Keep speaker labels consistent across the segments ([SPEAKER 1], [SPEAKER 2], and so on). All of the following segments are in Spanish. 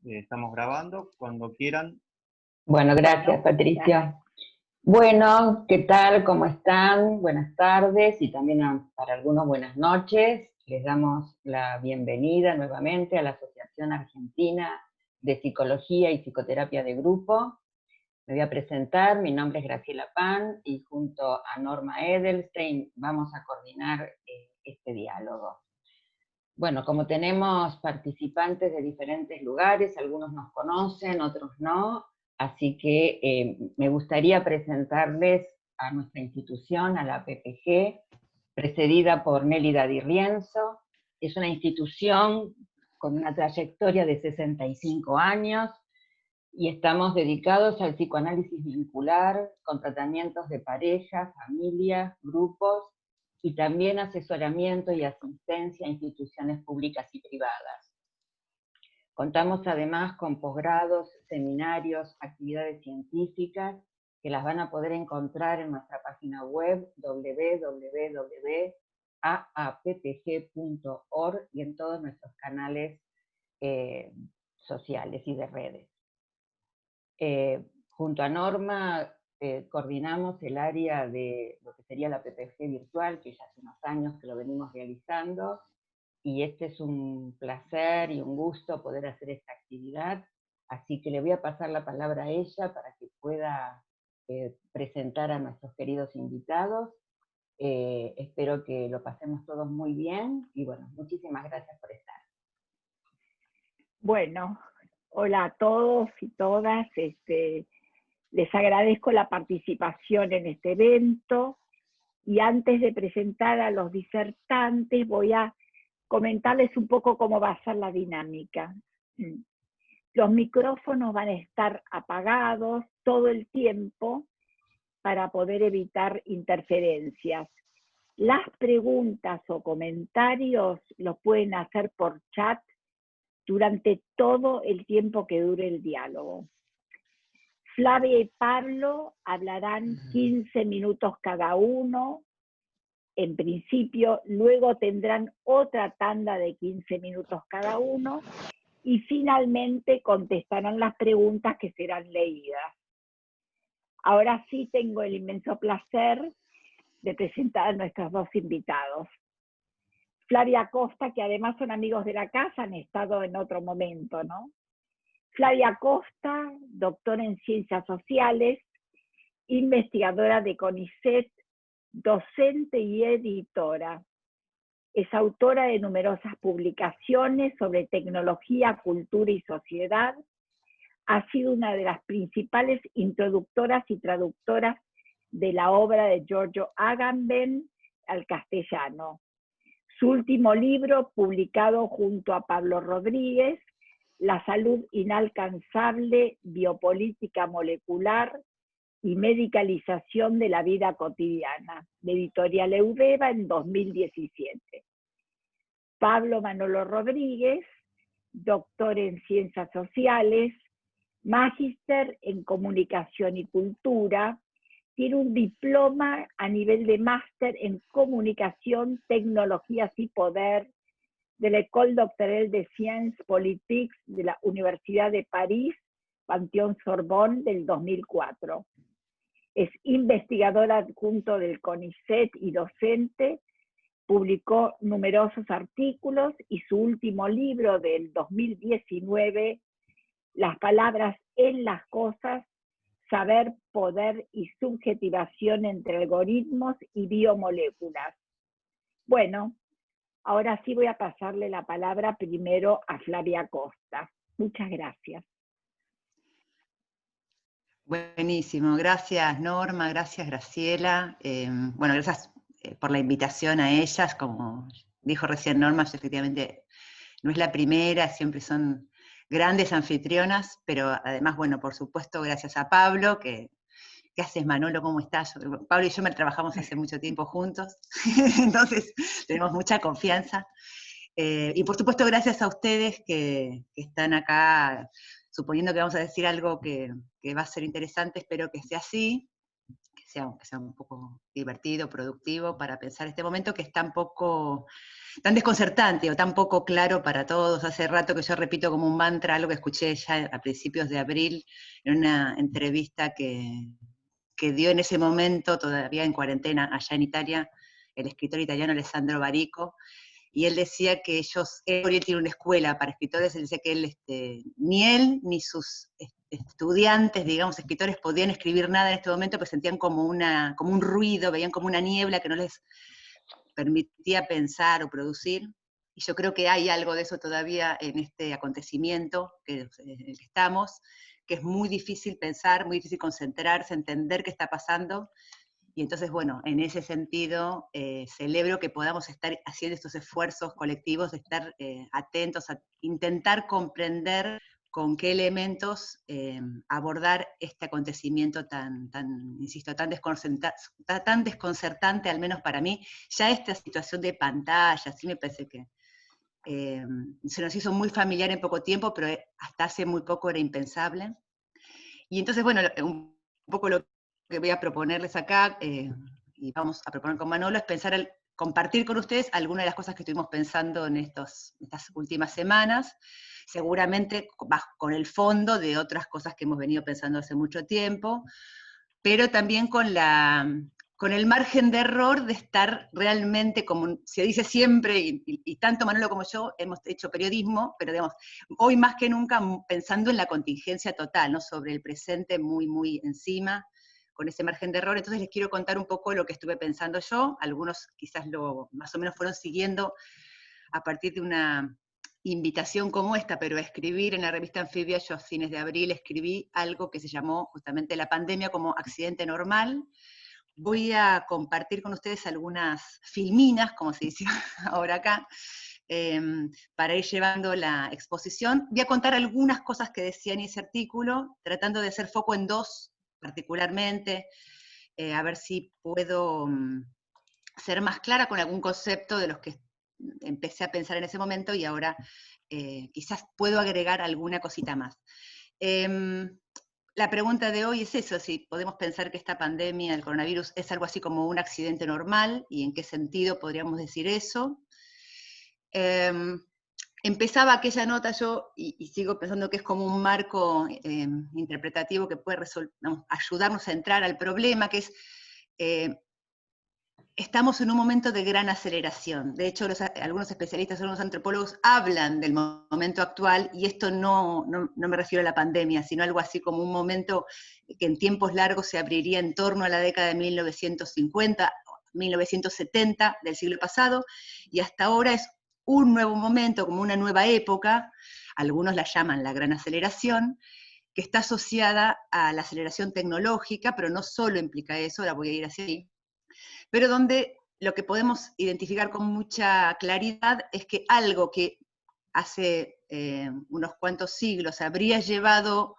[SPEAKER 1] Estamos grabando, cuando quieran.
[SPEAKER 2] Bueno, gracias, Patricia. Bueno, ¿qué tal? ¿Cómo están? Buenas tardes y también para algunos buenas noches. Les damos la bienvenida nuevamente a la Asociación Argentina de Psicología y Psicoterapia de Grupo. Me voy a presentar, mi nombre es Graciela Pan y junto a Norma Edelstein vamos a coordinar este diálogo. Bueno, como tenemos participantes de diferentes lugares, algunos nos conocen, otros no, así que me gustaría presentarles a nuestra institución, a la PPG, precedida por Nélida Di Rienzo. Es una institución con una trayectoria de 65 años y estamos dedicados al psicoanálisis vincular, con tratamientos de pareja, familias, grupos, y también asesoramiento y asistencia a instituciones públicas y privadas. Contamos además con posgrados, seminarios, actividades científicas que las van a poder encontrar en nuestra página web www.aappg.org y en todos nuestros canales sociales y de redes. Junto a Norma coordinamos el área de lo que sería la PPG virtual, que ya hace unos años que lo venimos realizando, y este es un placer y un gusto poder hacer esta actividad, así que le voy a pasar la palabra a ella para que pueda presentar a nuestros queridos invitados. Espero que lo pasemos todos muy bien, y bueno, muchísimas gracias por estar.
[SPEAKER 3] Bueno, hola a todos y todas, les agradezco la participación en este evento, y antes de presentar a los disertantes voy a comentarles un poco cómo va a ser la dinámica. Los micrófonos van a estar apagados todo el tiempo para poder evitar interferencias. Las preguntas o comentarios los pueden hacer por chat durante todo el tiempo que dure el diálogo. Flavia y Pablo hablarán 15 minutos cada uno, en principio, luego tendrán otra tanda de 15 minutos cada uno, y finalmente contestarán las preguntas que serán leídas. Ahora sí tengo el inmenso placer de presentar a nuestros dos invitados. Flavia Costa, que además son amigos de la casa, han estado en otro momento, ¿no? Flavia Costa, doctora en Ciencias Sociales, investigadora de CONICET, docente y editora. Es autora de numerosas publicaciones sobre tecnología, cultura y sociedad. Ha sido una de las principales introductoras y traductoras de la obra de Giorgio Agamben al castellano. Su último libro, publicado junto a Pablo Rodríguez, La salud inalcanzable, biopolítica molecular y medicalización de la vida cotidiana, de Editorial Eudeva en 2017. Pablo Manolo Rodríguez, doctor en Ciencias Sociales, magíster en Comunicación y Cultura, tiene un diploma a nivel de máster en Comunicación, Tecnologías y Poder de la École Doctorale de Sciences Politiques de la Universidad de París, Panthéon-Sorbonne, del 2004. Es investigador adjunto del CONICET y docente, publicó numerosos artículos y su último libro del 2019, Las palabras en las cosas, saber, poder y subjetivación entre algoritmos y biomoléculas. Bueno, ahora sí voy a pasarle la palabra primero a Flavia Costa. Muchas gracias.
[SPEAKER 4] Buenísimo, gracias Norma, gracias Graciela. Bueno, gracias por la invitación a ellas. Como dijo recién Norma, efectivamente no es la primera, siempre son grandes anfitrionas, pero además, bueno, por supuesto, gracias a Pablo, ¿qué haces, Manolo? ¿Cómo estás? Pablo y yo trabajamos hace mucho tiempo juntos, entonces tenemos mucha confianza. Y por supuesto, gracias a ustedes que están acá, suponiendo que vamos a decir algo que va a ser interesante, espero que sea así, que que sea un poco divertido, productivo, para pensar este momento que es tan desconcertante o tan poco claro para todos. Hace rato que yo repito como un mantra algo que escuché ya a principios de abril en una entrevista que dio en ese momento, todavía en cuarentena, allá en Italia, el escritor italiano Alessandro Barico, y él decía que él tiene una escuela para escritores, él decía que ni él ni sus estudiantes, digamos, escritores, podían escribir nada en este momento, porque sentían como un ruido, veían como una niebla que no les permitía pensar o producir. Y yo creo que hay algo de eso todavía en este acontecimiento en el que estamos, que es muy difícil pensar, muy difícil concentrarse, entender qué está pasando. Y entonces, bueno, en ese sentido, celebro que podamos estar haciendo estos esfuerzos colectivos, de estar atentos a intentar comprender con qué elementos abordar este acontecimiento insisto, tan desconcertante, al menos para mí. Ya esta situación de pantalla, sí me parece que se nos hizo muy familiar en poco tiempo, pero hasta hace muy poco era impensable. Y entonces, bueno, un poco lo que voy a proponerles acá, y vamos a proponer con Manolo, es compartir con ustedes algunas de las cosas que estuvimos pensando en estas últimas semanas, seguramente con el fondo de otras cosas que hemos venido pensando hace mucho tiempo, pero también con el margen de error de estar realmente, como se dice siempre, y tanto Manolo como yo hemos hecho periodismo, pero digamos, hoy más que nunca pensando en la contingencia total, ¿no? Sobre el presente muy, muy encima, con ese margen de error. Entonces les quiero contar un poco lo que estuve pensando yo, algunos quizás más o menos fueron siguiendo a partir de una invitación como esta, pero a escribir en la revista Anfibia, yo a fines de abril escribí algo que se llamó justamente La pandemia como accidente normal. Voy a compartir con ustedes algunas filminas, como se dice ahora acá, para ir llevando la exposición. Voy a contar algunas cosas que decía en ese artículo, tratando de hacer foco en dos particularmente, a ver si puedo ser más clara con algún concepto de los que empecé a pensar en ese momento y ahora quizás puedo agregar alguna cosita más. La pregunta de hoy es eso, si podemos pensar que esta pandemia, el coronavirus, es algo así como un accidente normal, y en qué sentido podríamos decir eso. Empezaba aquella nota yo, y sigo pensando que es como un marco interpretativo que puede ayudarnos a entrar al problema, que es estamos en un momento de gran aceleración. De hecho, algunos especialistas, algunos antropólogos hablan del momento actual, y esto no me refiero a la pandemia, sino algo así como un momento que en tiempos largos se abriría en torno a la década de 1950, 1970 del siglo pasado, y hasta ahora es un nuevo momento, como una nueva época, algunos la llaman la gran aceleración, que está asociada a la aceleración tecnológica, pero no solo implica eso, ahora voy a ir hacia ahí, pero donde lo que podemos identificar con mucha claridad es que algo que hace unos cuantos siglos habría llevado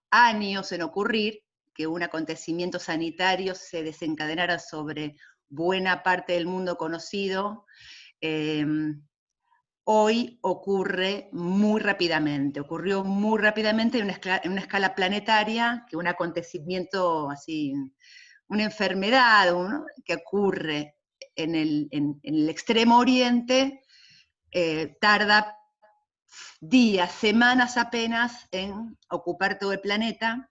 [SPEAKER 4] años en ocurrir, que un acontecimiento sanitario se desencadenara sobre buena parte del mundo conocido, hoy ocurrió muy rápidamente en una escala planetaria, que un acontecimiento así, una enfermedad, ¿no?, que ocurre en el extremo oriente, tarda días, semanas apenas en ocupar todo el planeta,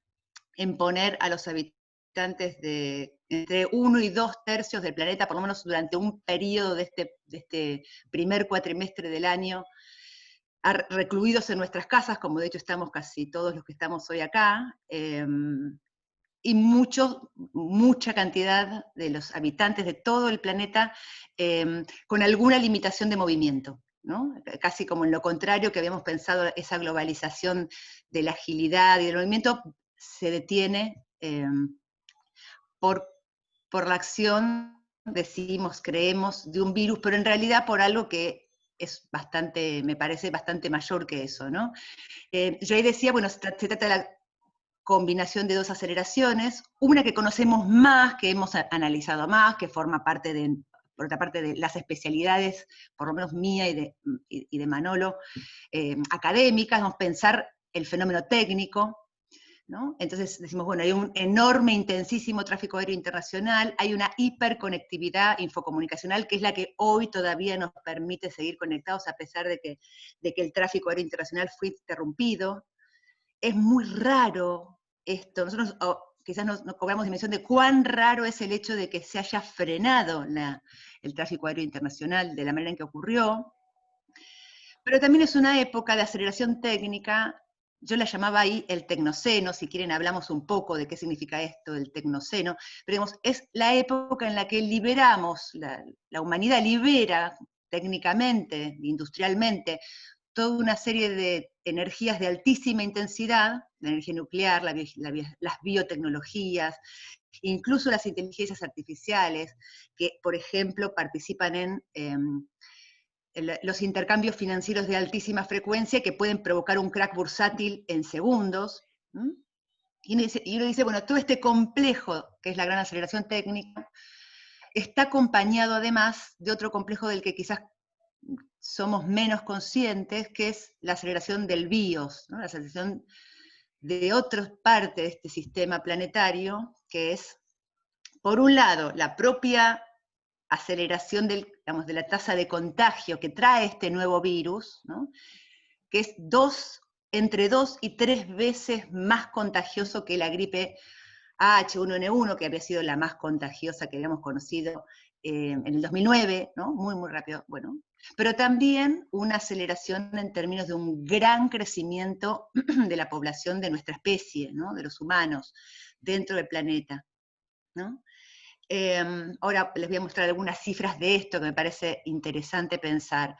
[SPEAKER 4] en poner a los habitantes de entre 1 y 2 tercios del planeta, por lo menos durante un periodo de este primer cuatrimestre del año, recluidos en nuestras casas, como de hecho estamos casi todos los que estamos hoy acá, y mucha cantidad de los habitantes de todo el planeta con alguna limitación de movimiento, ¿no? Casi como en lo contrario que habíamos pensado, esa globalización de la agilidad y del movimiento se detiene por la acción, decimos, creemos, de un virus, pero en realidad por algo que es bastante, me parece bastante mayor que eso, ¿no? Yo ahí decía, bueno, se trata de la combinación de dos aceleraciones, una que conocemos más, que hemos analizado más, que forma parte por otra parte, de las especialidades, por lo menos mía y de Manolo, académicas, vamos a pensar el fenómeno técnico, ¿no? Entonces decimos, bueno, hay un enorme, intensísimo tráfico aéreo internacional, hay una hiperconectividad infocomunicacional que es la que hoy todavía nos permite seguir conectados a pesar de que el tráfico aéreo internacional fue interrumpido. Es muy raro esto, nosotros quizás no cobramos dimensión de cuán raro es el hecho de que se haya frenado el tráfico aéreo internacional de la manera en que ocurrió, pero también es una época de aceleración técnica. Yo la llamaba ahí el tecnoceno, si quieren hablamos un poco de qué significa esto del tecnoceno, pero digamos, es la época en la que liberamos, la humanidad libera técnicamente, industrialmente, toda una serie de energías de altísima intensidad, la energía nuclear, las biotecnologías, incluso las inteligencias artificiales, que por ejemplo participan en los intercambios financieros de altísima frecuencia que pueden provocar un crack bursátil en segundos. Y uno dice, bueno, todo este complejo, que es la gran aceleración técnica, está acompañado además de otro complejo del que quizás somos menos conscientes, que es la aceleración del BIOS, ¿no? La aceleración de otra parte de este sistema planetario, que es, por un lado, la propia aceleración de la tasa de contagio que trae este nuevo virus, ¿no? Que es entre 2 y 3 veces más contagioso que la gripe H1N1, que había sido la más contagiosa que habíamos conocido en el 2009, ¿no? Muy, muy rápido, bueno. Pero también una aceleración en términos de un gran crecimiento de la población de nuestra especie, ¿no? De los humanos, dentro del planeta, ¿no? Ahora les voy a mostrar algunas cifras de esto que me parece interesante pensar,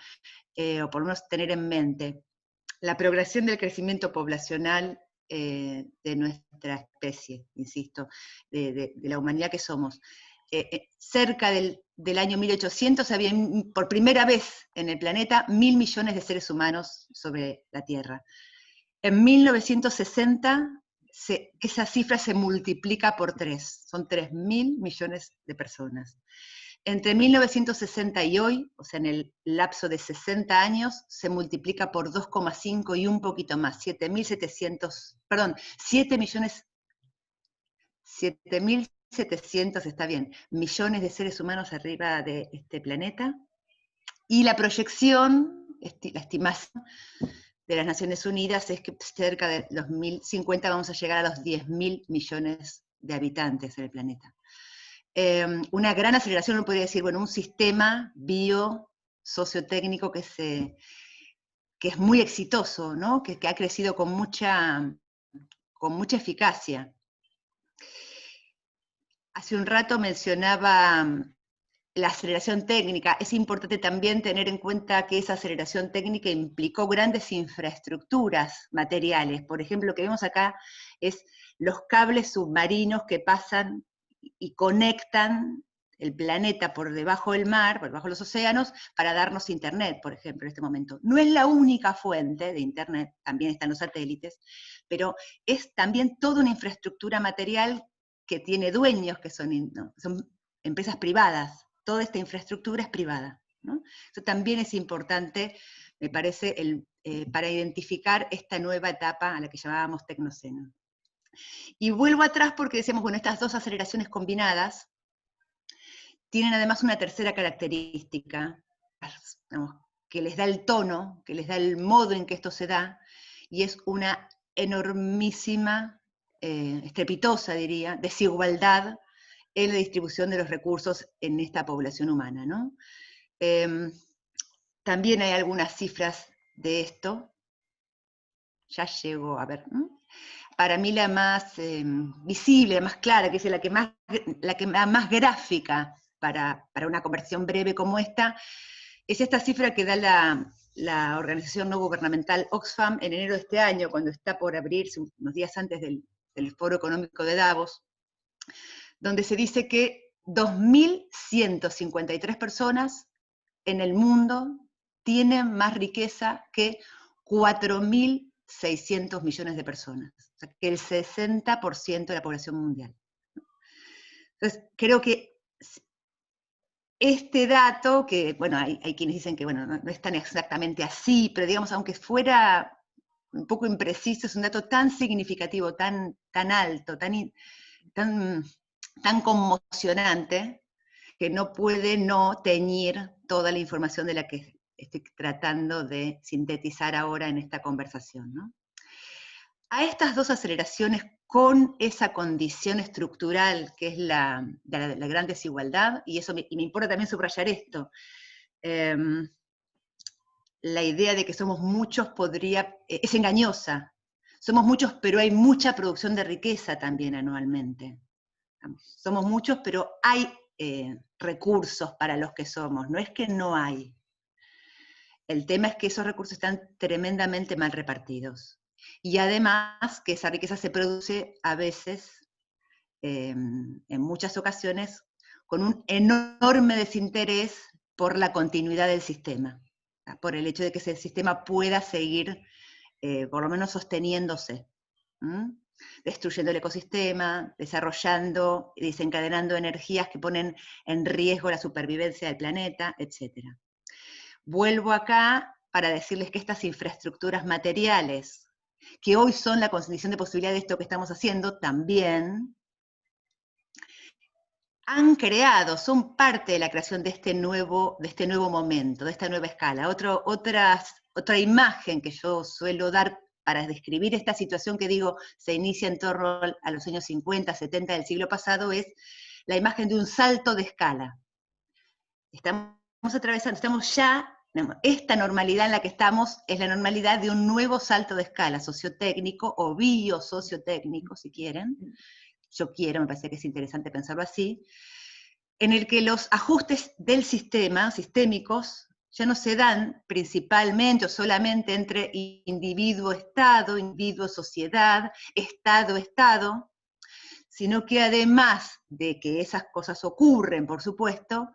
[SPEAKER 4] o por lo menos tener en mente. La progresión del crecimiento poblacional de nuestra especie, insisto, de la humanidad que somos. Cerca del año 1800 había por primera vez en el planeta 1.000 millones de seres humanos sobre la Tierra. En 1960 esa cifra se multiplica por 3, son 3.000 millones de personas. Entre 1960 y hoy, o sea, en el lapso de 60 años, se multiplica por 2,5 y un poquito más, 7.700, está bien, millones de seres humanos arriba de este planeta, y la proyección, la estimación de las Naciones Unidas es que cerca de 2050 vamos a llegar a los 10.000 millones de habitantes en el planeta. Una gran aceleración, uno podría decir, bueno, un sistema bio-sociotécnico que es muy exitoso, ¿no? Que ha crecido con mucha eficacia. Hace un rato mencionaba la aceleración técnica. Es importante también tener en cuenta que esa aceleración técnica implicó grandes infraestructuras materiales. Por ejemplo, lo que vemos acá es los cables submarinos que pasan y conectan el planeta por debajo del mar, por debajo de los océanos, para darnos internet, por ejemplo, en este momento. No es la única fuente de internet, también están los satélites, pero es también toda una infraestructura material que tiene dueños, que son empresas privadas. Toda esta infraestructura es privada, ¿no? Eso también es importante, me parece, para identificar esta nueva etapa a la que llamábamos tecnoceno. Y vuelvo atrás porque decíamos, bueno, estas dos aceleraciones combinadas tienen además una tercera característica, digamos, que les da el tono, que les da el modo en que esto se da, y es una enormísima, estrepitosa, diría, desigualdad en la distribución de los recursos en esta población humana, ¿no? También hay algunas cifras de esto. Ya llego a ver. Para mí la más visible, la más clara, que es la que más gráfica para una conversación breve como esta, es esta cifra que da la organización no gubernamental Oxfam en enero de este año, cuando está por abrirse unos días antes del Foro Económico de Davos, donde se dice que 2.153 personas en el mundo tienen más riqueza que 4.600 millones de personas, o sea, que el 60% de la población mundial. Entonces, creo que este dato, que bueno, hay quienes dicen que bueno, no es tan exactamente así, pero digamos, aunque fuera un poco impreciso, es un dato tan significativo, tan alto, tan conmocionante, que no puede no teñir toda la información de la que estoy tratando de sintetizar ahora en esta conversación, ¿no? A estas dos aceleraciones, con esa condición estructural que es la gran desigualdad, y me importa también subrayar esto, la idea de que somos muchos es engañosa. Somos muchos, pero hay mucha producción de riqueza también anualmente. Somos muchos, pero hay recursos para los que somos, no es que no hay. El tema es que esos recursos están tremendamente mal repartidos. Y además que esa riqueza se produce a veces, en muchas ocasiones, con un enorme desinterés por la continuidad del sistema, por el hecho de que ese sistema pueda seguir, por lo menos sosteniéndose, destruyendo el ecosistema, desarrollando y desencadenando energías que ponen en riesgo la supervivencia del planeta, etc. Vuelvo acá para decirles que estas infraestructuras materiales, que hoy son la condición de posibilidad de esto que estamos haciendo, también son parte de la creación de este nuevo momento, de esta nueva escala. Otra imagen que yo suelo dar para describir esta situación que digo se inicia en torno a los años 50, 70 del siglo pasado, es la imagen de un salto de escala. Estamos esta normalidad en la que estamos es la normalidad de un nuevo salto de escala sociotécnico o biosociotécnico, si quieren. Me parece que es interesante pensarlo así, en el que los ajustes del sistema, sistémicos, ya no se dan principalmente o solamente entre individuo-estado, individuo-sociedad, Estado-estado, sino que además de que esas cosas ocurren, por supuesto,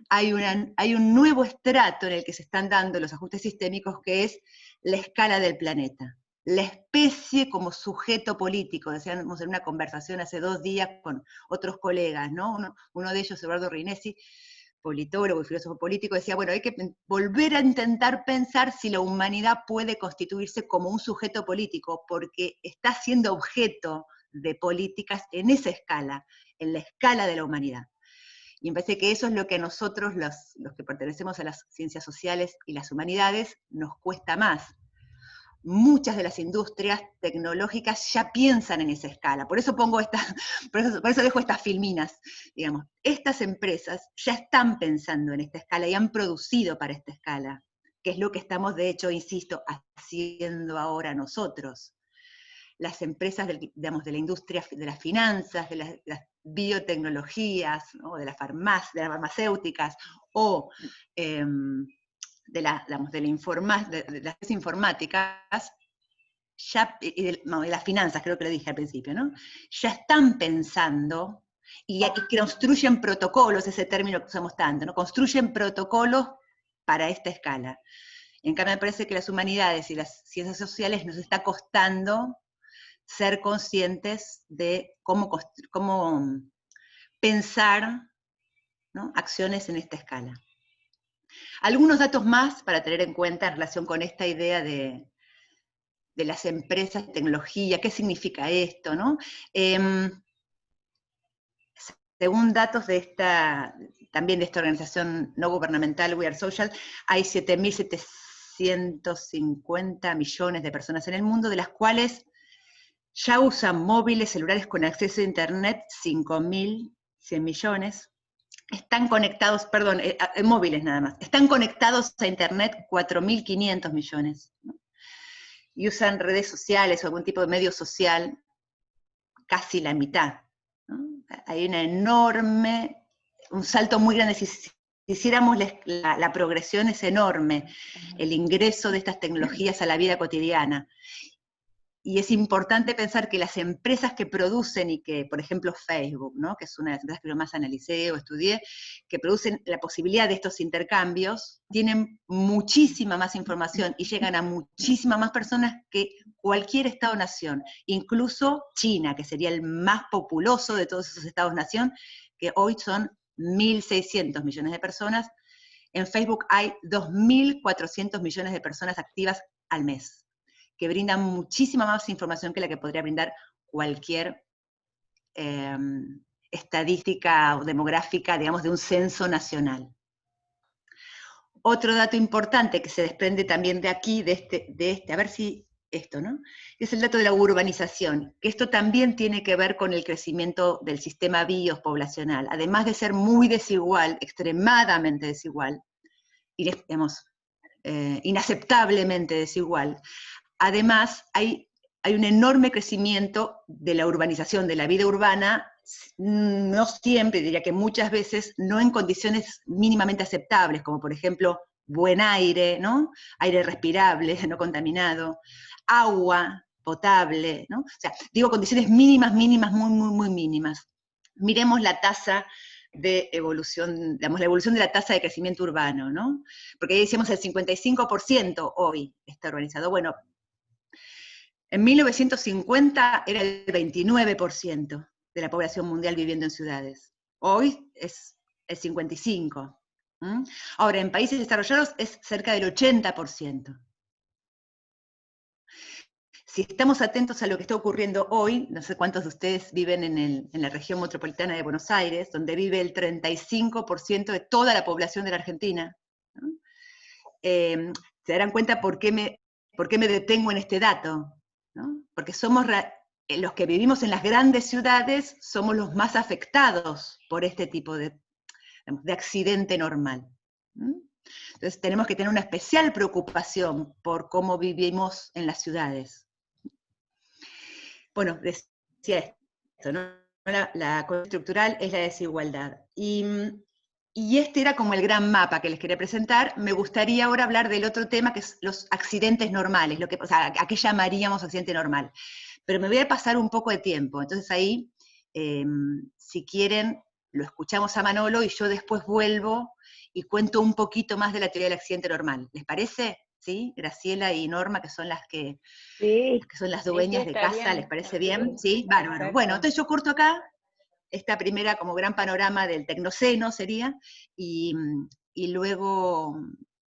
[SPEAKER 4] hay un nuevo estrato en el que se están dando los ajustes sistémicos, que es la escala del planeta. La especie como sujeto político. Decíamos en una conversación hace 2 días con otros colegas, ¿no? Uno de ellos, Eduardo Rinesi, politólogo y filósofo político, decía, bueno, hay que volver a intentar pensar si la humanidad puede constituirse como un sujeto político, porque está siendo objeto de políticas en esa escala, en la escala de la humanidad. Y me parece que eso es lo que a nosotros, los que pertenecemos a las ciencias sociales y las humanidades, nos cuesta más. Muchas de las industrias tecnológicas ya piensan en esa escala, por eso dejo estas filminas, digamos. Estas empresas ya están pensando en esta escala y han producido para esta escala, que es lo que estamos, de hecho, insisto, haciendo ahora nosotros. Las empresas de la industria de las finanzas, de las biotecnologías, ¿no? de las farmacéuticas, o de las informáticas, de las finanzas, creo que lo dije al principio, ¿no? Ya están pensando y construyen protocolos, ese término que usamos tanto, ¿no? Construyen protocolos para esta escala. En cambio, me parece que las humanidades y las ciencias sociales nos está costando ser conscientes de cómo pensar, ¿no? acciones en esta escala. Algunos datos más para tener en cuenta en relación con esta idea de las empresas de tecnología, qué significa esto, ¿no? Según datos también de esta organización no gubernamental, We Are Social, hay 7.750 millones de personas en el mundo, de las cuales ya usan móviles, celulares con acceso a Internet, 5.100 millones. Están conectados, móviles nada más, están conectados a Internet 4.500 millones. ¿no? Y usan redes sociales o algún tipo de medio social casi la mitad. ¿no? Hay un salto muy grande. Si hiciéramos la progresión es enorme, el ingreso de estas tecnologías a la vida cotidiana. Y es importante pensar que las empresas que producen y que, por ejemplo, Facebook, ¿no? que es una de las empresas que yo más analicé o estudié, que producen la posibilidad de estos intercambios, tienen muchísima más información y llegan a muchísimas más personas que cualquier Estado-nación, incluso China, que sería el más populoso de todos esos Estados-nación, que hoy son 1.600 millones de personas. En Facebook hay 2.400 millones de personas activas al mes, que brindan muchísima más información que la que podría brindar cualquier estadística o demográfica, digamos, de un censo nacional. Otro dato importante que se desprende también de aquí, a ver si esto, ¿no? Es el dato de la urbanización, que esto también tiene que ver con el crecimiento del sistema BIOS poblacional, además de ser muy desigual, extremadamente desigual, y digamos, inaceptablemente desigual. Además, hay un enorme crecimiento de la urbanización, de la vida urbana, no siempre, diría que muchas veces, no en condiciones mínimamente aceptables, como por ejemplo, buen aire, ¿no? Aire respirable, no contaminado, agua potable, ¿no? O sea, digo condiciones mínimas, muy mínimas. Miremos la tasa de evolución, digamos, la evolución de la tasa de crecimiento urbano, ¿no? Porque ahí decíamos el 55% hoy está urbanizado. Bueno, en 1950 era el 29% de la población mundial viviendo en ciudades. Hoy es el 55%. Ahora, en países desarrollados es cerca del 80%. Si estamos atentos a lo que está ocurriendo hoy, no sé cuántos de ustedes viven en la región metropolitana de Buenos Aires, donde vive el 35% de toda la población de la Argentina, ¿no? Se darán cuenta por qué me detengo en este dato, ¿no? Porque somos los que vivimos en las grandes ciudades somos los más afectados por este tipo de accidente normal. Entonces tenemos que tener una especial preocupación por cómo vivimos en las ciudades. Bueno, decía esto, ¿no? La cosa estructural es la desigualdad. Y este era como el gran mapa que les quería presentar. Me gustaría ahora hablar del otro tema, que es los accidentes normales, o sea, ¿a qué llamaríamos accidente normal? Pero me voy a pasar un poco de tiempo, entonces ahí, si quieren, lo escuchamos a Manolo y yo después vuelvo y cuento un poquito más de la teoría del accidente normal. ¿Les parece? ¿Sí? Graciela y Norma, que son las que son las dueñas de casa, bien. ¿Les parece bien? Sí, bárbaro. Perfecto. Bueno, entonces yo corto acá esta primera como gran panorama del tecnoceno sería, y luego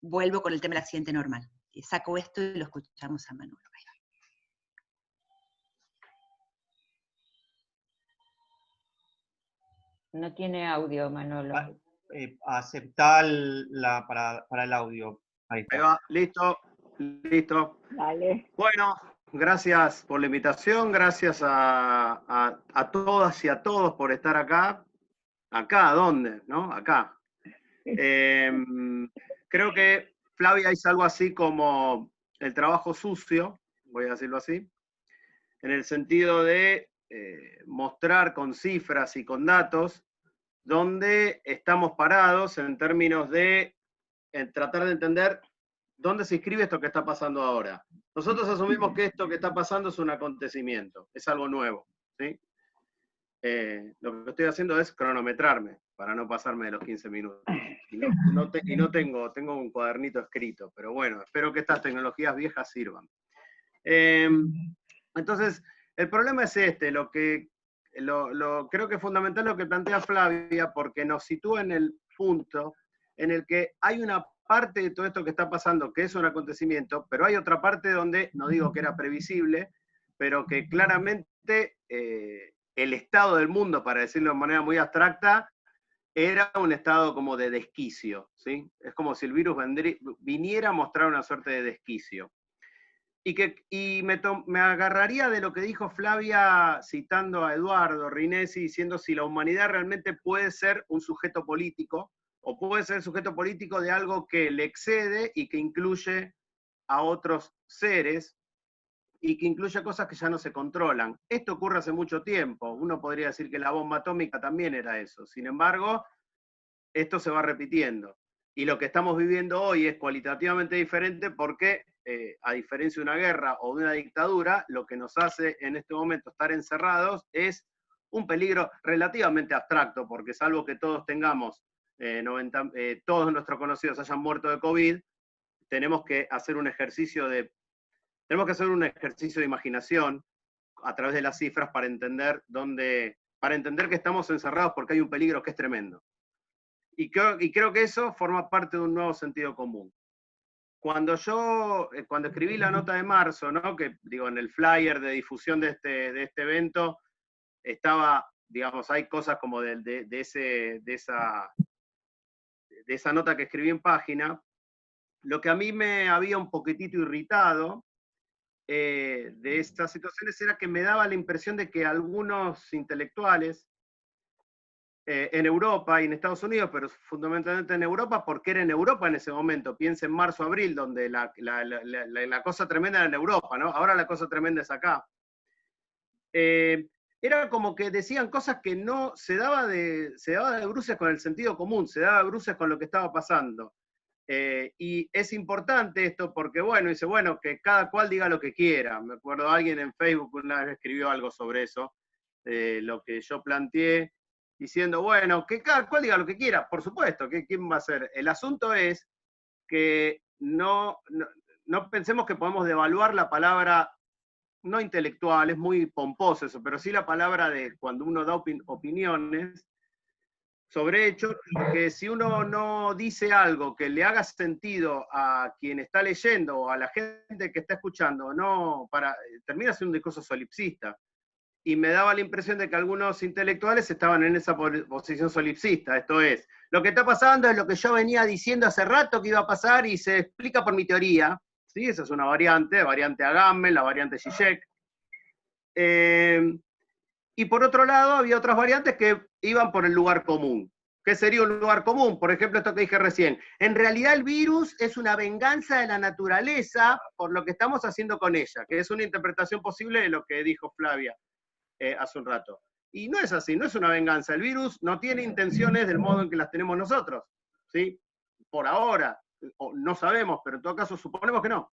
[SPEAKER 4] vuelvo con el tema del accidente normal. Saco esto y lo escuchamos a Manolo.
[SPEAKER 2] No tiene audio, Manolo.
[SPEAKER 1] Aceptar para el audio. Ahí está.
[SPEAKER 5] Ahí va, listo.
[SPEAKER 3] Vale.
[SPEAKER 5] Bueno, gracias por la invitación, gracias a todas y a todos por estar acá. ¿Acá dónde? ¿No? Acá. Creo que Flavia hizo algo así como el trabajo sucio, voy a decirlo así, en el sentido de mostrar con cifras y con datos dónde estamos parados en términos de tratar de entender dónde se inscribe esto que está pasando ahora. Nosotros asumimos que esto que está pasando es un acontecimiento, es algo nuevo, ¿sí? Lo que estoy haciendo es cronometrarme para no pasarme de los 15 minutos. Y no tengo un cuadernito escrito, pero bueno, espero que estas tecnologías viejas sirvan. Entonces, el problema es este, creo que es fundamental lo que plantea Flavia, porque nos sitúa en el punto en el que hay una parte de todo esto que está pasando que es un acontecimiento, pero hay otra parte donde, no digo que era previsible, pero que claramente el estado del mundo, para decirlo de manera muy abstracta, era un estado como de desquicio, ¿sí? Es como si el virus viniera a mostrar una suerte de desquicio. Y me agarraría de lo que dijo Flavia citando a Eduardo Rinesi, diciendo si la humanidad realmente puede ser un sujeto político, o puede ser sujeto político de algo que le excede y que incluye a otros seres, y que incluye cosas que ya no se controlan. Esto ocurre hace mucho tiempo. Uno podría decir que la bomba atómica también era eso. Sin embargo, esto se va repitiendo. Y lo que estamos viviendo hoy es cualitativamente diferente porque, a diferencia de una guerra o de una dictadura, lo que nos hace en este momento estar encerrados es un peligro relativamente abstracto, porque salvo que todos tengamos, todos nuestros conocidos hayan muerto de COVID, tenemos que hacer un ejercicio de imaginación a través de las cifras para entender que estamos encerrados porque hay un peligro que es tremendo. Y creo que eso forma parte de un nuevo sentido común. cuando escribí la nota de marzo, ¿no? Que digo, en el flyer de difusión de este evento, estaba, digamos, hay cosas como de esa nota que escribí en página. Lo que a mí me había un poquitito irritado de estas situaciones era que me daba la impresión de que algunos intelectuales en Europa y en Estados Unidos, pero fundamentalmente en Europa, porque era en Europa en ese momento, piensa en marzo, abril, donde la cosa tremenda era en Europa, ¿no? Ahora la cosa tremenda es acá. Era como que decían cosas que no se daba de bruces con el sentido común, se daba de bruces con lo que estaba pasando. Y es importante esto porque, bueno, dice, bueno, que cada cual diga lo que quiera. Me acuerdo alguien en Facebook una vez escribió algo sobre eso, lo que yo planteé, diciendo, bueno, que cada cual diga lo que quiera, por supuesto, ¿quién va a hacer? El asunto es que no pensemos que podemos devaluar la palabra, no intelectual, es muy pomposo eso, pero sí la palabra de cuando uno da opiniones sobre hechos, que si uno no dice algo que le haga sentido a quien está leyendo o a la gente que está escuchando, termina siendo un discurso solipsista. Y me daba la impresión de que algunos intelectuales estaban en esa posición solipsista, esto es, lo que está pasando es lo que yo venía diciendo hace rato que iba a pasar y se explica por mi teoría, ¿sí? Esa es una variante Agamben, la variante Zizek. Y por otro lado, había otras variantes que iban por el lugar común. ¿Qué sería un lugar común? Por ejemplo, esto que dije recién. En realidad el virus es una venganza de la naturaleza por lo que estamos haciendo con ella, que es una interpretación posible de lo que dijo Flavia hace un rato. Y no es así, no es una venganza. El virus no tiene intenciones del modo en que las tenemos nosotros, ¿sí? Por ahora, o no sabemos, pero en todo caso suponemos que no.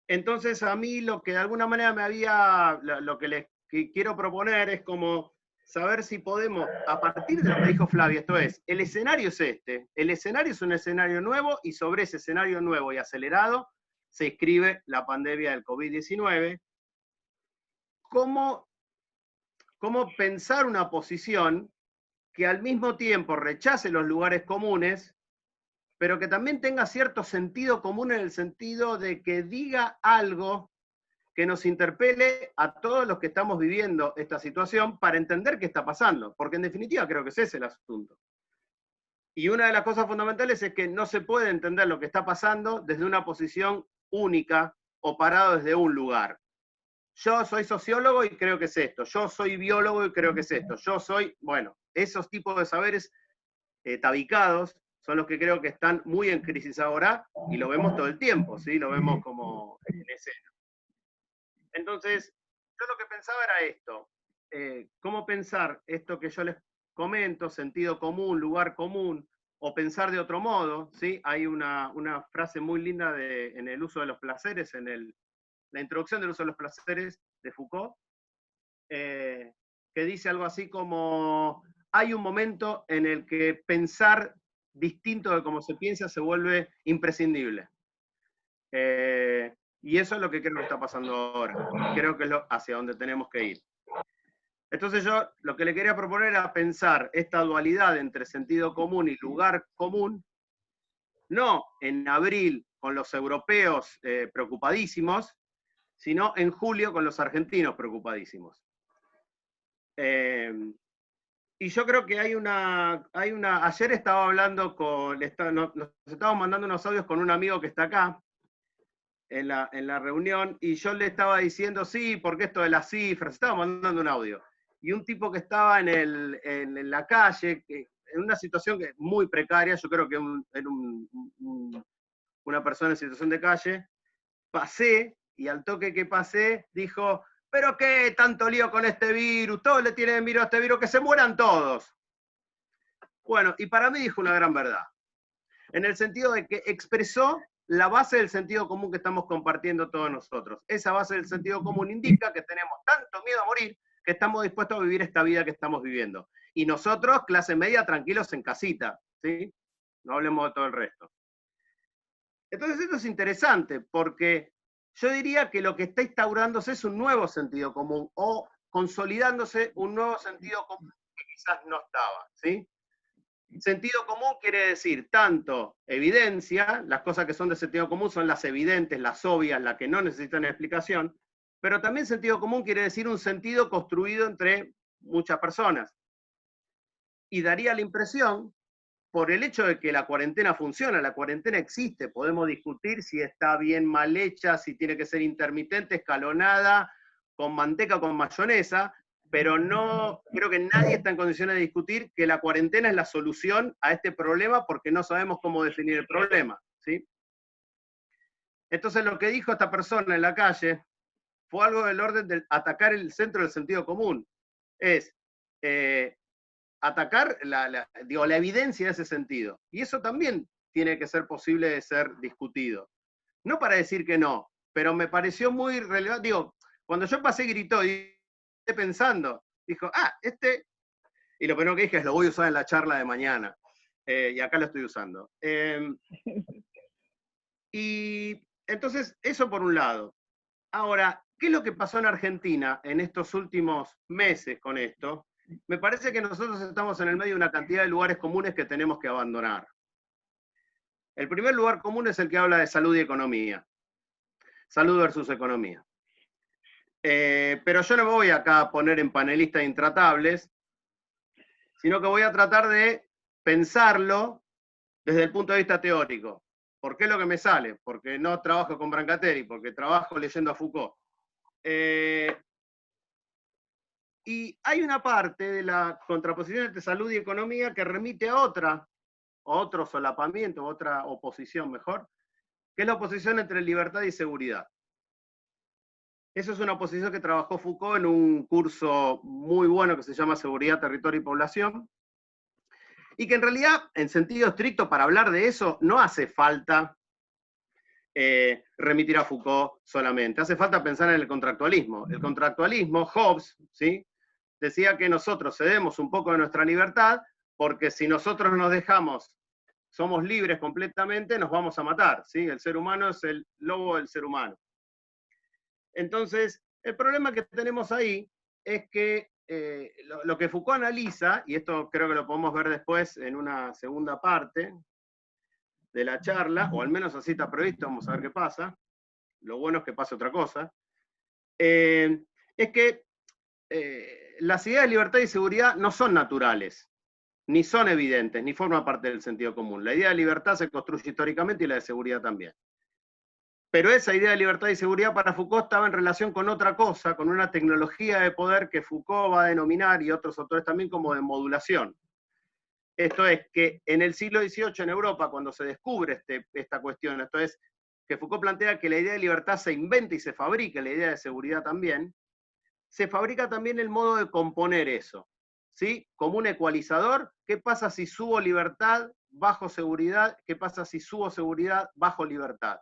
[SPEAKER 5] Entonces a mí lo que de alguna manera lo que les quiero proponer es como saber si podemos, a partir de lo que dijo Flavia, esto es, el escenario es este, el escenario es un escenario nuevo y sobre ese escenario nuevo y acelerado se escribe la pandemia del COVID-19. ¿Cómo pensar una posición que al mismo tiempo rechace los lugares comunes, pero que también tenga cierto sentido común en el sentido de que diga algo que nos interpele a todos los que estamos viviendo esta situación para entender qué está pasando? Porque en definitiva creo que ese es el asunto. Y una de las cosas fundamentales es que no se puede entender lo que está pasando desde una posición única o parado desde un lugar. Yo soy sociólogo y creo que es esto, yo soy biólogo y creo que es esto, yo soy, bueno, esos tipos de saberes tabicados son los que creo que están muy en crisis ahora y lo vemos todo el tiempo, ¿sí? Lo vemos como en escena. Entonces, yo lo que pensaba era esto, cómo pensar esto que yo les comento, sentido común, lugar común, o pensar de otro modo, ¿sí? Hay una frase muy linda en el uso de los placeres, la introducción del uso de los placeres de Foucault, que dice algo así como, hay un momento en el que pensar distinto de cómo se piensa se vuelve imprescindible. Y eso es lo que creo que está pasando ahora. Creo que es hacia donde tenemos que ir. Entonces yo lo que le quería proponer era pensar esta dualidad entre sentido común y lugar común, no en abril con los europeos preocupadísimos, sino en julio con los argentinos preocupadísimos. Y yo creo que ayer estaba hablando nos estábamos mandando unos audios con un amigo que está acá, en la reunión, y yo le estaba diciendo, sí, porque esto de las cifras, estaba mandando un audio. Y un tipo que estaba en la calle, en una situación muy precaria, yo creo que era una persona en situación de calle, pasé, y al toque que pasé, dijo, pero qué tanto lío con este virus, todos le tienen miedo a este virus, que se mueran todos. Bueno, y para mí dijo una gran verdad, en el sentido de que expresó la base del sentido común que estamos compartiendo todos nosotros. Esa base del sentido común indica que tenemos tanto miedo a morir que estamos dispuestos a vivir esta vida que estamos viviendo. Y nosotros, clase media, tranquilos en casita, ¿sí? No hablemos de todo el resto. Entonces esto es interesante, porque yo diría que lo que está instaurándose es un nuevo sentido común, o consolidándose un nuevo sentido común que quizás no estaba, ¿sí? Sentido común quiere decir tanto evidencia, las cosas que son de sentido común son las evidentes, las obvias, las que no necesitan explicación, pero también sentido común quiere decir un sentido construido entre muchas personas. Y daría la impresión, por el hecho de que la cuarentena funciona, la cuarentena existe, podemos discutir si está bien mal hecha, si tiene que ser intermitente, escalonada, con manteca o con mayonesa, pero no, creo que nadie está en condiciones de discutir que la cuarentena es la solución a este problema porque no sabemos cómo definir el problema, ¿sí? Entonces lo que dijo esta persona en la calle fue algo del orden de atacar el centro del sentido común. Es atacar la evidencia de ese sentido. Y eso también tiene que ser posible de ser discutido. No para decir que no, pero me pareció muy relevante. Digo, cuando yo pasé gritó y pensando, dijo, y lo primero que dije es, lo voy a usar en la charla de mañana. Y acá lo estoy usando. Y entonces, eso por un lado. Ahora, ¿qué es lo que pasó en Argentina en estos últimos meses con esto? Me parece que nosotros estamos en el medio de una cantidad de lugares comunes que tenemos que abandonar. El primer lugar común es el que habla de salud y economía. Salud versus economía. Pero yo no me voy acá a poner en panelistas intratables, sino que voy a tratar de pensarlo desde el punto de vista teórico. ¿Por qué es lo que me sale? Porque no trabajo con Brancatelli, porque trabajo leyendo a Foucault. Y hay una parte de la contraposición entre salud y economía que remite a otro solapamiento, otra oposición mejor, que es la oposición entre libertad y seguridad. Eso es una oposición que trabajó Foucault en un curso muy bueno que se llama Seguridad, Territorio y Población, y que en realidad, en sentido estricto, para hablar de eso, no hace falta remitir a Foucault solamente, hace falta pensar en el contractualismo. El contractualismo, Hobbes, ¿sí?, decía que nosotros cedemos un poco de nuestra libertad, porque si nosotros nos dejamos, somos libres completamente, nos vamos a matar, ¿sí? El ser humano es el lobo del ser humano. Entonces, el problema que tenemos ahí es que lo que Foucault analiza, y esto creo que lo podemos ver después en una segunda parte de la charla, o al menos así está previsto, vamos a ver qué pasa, lo bueno es que pase otra cosa, es que las ideas de libertad y seguridad no son naturales, ni son evidentes, ni forman parte del sentido común. La idea de libertad se construye históricamente y la de seguridad también. Pero esa idea de libertad y seguridad para Foucault estaba en relación con otra cosa, con una tecnología de poder que Foucault va a denominar, y otros autores también, como de modulación. Esto es que en el siglo XVIII en Europa, cuando se descubre esta cuestión, esto es que Foucault plantea que la idea de libertad se inventa y se fabrica, la idea de seguridad también, se fabrica también el modo de componer eso, ¿sí? Como un ecualizador. ¿Qué pasa si subo libertad bajo seguridad? ¿Qué pasa si subo seguridad bajo libertad?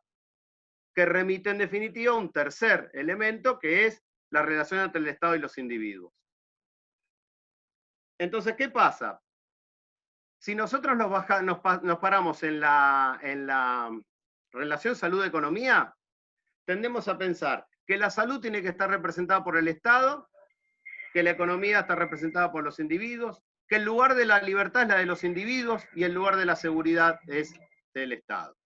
[SPEAKER 5] Que remite en definitiva a un tercer elemento, que es la relación entre el Estado y los individuos. Entonces, ¿qué pasa? Si nosotros nos paramos en la relación salud-economía, tendemos a pensar que la salud tiene que estar representada por el Estado, que la economía está representada por los individuos, que el lugar de la libertad es la de los individuos y el lugar de la seguridad es del Estado.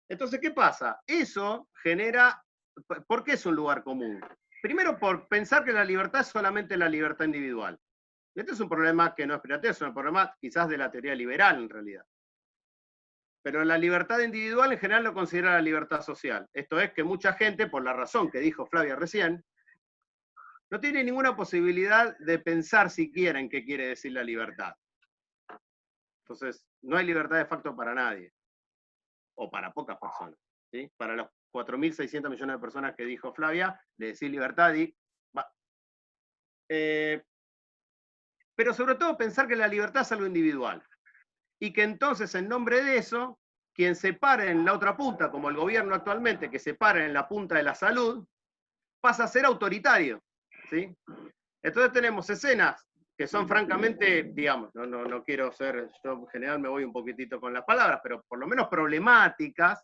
[SPEAKER 5] Entonces, ¿qué pasa? Eso genera, ¿por qué es un lugar común? Primero, por pensar que la libertad es solamente la libertad individual. Este es un problema que no es pirata, es un problema quizás de la teoría liberal en realidad. Pero la libertad individual en general lo considera la libertad social. Esto es que mucha gente, por la razón que dijo Flavia recién, no tiene ninguna posibilidad de pensar siquiera en qué quiere decir la libertad. Entonces, no hay libertad de facto para nadie, o para pocas personas, ¿sí? Para los 4.600 millones de personas que dijo Flavia, de decir libertad y... pero sobre todo pensar que la libertad es algo individual, y que entonces en nombre de eso, quien se pare en la otra punta, como el gobierno actualmente, que se para en la punta de la salud, pasa a ser autoritario, ¿sí? Entonces tenemos escenas que son francamente, digamos, no quiero ser, yo en general me voy un poquitito con las palabras, pero por lo menos problemáticas,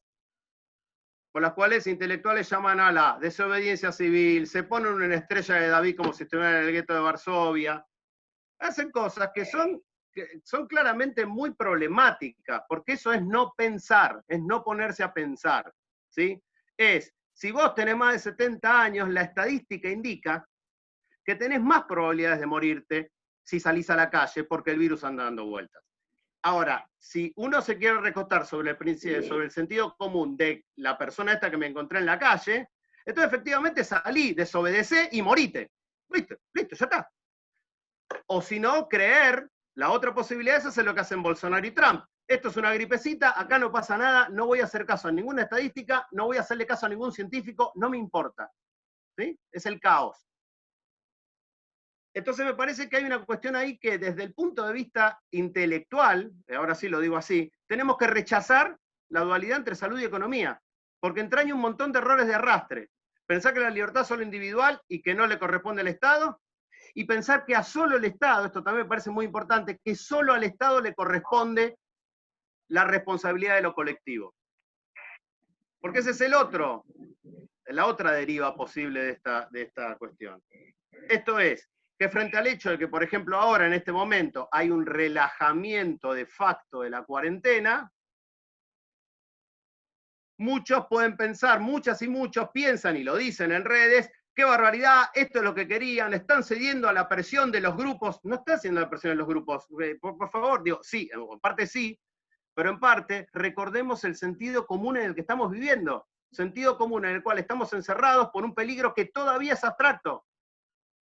[SPEAKER 5] por las cuales intelectuales llaman a la desobediencia civil, se ponen una estrella de David como si estuvieran en el gueto de Varsovia, hacen cosas que son son claramente muy problemáticas, porque eso es no pensar, es no ponerse a pensar, ¿sí? Si vos tenés más de 70 años, la estadística indica que tenés más probabilidades de morirte si salís a la calle porque el virus anda dando vueltas. Ahora, si uno se quiere recostar sobre el sentido común de la persona esta que me encontré en la calle, entonces efectivamente salí, desobedecé y morite. Listo, ya está. O si no, creer, la otra posibilidad es hacer lo que hacen Bolsonaro y Trump. Esto es una gripecita, acá no pasa nada, no voy a hacer caso a ninguna estadística, no voy a hacerle caso a ningún científico, no me importa. ¿Sí? Es el caos. Entonces me parece que hay una cuestión ahí que desde el punto de vista intelectual, ahora sí lo digo así, tenemos que rechazar la dualidad entre salud y economía, porque entraña un montón de errores de arrastre. Pensar que la libertad es solo individual y que no le corresponde al Estado, y pensar que a solo el Estado, esto también me parece muy importante, que solo al Estado le corresponde la responsabilidad de lo colectivo. Porque ese es la otra deriva posible de esta cuestión. Esto es, que frente al hecho de que, por ejemplo, ahora en este momento hay un relajamiento de facto de la cuarentena, muchos pueden pensar, muchas y muchos piensan y lo dicen en redes, qué barbaridad, esto es lo que querían, están cediendo a la presión de los grupos. No está haciendo la presión de los grupos, por favor, digo, sí, en parte sí, pero en parte recordemos el sentido común en el que estamos viviendo, sentido común en el cual estamos encerrados por un peligro que todavía es abstracto.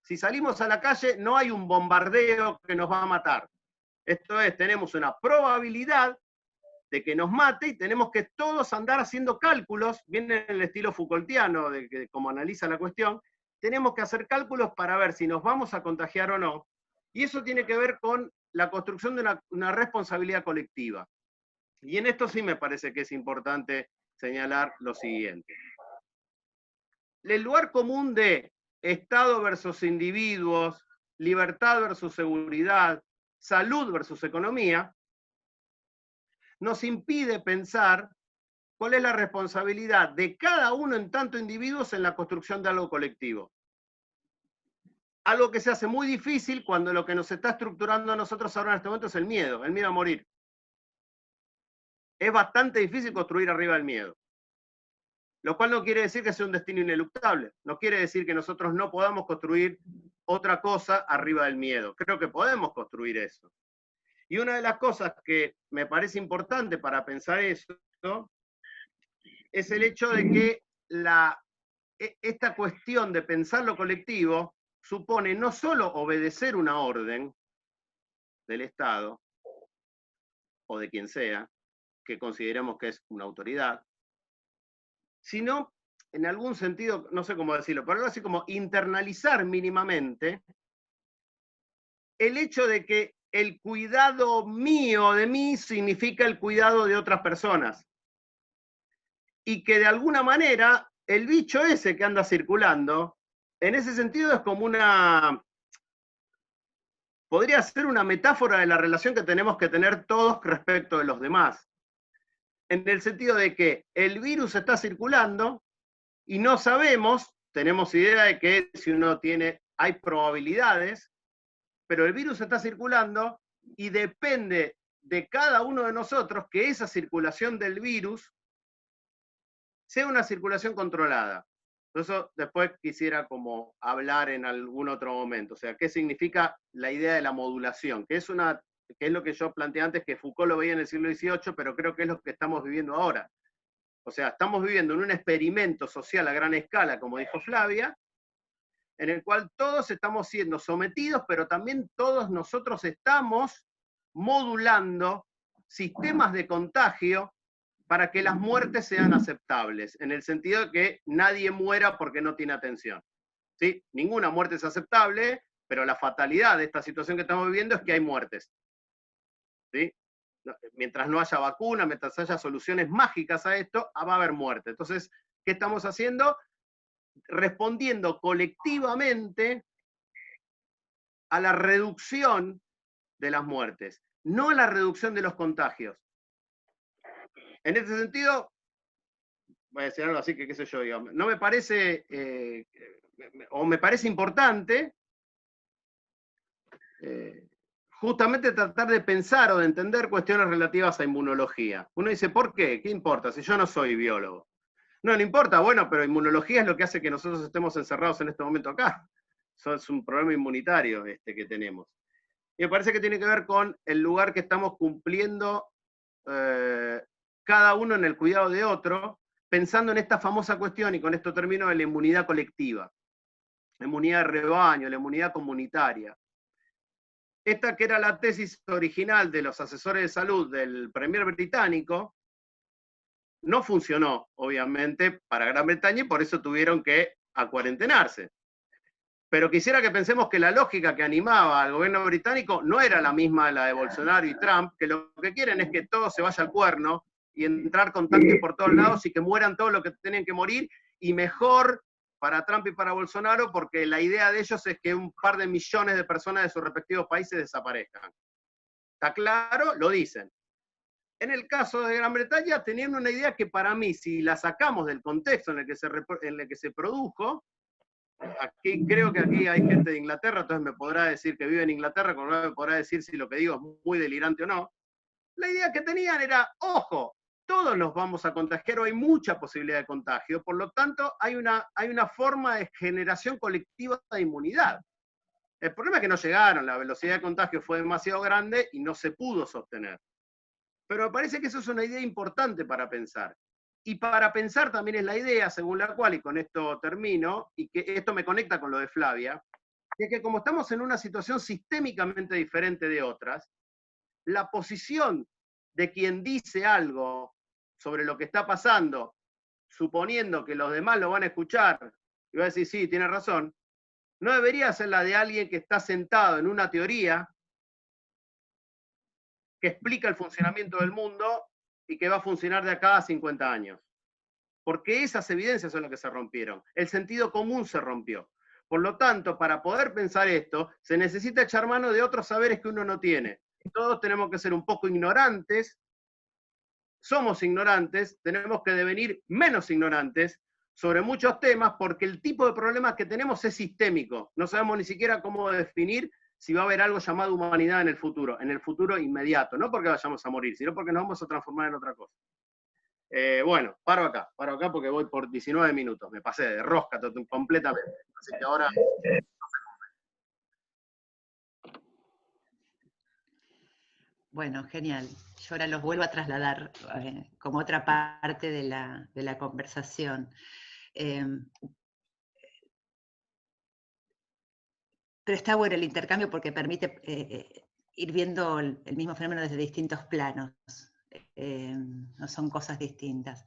[SPEAKER 5] Si salimos a la calle no hay un bombardeo que nos va a matar. Esto es, tenemos una probabilidad de que nos mate y tenemos que todos andar haciendo cálculos, viene en el estilo Foucaultiano, de cómo analiza la cuestión, tenemos que hacer cálculos para ver si nos vamos a contagiar o no. Y eso tiene que ver con la construcción de una responsabilidad colectiva. Y en esto sí me parece que es importante señalar lo siguiente. El lugar común de Estado versus individuos, libertad versus seguridad, salud versus economía, nos impide pensar cuál es la responsabilidad de cada uno en tanto individuos en la construcción de algo colectivo. Algo que se hace muy difícil cuando lo que nos está estructurando a nosotros ahora en este momento es el miedo a morir. Es bastante difícil construir arriba del miedo. Lo cual no quiere decir que sea un destino ineluctable, no quiere decir que nosotros no podamos construir otra cosa arriba del miedo. Creo que podemos construir eso. Y una de las cosas que me parece importante para pensar eso es el hecho de que esta cuestión de pensar lo colectivo supone no solo obedecer una orden del Estado o de quien sea, que consideremos que es una autoridad, sino en algún sentido, no sé cómo decirlo, pero algo así como internalizar mínimamente el hecho de que el cuidado mío de mí significa el cuidado de otras personas. Y que de alguna manera el bicho ese que anda circulando, en ese sentido es como podría ser una metáfora de la relación que tenemos que tener todos respecto de los demás. En el sentido de que el virus está circulando y no sabemos, tenemos idea de que si uno hay probabilidades, pero el virus está circulando y depende de cada uno de nosotros que esa circulación del virus sea una circulación controlada. Eso después quisiera como hablar en algún otro momento. O sea, ¿qué significa la idea de la modulación? Que es lo que yo planteé antes, que Foucault lo veía en el siglo XVIII, pero creo que es lo que estamos viviendo ahora. O sea, estamos viviendo en un experimento social a gran escala, como dijo Flavia, en el cual todos estamos siendo sometidos, pero también todos nosotros estamos modulando sistemas de contagio para que las muertes sean aceptables, en el sentido de que nadie muera porque no tiene atención. ¿Sí? Ninguna muerte es aceptable, pero la fatalidad de esta situación que estamos viviendo es que hay muertes. ¿Sí? Mientras no haya vacuna, mientras haya soluciones mágicas a esto, va a haber muerte. Entonces, ¿qué estamos haciendo? Respondiendo colectivamente a la reducción de las muertes, no a la reducción de los contagios. En este sentido, voy a decir algo así que qué sé yo, digamos, no me parece, o me parece importante, justamente tratar de pensar o de entender cuestiones relativas a inmunología. Uno dice, ¿por qué? ¿Qué importa si yo no soy biólogo? No importa, bueno, pero inmunología es lo que hace que nosotros estemos encerrados en este momento acá. Eso es un problema inmunitario que tenemos. Y me parece que tiene que ver con el lugar que estamos cumpliendo cada uno en el cuidado de otro, pensando en esta famosa cuestión, y con esto termino, de la inmunidad colectiva, la inmunidad de rebaño, la inmunidad comunitaria. Esta que era la tesis original de los asesores de salud del Premier británico, no funcionó, obviamente, para Gran Bretaña, y por eso tuvieron que acuarentenarse. Pero quisiera que pensemos que la lógica que animaba al gobierno británico no era la misma de la de Bolsonaro y Trump, que lo que quieren es que todo se vaya al cuerno y entrar contagios por todos lados y que mueran todos los que tienen que morir, y mejor para Trump y para Bolsonaro, porque la idea de ellos es que un par de millones de personas de sus respectivos países desaparezcan. ¿Está claro? Lo dicen. En el caso de Gran Bretaña, tenían una idea que para mí, si la sacamos del contexto en el que se produjo, aquí creo que aquí hay gente de Inglaterra, entonces me podrá decir que vive en Inglaterra, como no me podrá decir si lo que digo es muy delirante o no. La idea que tenían era, ojo, todos nos vamos a contagiar, o hay mucha posibilidad de contagio, por lo tanto hay una forma de generación colectiva de inmunidad. El problema es que no llegaron, la velocidad de contagio fue demasiado grande y no se pudo sostener. Pero me parece que eso es una idea importante para pensar. Y para pensar también es la idea según la cual, y con esto termino, y que esto me conecta con lo de Flavia, es que como estamos en una situación sistémicamente diferente de otras, la posición de quien dice algo sobre lo que está pasando, suponiendo que los demás lo van a escuchar, y va a decir, sí, tiene razón, no debería ser la de alguien que está sentado en una teoría que explica el funcionamiento del mundo y que va a funcionar de acá a 50 años. Porque esas evidencias son las que se rompieron. El sentido común se rompió. Por lo tanto, para poder pensar esto, se necesita echar mano de otros saberes que uno no tiene. Todos tenemos que ser un poco ignorantes, somos ignorantes, tenemos que devenir menos ignorantes sobre muchos temas, porque el tipo de problemas que tenemos es sistémico. No sabemos ni siquiera cómo definir si va a haber algo llamado humanidad en el futuro inmediato, no porque vayamos a morir, sino porque nos vamos a transformar en otra cosa. Bueno, paro acá porque voy por 19 minutos, me pasé de rosca completamente. Así que ahora...
[SPEAKER 4] Bueno, genial. Yo ahora los vuelvo a trasladar como otra parte de la conversación. Pero está bueno el intercambio porque permite ir viendo el mismo fenómeno desde distintos planos. No son cosas distintas.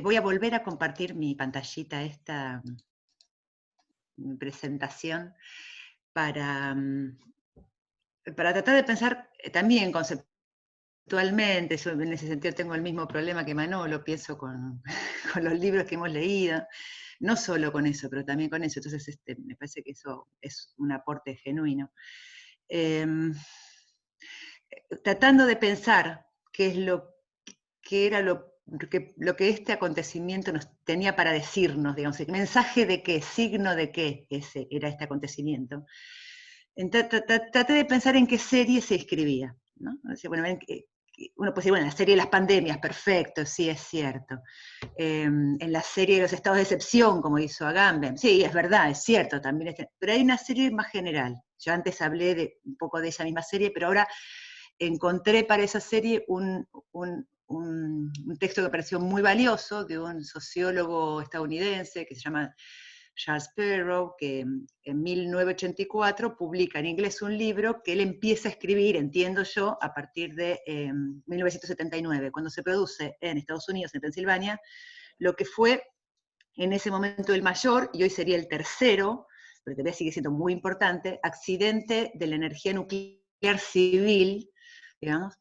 [SPEAKER 4] Voy a volver a compartir mi pantallita, mi presentación, para tratar de pensar también conceptualmente. Yo en ese sentido tengo el mismo problema que Manolo, pienso con los libros que hemos leído, no solo con eso, pero también con eso. Entonces me parece que eso es un aporte genuino. Tratando de pensar qué es lo que este acontecimiento nos tenía para decirnos, digamos, el mensaje de qué, signo de qué era este acontecimiento. Traté de pensar en qué serie se escribía, ¿no? Bueno, uno puede decir, bueno, la serie de las pandemias, perfecto, sí, es cierto. En la serie de los estados de excepción, como hizo Agamben, sí, es verdad, es cierto, también pero hay una serie más general. Yo antes hablé un poco de esa misma serie, pero ahora encontré para esa serie un texto que me pareció muy valioso de un sociólogo estadounidense que se llama Charles Perrow, que en 1984 publica en inglés un libro que él empieza a escribir, entiendo yo, a partir de 1979, cuando se produce en Estados Unidos, en Pensilvania, lo que fue en ese momento el mayor, y hoy sería el tercero, pero todavía sigue siendo muy importante, accidente de la energía nuclear civil, digamos,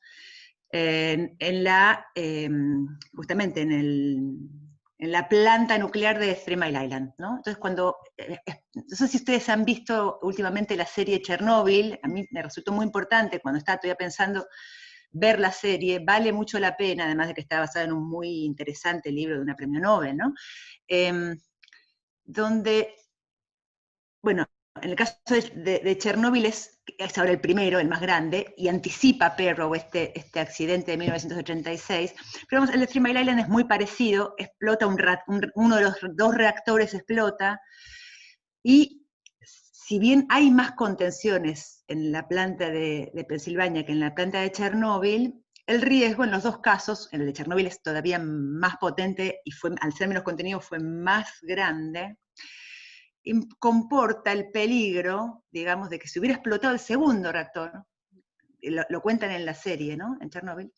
[SPEAKER 4] justamente en la planta nuclear de Three Mile Island, ¿no? Entonces no sé si ustedes han visto últimamente la serie Chernobyl, a mí me resultó muy importante cuando estaba todavía pensando ver la serie, vale mucho la pena, además de que está basada en un muy interesante libro de una premio Nobel, ¿no? Donde, bueno, en el caso de Chernóbil es ahora el primero, el más grande, y anticipa Perrow este accidente de 1986, pero vamos, el de 3 Mile Island es muy parecido, explota uno de los 2 reactores explota, y si bien hay más contenciones en la planta de Pensilvania que en la planta de Chernóbil, el riesgo en los 2 casos, en el de Chernóbil es todavía más potente, y al ser menos contenido fue más grande, comporta el peligro, digamos, de que si hubiera explotado el segundo reactor, lo cuentan en la serie, ¿no? En Chernóbil.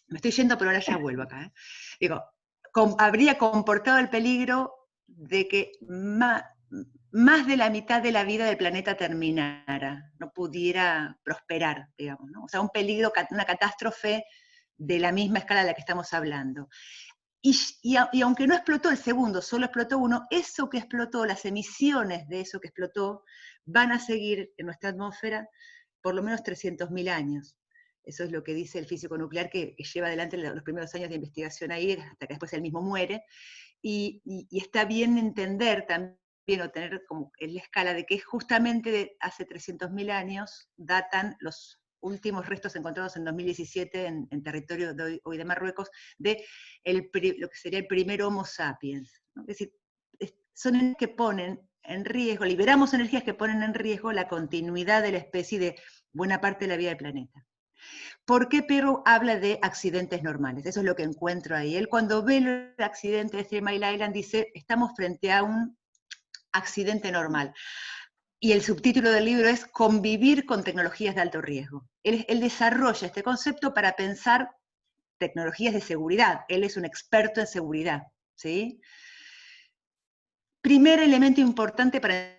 [SPEAKER 4] Me estoy yendo, pero ahora ya vuelvo acá. Digo, habría comportado el peligro de que más de la mitad de la vida del planeta terminara, no pudiera prosperar, digamos, ¿no? O sea, un peligro, una catástrofe de la misma escala de la que estamos hablando. Y aunque no explotó el segundo, solo explotó uno, eso que explotó, las emisiones de eso que explotó, van a seguir en nuestra atmósfera por lo menos 300.000 años. Eso es lo que dice el físico nuclear, que lleva adelante los primeros años de investigación ahí, hasta que después él mismo muere. Y está bien entender también, o tener como en la escala de que justamente de hace 300.000 años datan los últimos restos encontrados en 2017 en territorio de hoy de Marruecos, de lo que sería el primer Homo sapiens, ¿no? Es decir, son energías que ponen en riesgo, liberamos energías que ponen en riesgo la continuidad de la especie y de buena parte de la vida del planeta. ¿Por qué Perrow habla de accidentes normales? Eso es lo que encuentro ahí. Él cuando ve el accidente de 3 Mile Island dice, estamos frente a un accidente normal. Y el subtítulo del libro es Convivir con tecnologías de alto riesgo. Él desarrolla este concepto para pensar tecnologías de seguridad. Él es un experto en seguridad, ¿sí? Primer elemento importante para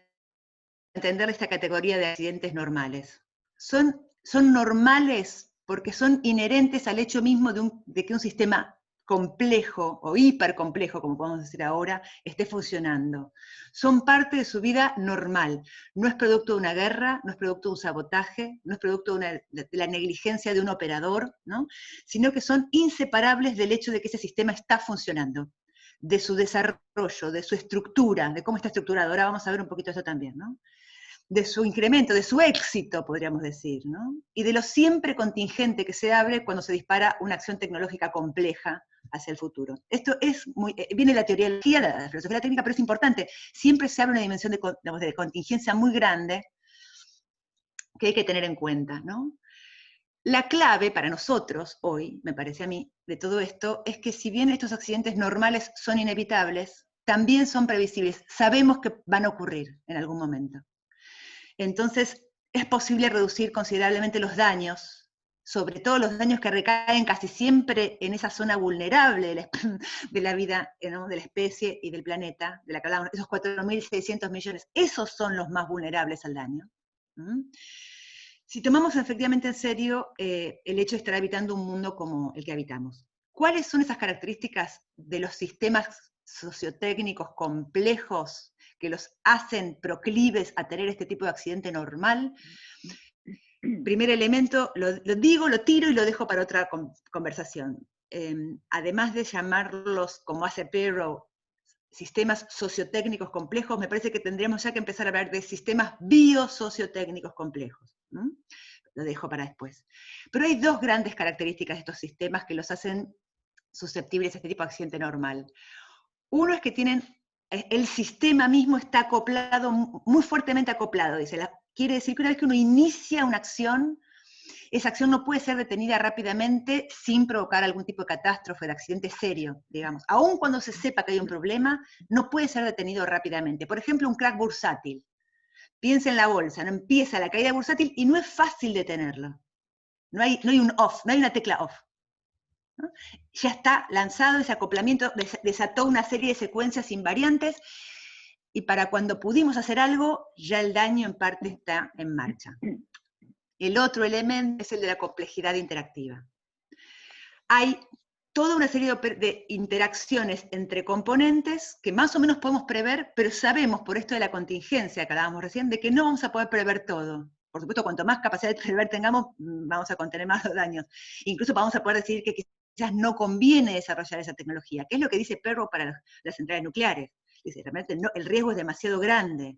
[SPEAKER 4] entender esta categoría de accidentes normales. Son normales porque son inherentes al hecho mismo de que un sistema complejo o hipercomplejo, como podemos decir ahora, esté funcionando. Son parte de su vida normal. No es producto de una guerra, no es producto de un sabotaje, no es producto de la negligencia de un operador, ¿no? Sino que son inseparables del hecho de que ese sistema está funcionando, de su desarrollo, de su estructura, de cómo está estructurado. Ahora vamos a ver un poquito eso también, ¿no? De su incremento, de su éxito, podríamos decir, ¿no? Y de lo siempre contingente que se abre cuando se dispara una acción tecnológica compleja hacia el futuro. Esto es viene la teoría de la filosofía de la técnica, pero es importante. Siempre se abre una dimensión de contingencia muy grande que hay que tener en cuenta, ¿no? La clave para nosotros hoy, me parece a mí, de todo esto, es que si bien estos accidentes normales son inevitables, también son previsibles. Sabemos que van a ocurrir en algún momento. Entonces, es posible reducir considerablemente los daños, sobre todo los daños que recaen casi siempre en esa zona vulnerable de la vida, ¿no? De la especie y del planeta, de la que hablamos, esos 4.600 millones, esos son los más vulnerables al daño. Si tomamos efectivamente en serio el hecho de estar habitando un mundo como el que habitamos, ¿cuáles son esas características de los sistemas sociotécnicos complejos que los hacen proclives a tener este tipo de accidente normal? Primer elemento, lo tiro y lo dejo para otra conversación. Además de llamarlos, como hace Perrow, sistemas sociotécnicos complejos, me parece que tendríamos ya que empezar a hablar de sistemas biosociotécnicos complejos. Lo dejo para después. Pero hay 2 grandes características de estos sistemas que los hacen susceptibles a este tipo de accidente normal. Uno es que el sistema mismo está acoplado, muy fuertemente acoplado, quiere decir que una vez que uno inicia una acción, esa acción no puede ser detenida rápidamente sin provocar algún tipo de catástrofe, de accidente serio, digamos. Aun cuando se sepa que hay un problema, no puede ser detenido rápidamente. Por ejemplo, un crack bursátil. Piensa en la bolsa, ¿no? Empieza la caída bursátil y no es fácil detenerlo. No hay un off, no hay una tecla off, ¿no? Ya está lanzado ese acoplamiento, desató una serie de secuencias invariantes, y para cuando pudimos hacer algo, ya el daño en parte está en marcha. El otro elemento es el de la complejidad interactiva. Hay toda una serie de interacciones entre componentes que más o menos podemos prever, pero sabemos por esto de la contingencia que hablábamos recién, de que no vamos a poder prever todo. Por supuesto, cuanto más capacidad de prever tengamos, vamos a contener más los daños. Incluso vamos a poder decir que quizás no conviene desarrollar esa tecnología, que es lo que dice Perrow para las centrales nucleares. Dice, realmente el riesgo es demasiado grande.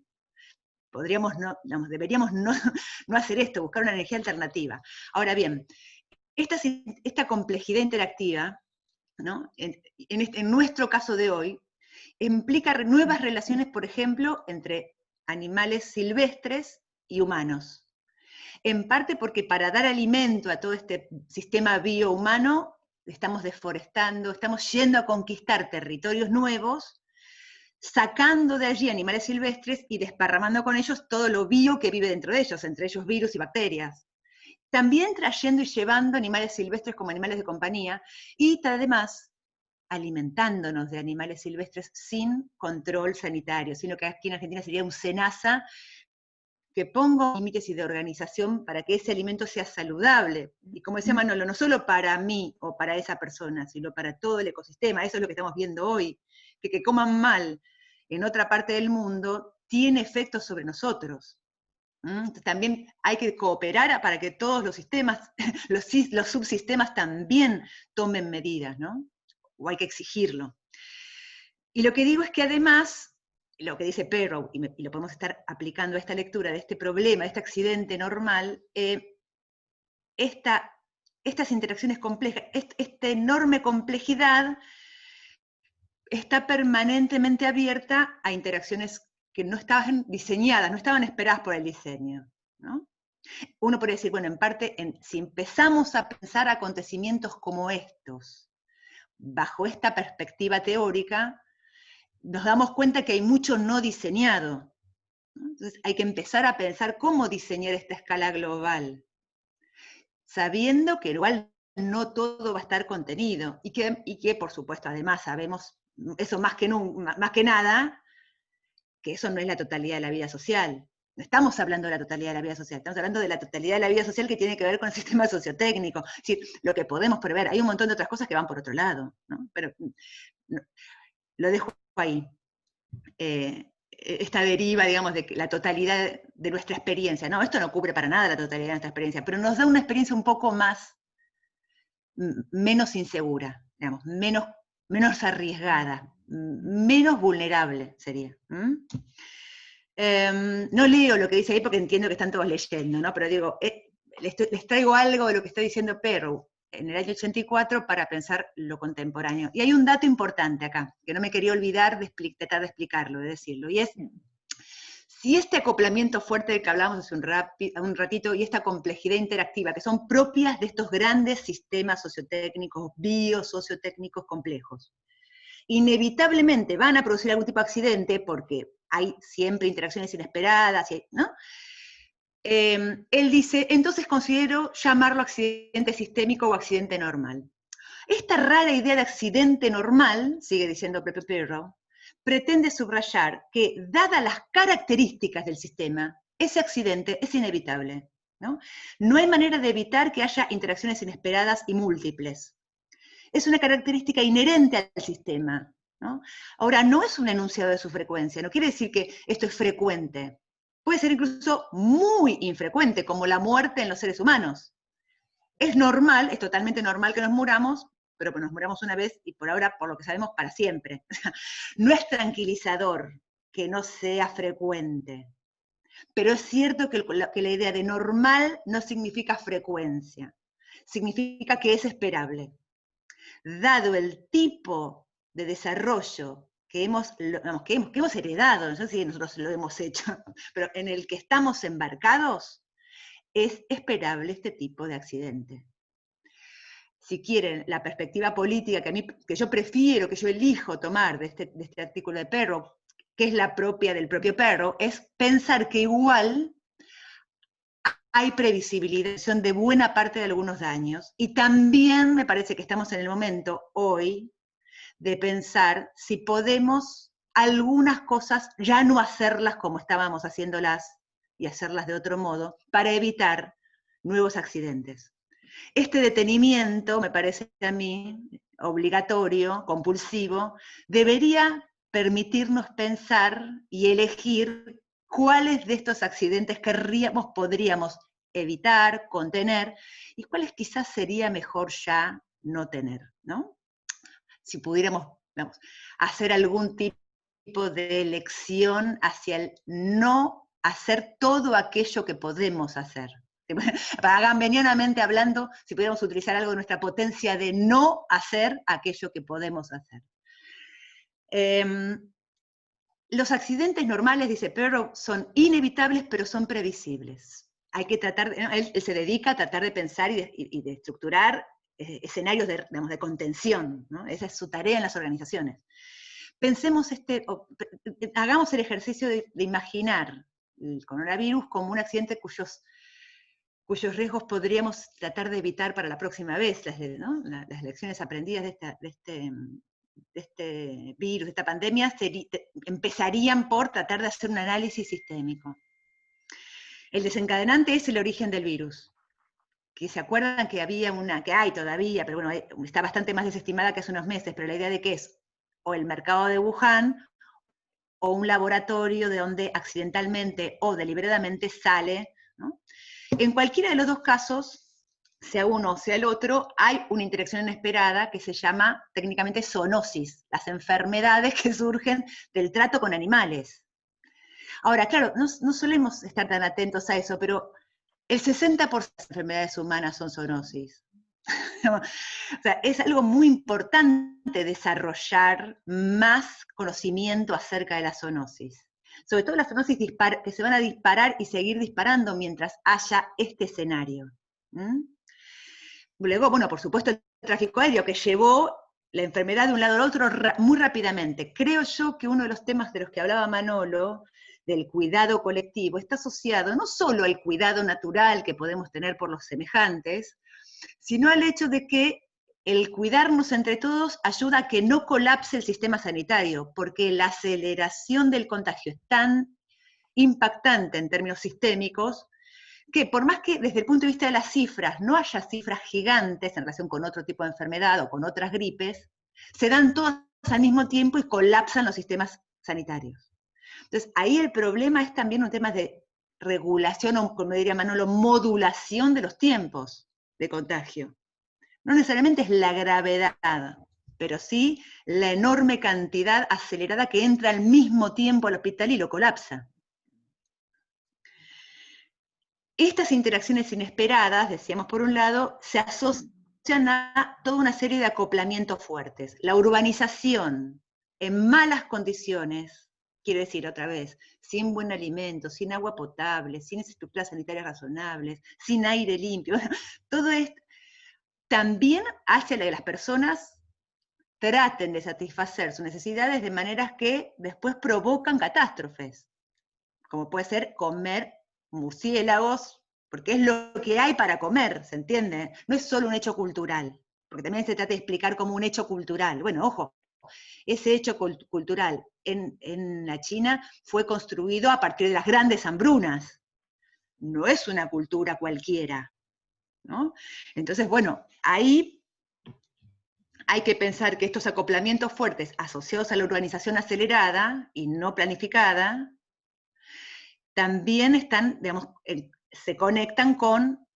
[SPEAKER 4] deberíamos no hacer esto, buscar una energía alternativa. Ahora bien, esta complejidad interactiva, ¿no? En nuestro caso de hoy, implica nuevas relaciones, por ejemplo, entre animales silvestres y humanos. En parte porque para dar alimento a todo este sistema biohumano, estamos deforestando, estamos yendo a conquistar territorios nuevos, sacando de allí animales silvestres y desparramando con ellos todo lo bio que vive dentro de ellos, entre ellos virus y bacterias. También trayendo y llevando animales silvestres como animales de compañía, y además alimentándonos de animales silvestres sin control sanitario, sino que aquí en Argentina sería un SENASA, que ponga límites y de organización para que ese alimento sea saludable. Y como decía Manolo, no solo para mí o para esa persona, sino para todo el ecosistema. Eso es lo que estamos viendo hoy, que coman mal en otra parte del mundo tiene efectos sobre nosotros. Entonces, también hay que cooperar para que todos los sistemas, los subsistemas también tomen medidas, ¿no? O hay que exigirlo. Y lo que digo es que además, lo que dice Perrow, y lo podemos estar aplicando a esta lectura de este problema, de este accidente normal, estas interacciones complejas, esta enorme complejidad está permanentemente abierta a interacciones que no estaban diseñadas, no estaban esperadas por el diseño, ¿no? Uno podría decir, bueno, en parte, si empezamos a pensar acontecimientos como estos, bajo esta perspectiva teórica, nos damos cuenta que hay mucho no diseñado, ¿no? Entonces hay que empezar a pensar cómo diseñar esta escala global, sabiendo que igual no todo va a estar contenido, y que por supuesto, además sabemos, eso más que nada, que eso no es la totalidad de la vida social. No estamos hablando de la totalidad de la vida social, estamos hablando de la totalidad de la vida social que tiene que ver con el sistema sociotécnico. Es decir, lo que podemos prever, hay un montón de otras cosas que van por otro lado, ¿no? Pero no, lo dejo ahí. Esta deriva, digamos, de la totalidad de nuestra experiencia. No, esto no cubre para nada la totalidad de nuestra experiencia, pero nos da una experiencia un poco menos insegura, digamos, menos arriesgada, menos vulnerable sería. No leo lo que dice ahí porque entiendo que están todos leyendo, ¿no? Pero digo, les traigo algo de lo que está diciendo Perrow en el año 84 para pensar lo contemporáneo. Y hay un dato importante acá, que no me quería olvidar de tratar de explicarlo, de decirlo, y es, si este acoplamiento fuerte del que hablábamos hace un ratito, y esta complejidad interactiva, que son propias de estos grandes sistemas sociotécnicos, biosociotécnicos complejos, inevitablemente van a producir algún tipo de accidente, porque hay siempre interacciones inesperadas, ¿no? Él dice, entonces considero llamarlo accidente sistémico o accidente normal. Esta rara idea de accidente normal, sigue diciendo Pepe Perrow, pretende subrayar que, dadas las características del sistema, ese accidente es inevitable, ¿no? No hay manera de evitar que haya interacciones inesperadas y múltiples. Es una característica inherente al sistema, ¿no? Ahora, no es un enunciado de su frecuencia, no quiere decir que esto es frecuente. Puede ser incluso muy infrecuente, como la muerte en los seres humanos. Es normal, es totalmente normal que nos muramos, pero que nos muramos una vez y por ahora, por lo que sabemos, para siempre. No es tranquilizador que no sea frecuente. Pero es cierto que la idea de normal no significa frecuencia, significa que es esperable. Dado el tipo de desarrollo que hemos heredado, no sé si nosotros lo hemos hecho, pero en el que estamos embarcados, es esperable este tipo de accidente. Si quieren, la perspectiva política que yo prefiero, que yo elijo tomar de este artículo de Perrow, que es la propia del propio Perrow, es pensar que igual hay previsibilización de buena parte de algunos daños, y también me parece que estamos en el momento hoy de pensar si podemos algunas cosas ya no hacerlas como estábamos haciéndolas y hacerlas de otro modo para evitar nuevos accidentes. Este detenimiento, me parece a mí, obligatorio, compulsivo, debería permitirnos pensar y elegir cuáles de estos accidentes podríamos evitar, contener, y cuáles quizás sería mejor ya no tener, ¿no? Si pudiéramos, hacer algún tipo de elección hacia el no hacer todo aquello que podemos hacer. Agambenianamente hablando, si pudiéramos utilizar algo de nuestra potencia de no hacer aquello que podemos hacer. Los accidentes normales, dice Perrow, son inevitables, pero son previsibles. Hay que tratar, él se dedica a tratar de pensar y de estructurar escenarios de contención, ¿no? Esa es su tarea en las organizaciones. Pensemos, hagamos el ejercicio de imaginar el coronavirus como un accidente cuyos riesgos podríamos tratar de evitar para la próxima vez, ¿no? Las lecciones aprendidas de este virus, de esta pandemia, empezarían por tratar de hacer un análisis sistémico. El desencadenante es el origen del virus, que se acuerdan que había que hay todavía, pero bueno, está bastante más desestimada que hace unos meses, pero la idea de que es o el mercado de Wuhan, o un laboratorio de donde accidentalmente o deliberadamente sale, ¿no? En cualquiera de los dos casos, sea uno o sea el otro, hay una interacción inesperada que se llama técnicamente zoonosis, las enfermedades que surgen del trato con animales. Ahora, claro, no solemos estar tan atentos a eso, pero el 60% de las enfermedades humanas son zoonosis. O sea, es algo muy importante desarrollar más conocimiento acerca de la zoonosis. Sobre todo las zoonosis que se van a disparar y seguir disparando mientras haya este escenario. Luego, bueno, por supuesto, el tráfico aéreo que llevó la enfermedad de un lado al otro muy rápidamente. Creo yo que uno de los temas de los que hablaba Manolo, del cuidado colectivo, está asociado no solo al cuidado natural que podemos tener por los semejantes, sino al hecho de que el cuidarnos entre todos ayuda a que no colapse el sistema sanitario, porque la aceleración del contagio es tan impactante en términos sistémicos, que por más que desde el punto de vista de las cifras no haya cifras gigantes en relación con otro tipo de enfermedad o con otras gripes, se dan todas al mismo tiempo y colapsan los sistemas sanitarios. Entonces, ahí el problema es también un tema de regulación, o como diría Manolo, modulación de los tiempos de contagio. No necesariamente es la gravedad, pero sí la enorme cantidad acelerada que entra al mismo tiempo al hospital y lo colapsa. Estas interacciones inesperadas, decíamos por un lado, se asocian a toda una serie de acoplamientos fuertes. La urbanización en malas condiciones, quiero decir otra vez, sin buen alimento, sin agua potable, sin estructuras sanitarias razonables, sin aire limpio, todo esto también hace que las personas traten de satisfacer sus necesidades de maneras que después provocan catástrofes, como puede ser comer murciélagos, porque es lo que hay para comer, ¿se entiende? No es solo un hecho cultural, porque también se trata de explicar como un hecho cultural. Bueno, ojo, ese hecho cultural en la China fue construido a partir de las grandes hambrunas, no es una cultura cualquiera, ¿no? Entonces, bueno, ahí hay que pensar que estos acoplamientos fuertes asociados a la urbanización acelerada y no planificada, también están, digamos, se conectan con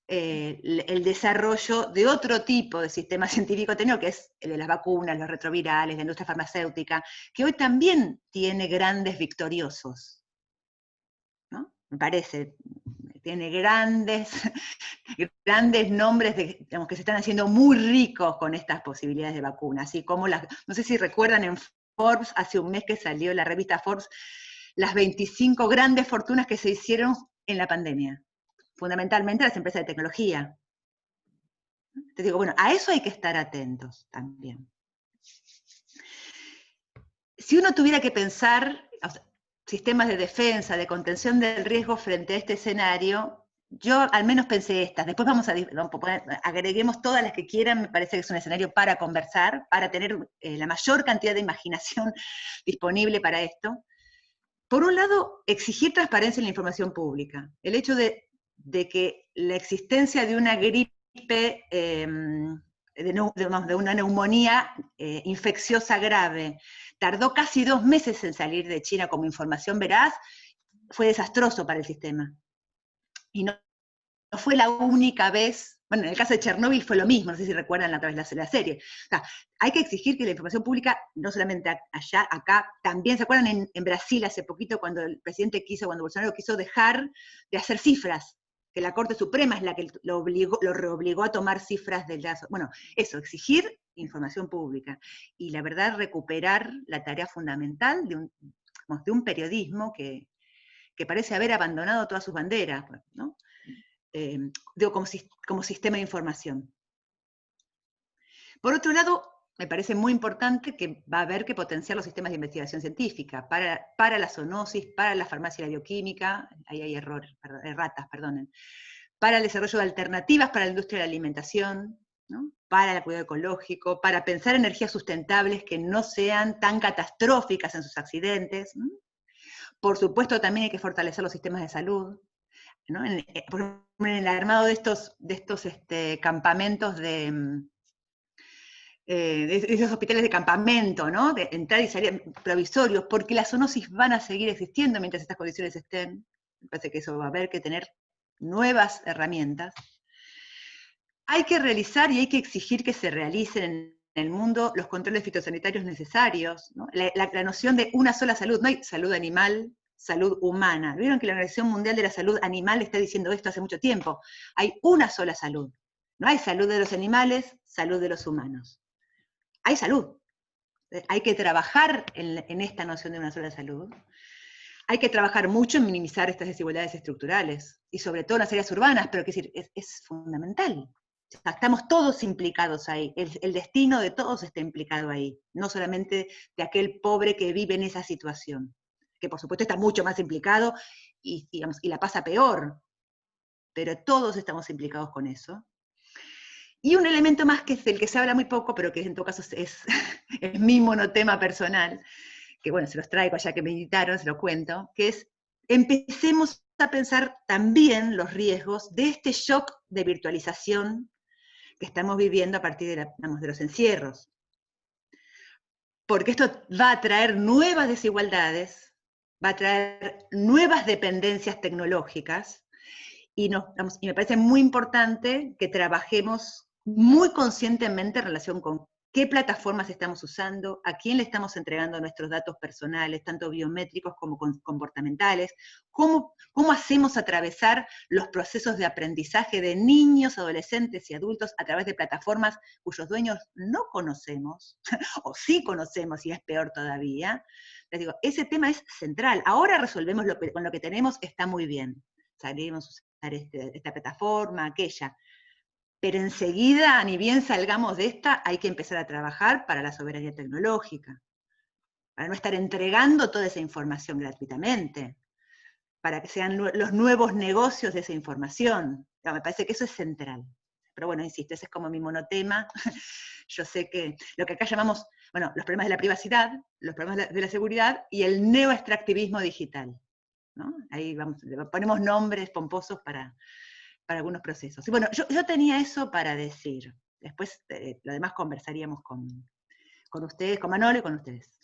[SPEAKER 4] el desarrollo de otro tipo de sistema científico técnico, que es el de las vacunas, los retrovirales, la industria farmacéutica, que hoy también tiene grandes victoriosos, ¿no? Me parece, tiene grandes nombres digamos, que se están haciendo muy ricos con estas posibilidades de vacunas, así como no sé si recuerdan en Forbes, hace un mes que salió la revista Forbes, las 25 grandes fortunas que se hicieron en la pandemia, fundamentalmente las empresas de tecnología. Te digo, bueno, a eso hay que estar atentos también. Si uno tuviera que pensar sistemas de defensa, de contención del riesgo frente a este escenario, yo al menos pensé estas, después agreguemos todas las que quieran, me parece que es un escenario para conversar, para tener la mayor cantidad de imaginación disponible para esto. Por un lado, exigir transparencia en la información pública. El hecho de que la existencia de una gripe, de una neumonía infecciosa grave, tardó casi 2 meses en salir de China como información veraz, fue desastroso para el sistema. Y no fue la única vez, Bueno, en el caso de Chernóbil fue lo mismo, no sé si recuerdan a través de la serie. O sea, hay que exigir que la información pública, no solamente allá, acá, también, ¿se acuerdan en Brasil hace poquito cuando el presidente cuando Bolsonaro quiso dejar de hacer cifras? Que la Corte Suprema es la que lo reobligó a tomar cifras del caso. Bueno, eso, exigir información pública. Y la verdad, recuperar la tarea fundamental de un periodismo que parece haber abandonado todas sus banderas, ¿no? Digo, como sistema de información. Por otro lado, me parece muy importante que va a haber que potenciar los sistemas de investigación científica para la zoonosis, para la farmacia y la bioquímica, ahí hay erratas, perdonen, para el desarrollo de alternativas para la industria de la alimentación, ¿no? Para el cuidado ecológico, para pensar energías sustentables que no sean tan catastróficas en sus accidentes, ¿no? Por supuesto, también hay que fortalecer los sistemas de salud, ¿no? Por ejemplo, en el armado de estos campamentos de esos hospitales de campamento, ¿no? De entrar y salir provisorios, porque las zoonosis van a seguir existiendo mientras estas condiciones estén. Me parece que eso va a haber que tener nuevas herramientas. Hay que realizar y hay que exigir que se realicen en el mundo los controles fitosanitarios necesarios, ¿no? La noción de una sola salud, no hay salud animal, salud humana. Vieron que la Organización Mundial de la Salud Animal está diciendo esto hace mucho tiempo. Hay una sola salud. No hay salud de los animales, salud de los humanos. Hay salud. Hay que trabajar en esta noción de una sola salud. Hay que trabajar mucho en minimizar estas desigualdades estructurales, y sobre todo en las áreas urbanas, pero es fundamental. O sea, estamos todos implicados ahí, el destino de todos está implicado ahí, no solamente de aquel pobre que vive en esa situación, que por supuesto está mucho más implicado y la pasa peor, pero todos estamos implicados con eso. Y un elemento más que es del que se habla muy poco, pero que en todo caso es mi monotema personal, que bueno, se los traigo ya que me invitaron, se lo cuento, que es, empecemos a pensar también los riesgos de este shock de virtualización que estamos viviendo a partir de los encierros. Porque esto va a traer nuevas desigualdades, va a traer nuevas dependencias tecnológicas, y me parece muy importante que trabajemos muy conscientemente en relación con qué plataformas estamos usando, a quién le estamos entregando nuestros datos personales, tanto biométricos como comportamentales, cómo hacemos atravesar los procesos de aprendizaje de niños, adolescentes y adultos a través de plataformas cuyos dueños no conocemos, o sí conocemos y es peor todavía. Les digo, ese tema es central. Ahora resolvemos con lo que tenemos, está muy bien. Salimos a usar esta plataforma, aquella. Pero enseguida, ni bien salgamos de esta, hay que empezar a trabajar para la soberanía tecnológica, para no estar entregando toda esa información gratuitamente, para que sean los nuevos negocios de esa información. Me parece que eso es central. Pero bueno, insisto, ese es como mi monotema. Yo sé que lo que acá llamamos, bueno, los problemas de la privacidad, los problemas de la seguridad y el neoextractivismo digital, ¿no? Ahí ponemos nombres pomposos para algunos procesos. Y bueno, yo tenía eso para decir. Después lo demás conversaríamos con ustedes, con Manolo y con ustedes.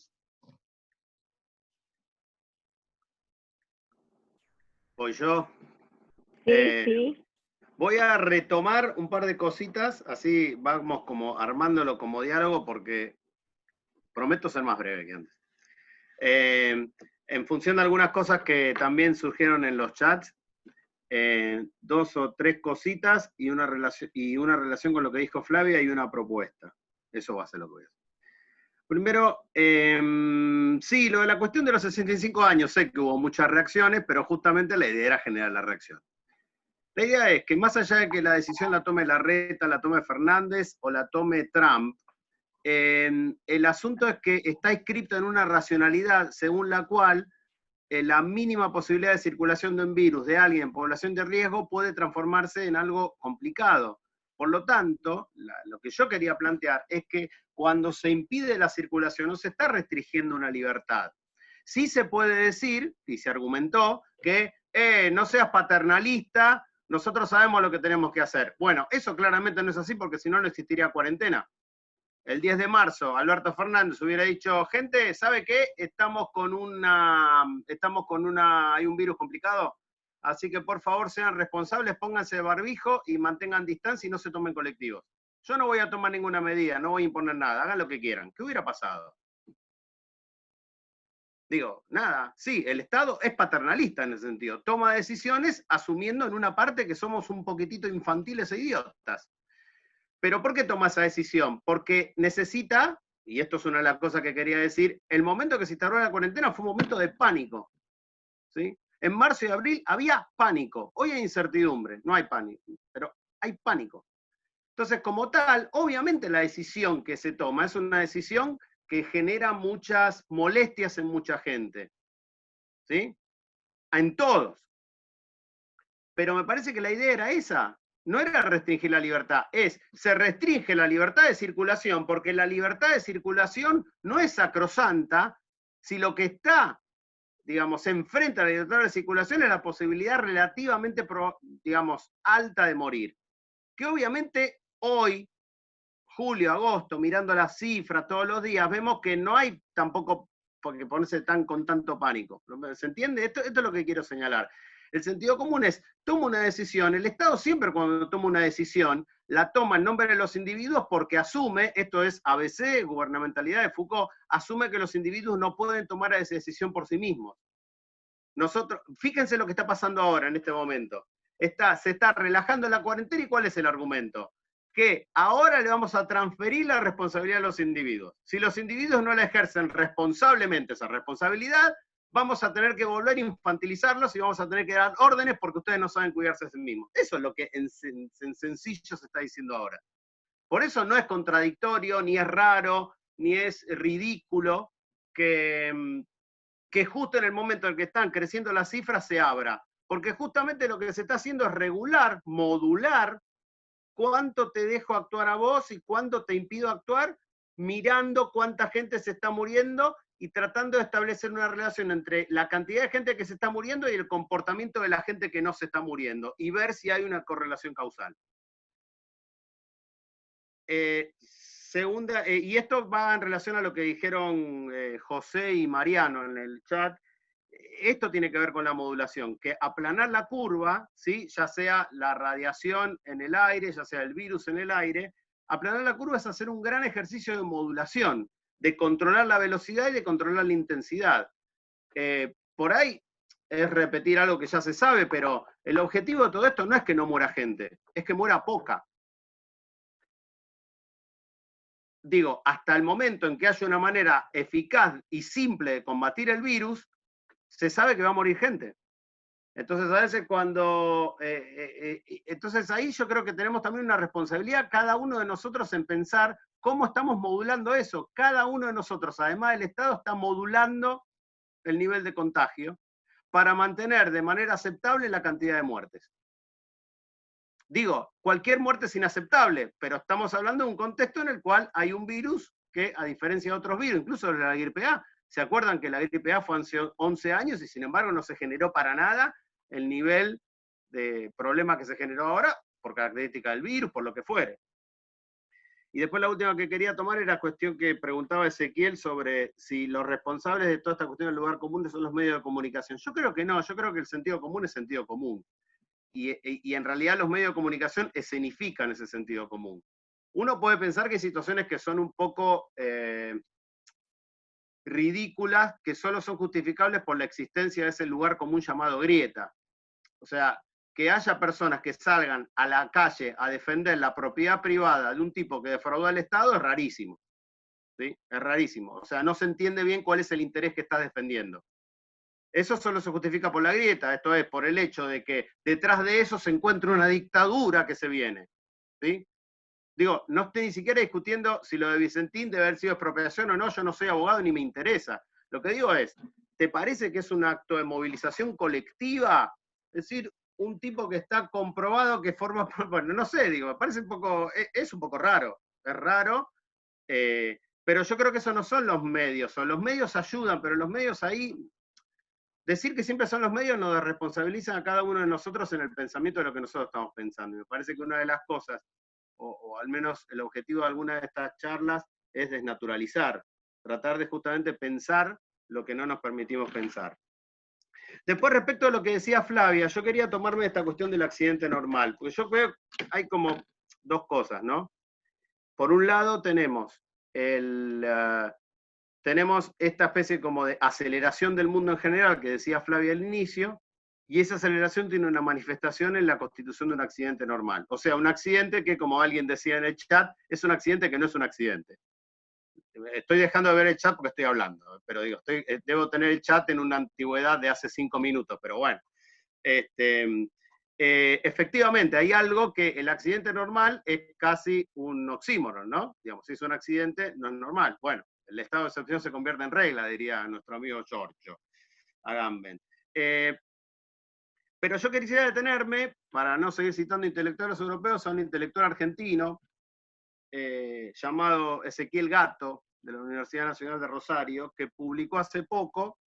[SPEAKER 5] ¿Voy yo?
[SPEAKER 3] Sí.
[SPEAKER 5] Voy a retomar un par de cositas, así vamos como armándolo como diálogo, porque prometo ser más breve que antes. En función de algunas cosas que también surgieron en los chats, 2 o 3 cositas y una relación con lo que dijo Flavia y una propuesta. Eso va a ser lo que voy a hacer. Primero, sí, lo de la cuestión de los 65 años, sé que hubo muchas reacciones, pero justamente la idea era generar la reacción. La idea es que más allá de que la decisión la tome Larreta, la tome Fernández o la tome Trump, el asunto es que está inscrito en una racionalidad según la cual la mínima posibilidad de circulación de un virus de alguien en población de riesgo puede transformarse en algo complicado. Por lo tanto, lo que yo quería plantear es que cuando se impide la circulación no se está restringiendo una libertad. Sí se puede decir, y se argumentó, que no seas paternalista, nosotros sabemos lo que tenemos que hacer. Bueno, eso claramente no es así porque si no, no existiría cuarentena. El 10 de marzo, Alberto Fernández hubiera dicho, gente, ¿sabe qué? Hay un virus complicado, así que por favor sean responsables, pónganse de barbijo y mantengan distancia y no se tomen colectivos. Yo no voy a tomar ninguna medida, no voy a imponer nada, hagan lo que quieran. ¿Qué hubiera pasado? Digo, nada, sí, el Estado es paternalista en ese sentido, toma decisiones asumiendo en una parte que somos un poquitito infantiles e idiotas. Pero ¿por qué toma esa decisión? Porque necesita, y esto es una de las cosas que quería decir, el momento que se instauró la cuarentena fue un momento de pánico, ¿sí? En marzo y abril había pánico, hoy hay incertidumbre, no hay pánico, pero hay pánico. Entonces, como tal, obviamente la decisión que se toma es una decisión que genera muchas molestias en mucha gente, ¿sí? En todos. Pero me parece que la idea era esa, no era restringir la libertad, se restringe la libertad de circulación, porque la libertad de circulación no es sacrosanta si lo que está, digamos, enfrente a la libertad de circulación es la posibilidad relativamente, digamos, alta de morir. Que obviamente hoy, julio, agosto, mirando las cifras todos los días, vemos que no hay tampoco por qué ponerse con tanto pánico. ¿Se entiende? Esto es lo que quiero señalar. El sentido común es, toma una decisión, el Estado siempre cuando toma una decisión, la toma en nombre de los individuos porque asume, esto es ABC, gubernamentalidad de Foucault, asume que los individuos no pueden tomar esa decisión por sí mismos. Nosotros, fíjense lo que está pasando ahora, en este momento. Se está relajando la cuarentena, ¿y cuál es el argumento? Que ahora le vamos a transferir la responsabilidad a los individuos. Si los individuos no la ejercen responsablemente esa responsabilidad, vamos a tener que volver a infantilizarlos y vamos a tener que dar órdenes porque ustedes no saben cuidarse a sí mismos. Eso es lo que en sencillo se está diciendo ahora. Por eso no es contradictorio, ni es raro, ni es ridículo que justo en el momento en que están creciendo las cifras se abra. Porque justamente lo que se está haciendo es regular, modular, cuánto te dejo actuar a vos y cuánto te impido actuar, mirando cuánta gente se está muriendo y tratando de establecer una relación entre la cantidad de gente que se está muriendo y el comportamiento de la gente que no se está muriendo, y ver si hay una correlación causal. Segunda, y esto va en relación a lo que dijeron José y Mariano en el chat. Esto tiene que ver con la modulación, que aplanar la curva, ¿sí? Ya sea la radiación en el aire, ya sea el virus en el aire, aplanar la curva es hacer un gran ejercicio de modulación, de controlar la velocidad y de controlar la intensidad. Por ahí es repetir algo que ya se sabe, pero el objetivo de todo esto no es que no muera gente, es que muera poca. Digo, hasta el momento en que haya una manera eficaz y simple de combatir el virus, se sabe que va a morir gente. Entonces, a veces entonces ahí yo creo que tenemos también una responsabilidad, cada uno de nosotros, en pensar cómo estamos modulando eso. Cada uno de nosotros, además del Estado, está modulando el nivel de contagio para mantener de manera aceptable la cantidad de muertes. Digo, cualquier muerte es inaceptable, pero estamos hablando de un contexto en el cual hay un virus que, a diferencia de otros virus, incluso de la gripe A, ¿se acuerdan que la gripe A fue hace 11 años y sin embargo no se generó para nada el nivel de problema que se generó ahora por característica del virus, por lo que fuere? Y después la última que quería tomar era la cuestión que preguntaba Ezequiel sobre si los responsables de toda esta cuestión del lugar común son los medios de comunicación. Yo creo que no, yo creo que el sentido común es sentido común. Y en realidad los medios de comunicación escenifican ese sentido común. Uno puede pensar que hay situaciones que son un poco ridículas, que solo son justificables por la existencia de ese lugar común llamado grieta. O sea, que haya personas que salgan a la calle a defender la propiedad privada de un tipo que defraudó al Estado es rarísimo. ¿Sí? Es rarísimo. O sea, no se entiende bien cuál es el interés que está defendiendo. Eso solo se justifica por la grieta, esto es, por el hecho de que detrás de eso se encuentra una dictadura que se viene. ¿Sí? Digo, no estoy ni siquiera discutiendo si lo de Vicentín debe haber sido expropiación o no, yo no soy abogado ni me interesa. Lo que digo es, ¿te parece que es un acto de movilización colectiva? Es decir, un tipo que está comprobado que forma, bueno, no sé, digo, me parece un poco, es un poco raro, es raro, pero yo creo que eso no son los medios, o los medios ayudan, pero los medios ahí, decir que siempre son los medios nos responsabilizan a cada uno de nosotros en el pensamiento de lo que nosotros estamos pensando. Y me parece que una de las cosas, o al menos el objetivo de alguna de estas charlas, es desnaturalizar, tratar de justamente pensar lo que no nos permitimos pensar. Después, respecto a lo que decía Flavia, yo quería tomarme esta cuestión del accidente normal, porque yo creo que hay como dos cosas, ¿no? Por un lado tenemos tenemos esta especie como de aceleración del mundo en general, que decía Flavia al inicio, y esa aceleración tiene una manifestación en la constitución de un accidente normal. O sea, un accidente que, como alguien decía en el chat, es un accidente que no es un accidente. Estoy dejando de ver el chat porque estoy hablando, pero digo, debo tener el chat en una antigüedad de hace 5 minutos, pero bueno. Efectivamente, hay algo que el accidente normal es casi un oxímoron, ¿no? Digamos, si es un accidente, no es normal. Bueno, el estado de excepción se convierte en regla, diría nuestro amigo Giorgio Agamben. Pero yo quisiera detenerme, para no seguir citando intelectuales europeos, a un intelectual argentino llamado Ezequiel Gatto, de la Universidad Nacional de Rosario, que publicó hace poco,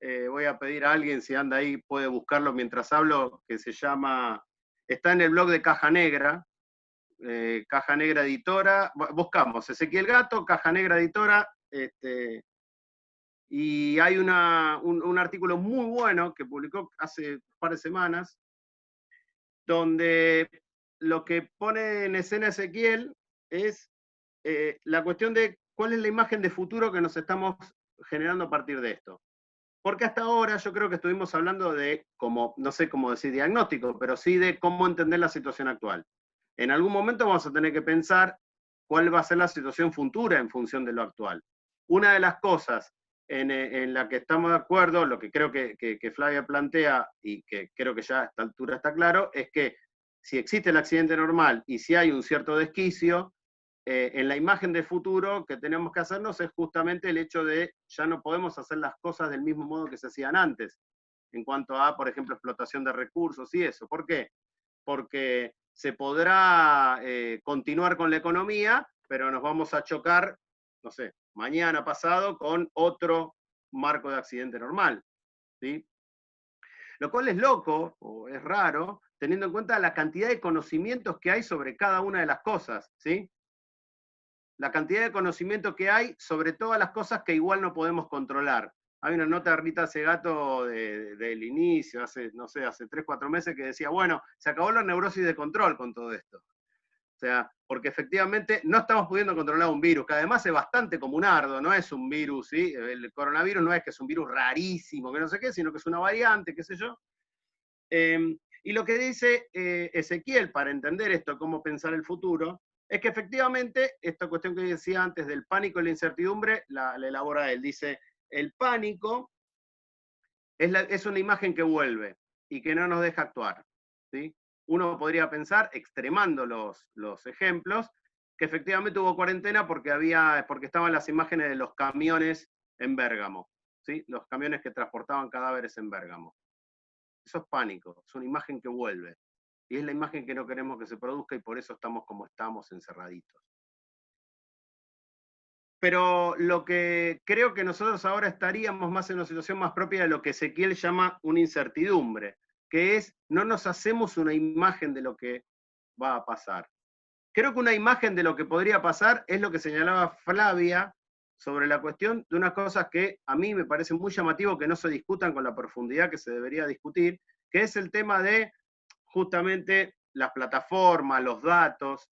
[SPEAKER 5] voy a pedir a alguien, si anda ahí, puede buscarlo mientras hablo, que se llama, está en el blog de Caja Negra, Caja Negra Editora, buscamos Ezequiel Gatto, Caja Negra Editora, y hay un artículo muy bueno que publicó hace un par de semanas, donde lo que pone en escena Ezequiel es la cuestión de cuál es la imagen de futuro que nos estamos generando a partir de esto. Porque hasta ahora yo creo que estuvimos hablando de, como, no sé cómo decir diagnóstico, pero sí de cómo entender la situación actual. En algún momento vamos a tener que pensar cuál va a ser la situación futura en función de lo actual. Una de las cosas en la que estamos de acuerdo, lo que creo que Flavia plantea, y que creo que ya a esta altura está claro, es que si existe el accidente normal y si hay un cierto desquicio, en la imagen de futuro que tenemos que hacernos es justamente el hecho de ya no podemos hacer las cosas del mismo modo que se hacían antes, en cuanto a, por ejemplo, explotación de recursos y eso. ¿Por qué? Porque se podrá continuar con la economía, pero nos vamos a chocar, no sé, mañana pasado con otro marco de accidente normal, ¿sí? Lo cual es loco, o es raro, teniendo en cuenta la cantidad de conocimientos que hay sobre cada una de las cosas, ¿sí? La cantidad de conocimiento que hay sobre todas las cosas que igual no podemos controlar. Hay una nota de Rita Segato del inicio, hace, no sé, hace 3, 4 meses, que decía, bueno, se acabó la neurosis de control con todo esto. O sea, porque efectivamente no estamos pudiendo controlar un virus, que además es bastante comunardo, no es un virus, ¿sí? El coronavirus no es que es un virus rarísimo, que no sé qué, sino que es una variante, qué sé yo. Y lo que dice Ezequiel, para entender esto, cómo pensar el futuro, es que efectivamente, esta cuestión que decía antes del pánico y la incertidumbre, la elabora él. Dice, el pánico es una imagen que vuelve y que no nos deja actuar, ¿sí? Uno podría pensar, extremando los ejemplos, que efectivamente hubo cuarentena porque estaban las imágenes de los camiones en Bérgamo, ¿sí? Los camiones que transportaban cadáveres en Bérgamo. Eso es pánico, es una imagen que vuelve. Y es la imagen que no queremos que se produzca y por eso estamos como estamos, encerraditos. Pero lo que creo que nosotros ahora estaríamos más en una situación más propia de lo que Ezequiel llama una incertidumbre, que es no nos hacemos una imagen de lo que va a pasar. Creo que una imagen de lo que podría pasar es lo que señalaba Flavia sobre la cuestión de unas cosas que a mí me parece muy llamativo que no se discutan con la profundidad que se debería discutir, que es el tema de justamente las plataformas, los datos,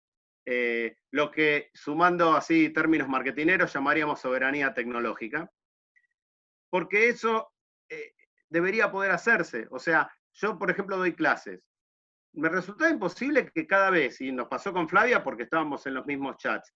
[SPEAKER 5] lo que, sumando así términos marketineros, llamaríamos soberanía tecnológica, porque eso debería poder hacerse. O sea, yo, por ejemplo, doy clases. Me resultaba imposible que cada vez, y nos pasó con Flavia porque estábamos en los mismos chats,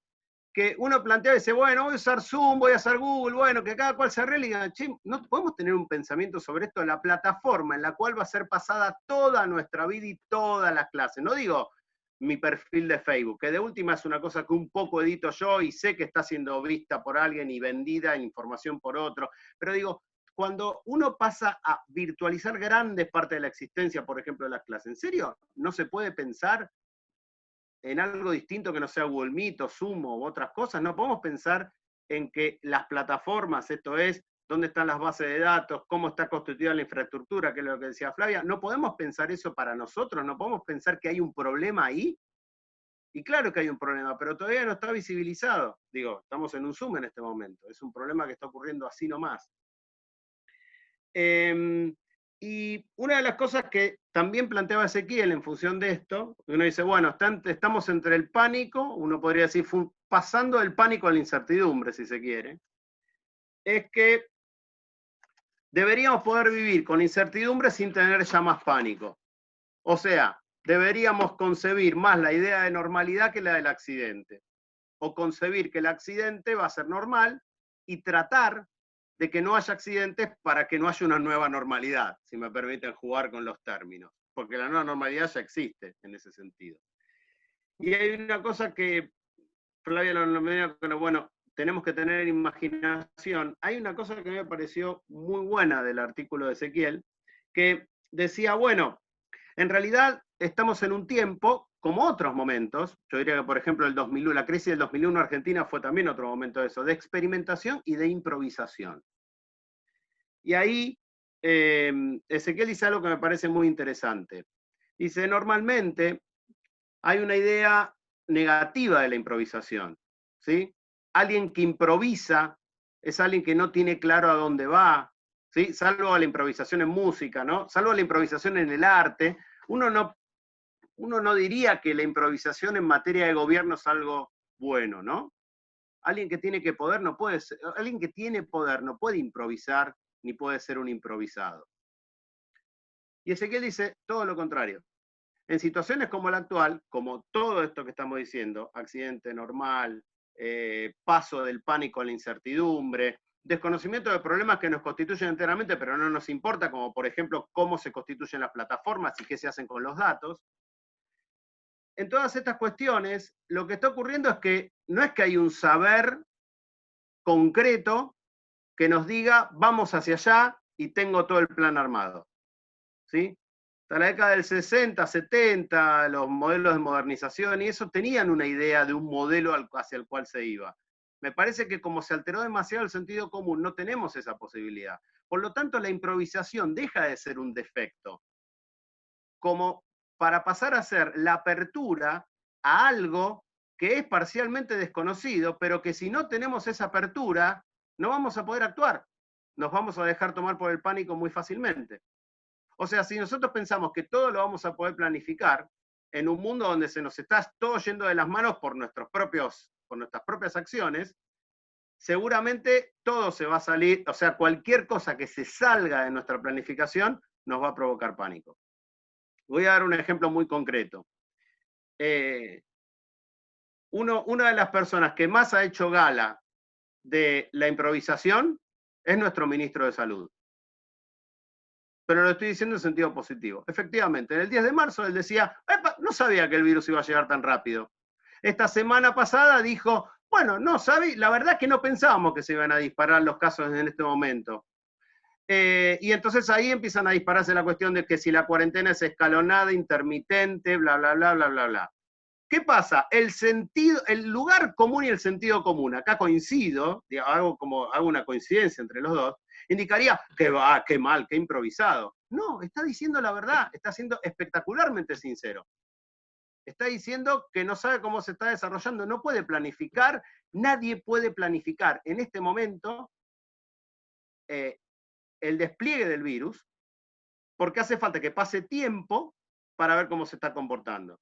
[SPEAKER 5] que uno plantea y dice, bueno, voy a usar Zoom, voy a usar Google, bueno, que cada cual se arregle y diga, che, no podemos tener un pensamiento sobre esto, la plataforma en la cual va a ser pasada toda nuestra vida y todas las clases. No digo mi perfil de Facebook, que de última es una cosa que un poco edito yo y sé que está siendo vista por alguien y vendida información por otro, pero digo, cuando uno pasa a virtualizar grandes partes de la existencia, por ejemplo, de las clases, ¿en serio no se puede pensar en algo distinto que no sea Google Meet o Zoom u otras cosas? No podemos pensar en que las plataformas, esto es, dónde están las bases de datos, cómo está constituida la infraestructura, que es lo que decía Flavia, no podemos pensar eso para nosotros, no podemos pensar que hay un problema ahí. Y claro que hay un problema, pero todavía no está visibilizado. Digo, estamos en un Zoom en este momento, es un problema que está ocurriendo así nomás. Y una de las cosas que también planteaba Ezequiel en función de esto, uno dice, bueno, estamos entre el pánico, uno podría decir, pasando del pánico a la incertidumbre, si se quiere, es que deberíamos poder vivir con incertidumbre sin tener ya más pánico. O sea, deberíamos concebir más la idea de normalidad que la del accidente. O concebir que el accidente va a ser normal y tratar de que no haya accidentes para que no haya una nueva normalidad, si me permiten jugar con los términos, porque la nueva normalidad ya existe en ese sentido. Y hay una cosa que Flavia lo medio, pero bueno, tenemos que tener imaginación. Hay una cosa que me pareció muy buena del artículo de Ezequiel, que decía, bueno, en realidad estamos en un tiempo, como otros momentos, yo diría que por ejemplo el 2001, la crisis del 2001 en Argentina fue también otro momento de eso, de experimentación y de improvisación. Y ahí Ezequiel dice algo que me parece muy interesante. Dice, normalmente hay una idea negativa de la improvisación, ¿sí? Alguien que improvisa es alguien que no tiene claro a dónde va, ¿sí? Salvo a la improvisación en música, ¿no? Salvo a la improvisación en el arte, uno no diría que la improvisación en materia de gobierno es algo bueno, ¿no? Alguien que tiene poder no puede ser, alguien que tiene poder no puede improvisar ni puede ser un improvisado. Y Ezequiel dice todo lo contrario. En situaciones como la actual, como todo esto que estamos diciendo, accidente normal, paso del pánico a la incertidumbre, desconocimiento de problemas que nos constituyen enteramente, pero no nos importa, como por ejemplo cómo se constituyen las plataformas y qué se hacen con los datos. En todas estas cuestiones, lo que está ocurriendo es que no es que hay un saber concreto que nos diga, vamos hacia allá y tengo todo el plan armado, ¿sí? Hasta la década del 60, 70, los modelos de modernización y eso tenían una idea de un modelo hacia el cual se iba. Me parece que como se alteró demasiado el sentido común, no tenemos esa posibilidad. Por lo tanto, la improvisación deja de ser un defecto, como para pasar a ser la apertura a algo que es parcialmente desconocido, pero que si no tenemos esa apertura, no vamos a poder actuar. Nos vamos a dejar tomar por el pánico muy fácilmente. O sea, si nosotros pensamos que todo lo vamos a poder planificar en un mundo donde se nos está todo yendo de las manos por nuestras propias acciones, seguramente todo se va a salir, o sea, cualquier cosa que se salga de nuestra planificación nos va a provocar pánico. Voy a dar un ejemplo muy concreto. Una de las personas que más ha hecho gala de la improvisación es nuestro ministro de Salud. Pero lo estoy diciendo en sentido positivo. Efectivamente, el 10 de marzo él decía, no sabía que el virus iba a llegar tan rápido. Esta semana pasada dijo, bueno, no sabía, la verdad es que no pensábamos que se iban a disparar los casos en este momento. Y entonces ahí empiezan a dispararse la cuestión de que si la cuarentena es escalonada, intermitente, bla, bla, bla, bla, bla, bla. ¿Qué pasa? El lugar común y el sentido común, acá coincido, hago una coincidencia entre los dos, indicaría que va, qué mal, qué improvisado. No, está diciendo la verdad, está siendo espectacularmente sincero. Está diciendo que no sabe cómo se está desarrollando, no puede planificar, nadie puede planificar en este momento el despliegue del virus, porque hace falta que pase tiempo para ver cómo se está comportando.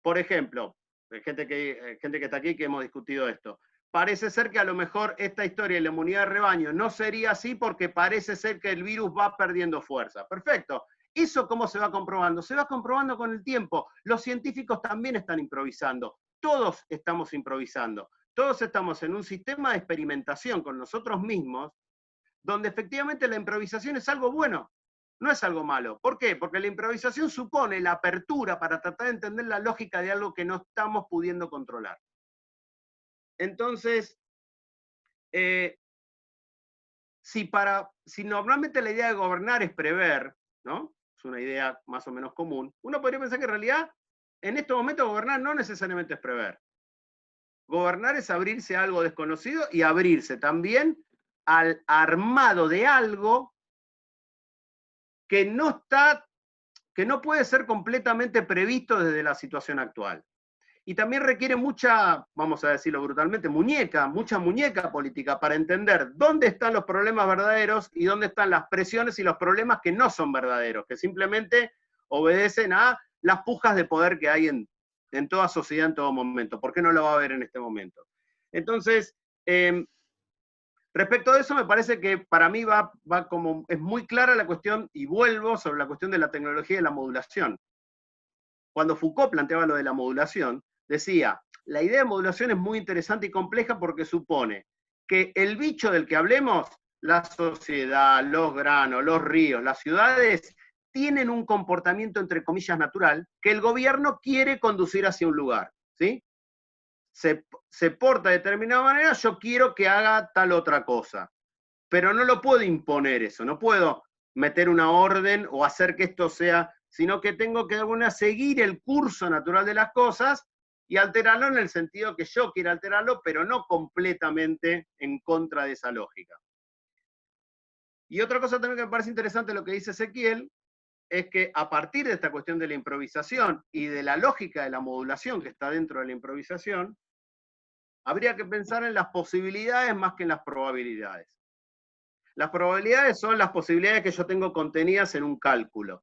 [SPEAKER 5] Por ejemplo, gente que está aquí que hemos discutido esto, parece ser que a lo mejor esta historia de la inmunidad de rebaño no sería así porque parece ser que el virus va perdiendo fuerza. Perfecto. ¿Eso cómo se va comprobando? Se va comprobando con el tiempo. Los científicos también están improvisando. Todos estamos improvisando. Todos estamos en un sistema de experimentación con nosotros mismos, donde efectivamente la improvisación es algo bueno. No es algo malo. ¿Por qué? Porque la improvisación supone la apertura para tratar de entender la lógica de algo que no estamos pudiendo controlar. Entonces, si normalmente la idea de gobernar es prever, ¿no? Es una idea más o menos común, uno podría pensar que en realidad, en estos momentos, gobernar no necesariamente es prever. Gobernar es abrirse a algo desconocido y abrirse también al armado de algo que no puede ser completamente previsto desde la situación actual. Y también requiere mucha, vamos a decirlo brutalmente, mucha muñeca política para entender dónde están los problemas verdaderos y dónde están las presiones y los problemas que no son verdaderos, que simplemente obedecen a las pujas de poder que hay en toda sociedad en todo momento. ¿Por qué no lo va a haber en este momento? Entonces, respecto a eso, me parece que para mí va como, es muy clara la cuestión, y vuelvo sobre la cuestión de la tecnología y la modulación. Cuando Foucault planteaba lo de la modulación, decía, la idea de modulación es muy interesante y compleja porque supone que el bicho del que hablemos, la sociedad, los granos, los ríos, las ciudades, tienen un comportamiento, entre comillas, natural, que el gobierno quiere conducir hacia un lugar, ¿sí? Se porta de determinada manera, yo quiero que haga tal otra cosa. Pero no lo puedo imponer eso, no puedo meter una orden o hacer que esto sea, sino que tengo que de alguna manera seguir el curso natural de las cosas y alterarlo en el sentido que yo quiera alterarlo, pero no completamente en contra de esa lógica. Y otra cosa también que me parece interesante lo que dice Ezequiel, es que a partir de esta cuestión de la improvisación y de la lógica de la modulación que está dentro de la improvisación, habría que pensar en las posibilidades más que en las probabilidades. Las probabilidades son las posibilidades que yo tengo contenidas en un cálculo.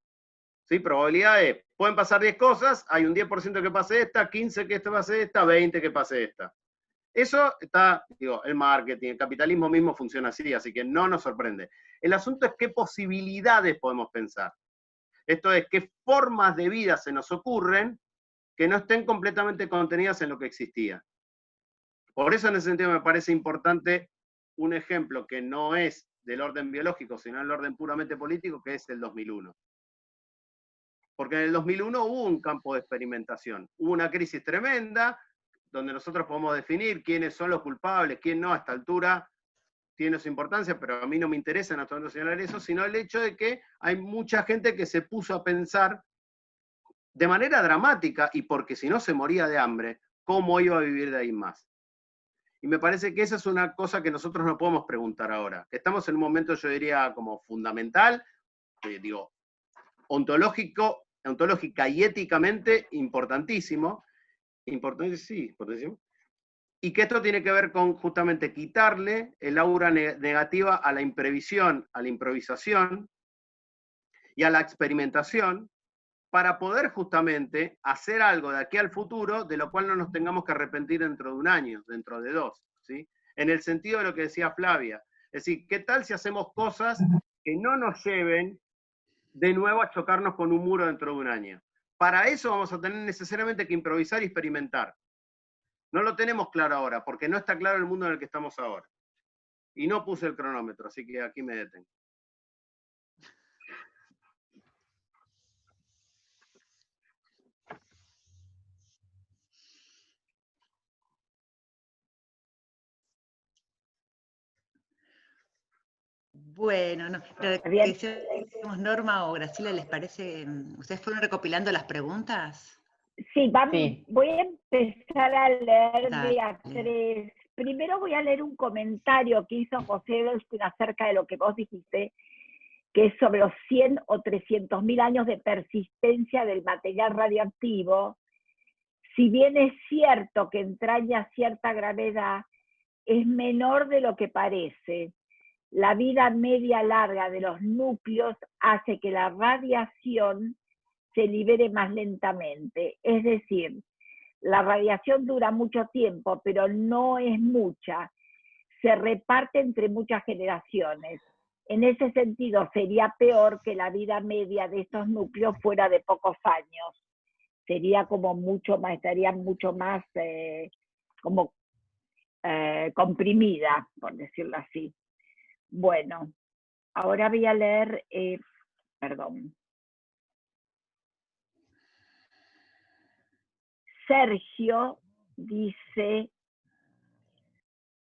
[SPEAKER 5] ¿Sí? Probabilidades, pueden pasar 10 cosas, hay un 10% que pase esta, 15 que pase esta, 20 que pase esta. Eso está, digo, el marketing, el capitalismo mismo funciona así que no nos sorprende. El asunto es qué posibilidades podemos pensar. Esto es, qué formas de vida se nos ocurren que no estén completamente contenidas en lo que existía. Por eso en ese sentido me parece importante un ejemplo que no es del orden biológico, sino del orden puramente político, que es el 2001. Porque en el 2001 hubo un campo de experimentación, hubo una crisis tremenda, donde nosotros podemos definir quiénes son los culpables, quién no, a esta altura tiene su importancia, pero a mí no me interesa en este momento señalar eso, sino el hecho de que hay mucha gente que se puso a pensar de manera dramática, y porque si no se moría de hambre, cómo iba a vivir de ahí más. Y me parece que esa es una cosa que nosotros no podemos preguntar ahora. Estamos en un momento, yo diría, como fundamental, digo, ontológica y éticamente importantísimo, importantísimo, y que esto tiene que ver con justamente quitarle el aura negativa a la imprevisión, a la improvisación y a la experimentación, para poder justamente hacer algo de aquí al futuro, de lo cual no nos tengamos que arrepentir dentro de un año, dentro de 2, ¿sí? En el sentido de lo que decía Flavia. Es decir, ¿qué tal si hacemos cosas que no nos lleven de nuevo a chocarnos con un muro dentro de un año? Para eso vamos a tener necesariamente que improvisar y experimentar. No lo tenemos claro ahora, porque no está claro el mundo en el que estamos ahora. Y no puse el cronómetro, así que aquí me detengo.
[SPEAKER 4] Bueno, no, pero que hicimos Norma o Graciela, ¿les parece? ¿Ustedes fueron recopilando las preguntas?
[SPEAKER 3] Sí, voy a empezar a leer
[SPEAKER 4] Dale.
[SPEAKER 3] de a 3. Primero voy a leer un comentario que hizo José Edelstein acerca de lo que vos dijiste, que es sobre los 100 o 300.000 años de persistencia del material radioactivo. Si bien es cierto que entraña cierta gravedad, es menor de lo que parece. La vida media larga de los núcleos hace que la radiación se libere más lentamente. Es decir, la radiación dura mucho tiempo, pero no es mucha. Se reparte entre muchas generaciones. En ese sentido, sería peor que la vida media de estos núcleos fuera de pocos años. Sería como mucho más, estaría mucho más comprimida, por decirlo así. Bueno, ahora voy a leer, perdón. Sergio dice,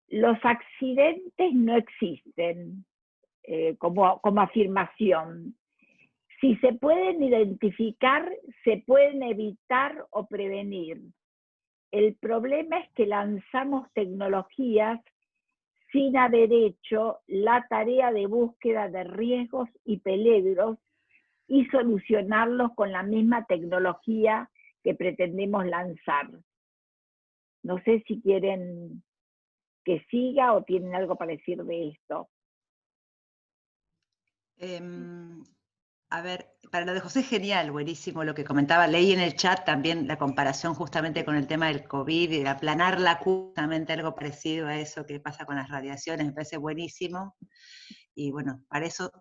[SPEAKER 3] los accidentes no existen como afirmación. Si se pueden identificar, se pueden evitar o prevenir. El problema es que lanzamos tecnologías sin haber hecho la tarea de búsqueda de riesgos y peligros y solucionarlos con la misma tecnología que pretendemos lanzar. No sé si quieren que siga o tienen algo para decir de esto.
[SPEAKER 4] A ver, para lo de José, genial, buenísimo lo que comentaba. Leí en el chat también la comparación justamente con el tema del COVID y de aplanar la curva, justamente algo parecido a eso que pasa con las radiaciones, me parece buenísimo. Y bueno,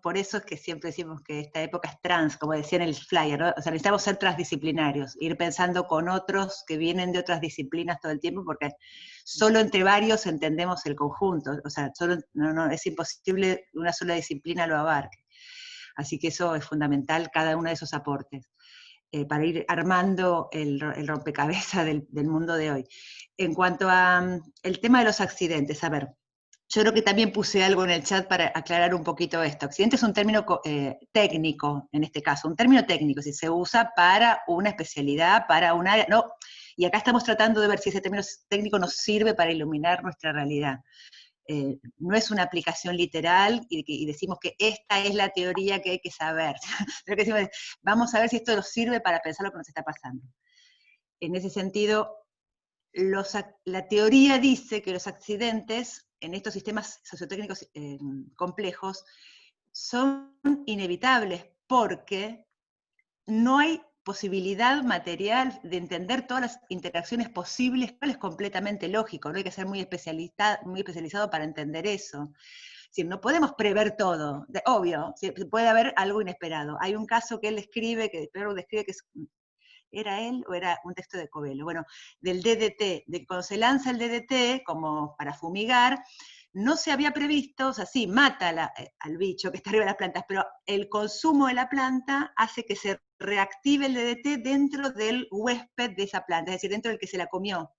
[SPEAKER 4] por eso es que siempre decimos que esta época es trans, como decía en el flyer, ¿no? O sea, necesitamos ser transdisciplinarios, ir pensando con otros que vienen de otras disciplinas todo el tiempo, porque solo entre varios entendemos el conjunto, o sea, es imposible que una sola disciplina lo abarque. Así que eso es fundamental, cada uno de esos aportes, para ir armando el rompecabezas del mundo de hoy. En cuanto a el tema de los accidentes, a ver, yo creo que también puse algo en el chat para aclarar un poquito esto. Accidente es un término técnico, en este caso, un término técnico, si se usa para una especialidad, para un área, no, y acá estamos tratando de ver si ese término técnico nos sirve para iluminar nuestra realidad. No es una aplicación literal y decimos que esta es la teoría que hay que saber. Lo que decimos es, vamos a ver si esto nos sirve para pensar lo que nos está pasando. En ese sentido, la teoría dice que los accidentes en estos sistemas sociotécnicos complejos son inevitables porque no hay posibilidad material de entender todas las interacciones posibles, cual es completamente lógico, no hay que ser muy especializado para entender eso. Es decir, no podemos prever todo, obvio, puede haber algo inesperado. Hay un caso que él escribe, que Pedro describe que ¿era él o era un texto de Covello? Bueno, del DDT, de cuando se lanza el DDT, como para fumigar, no se había previsto, o sea, sí, mata al bicho que está arriba de las plantas, pero el consumo de la planta hace que se reactive el DDT dentro del huésped de esa planta, es decir, dentro del que se la comió.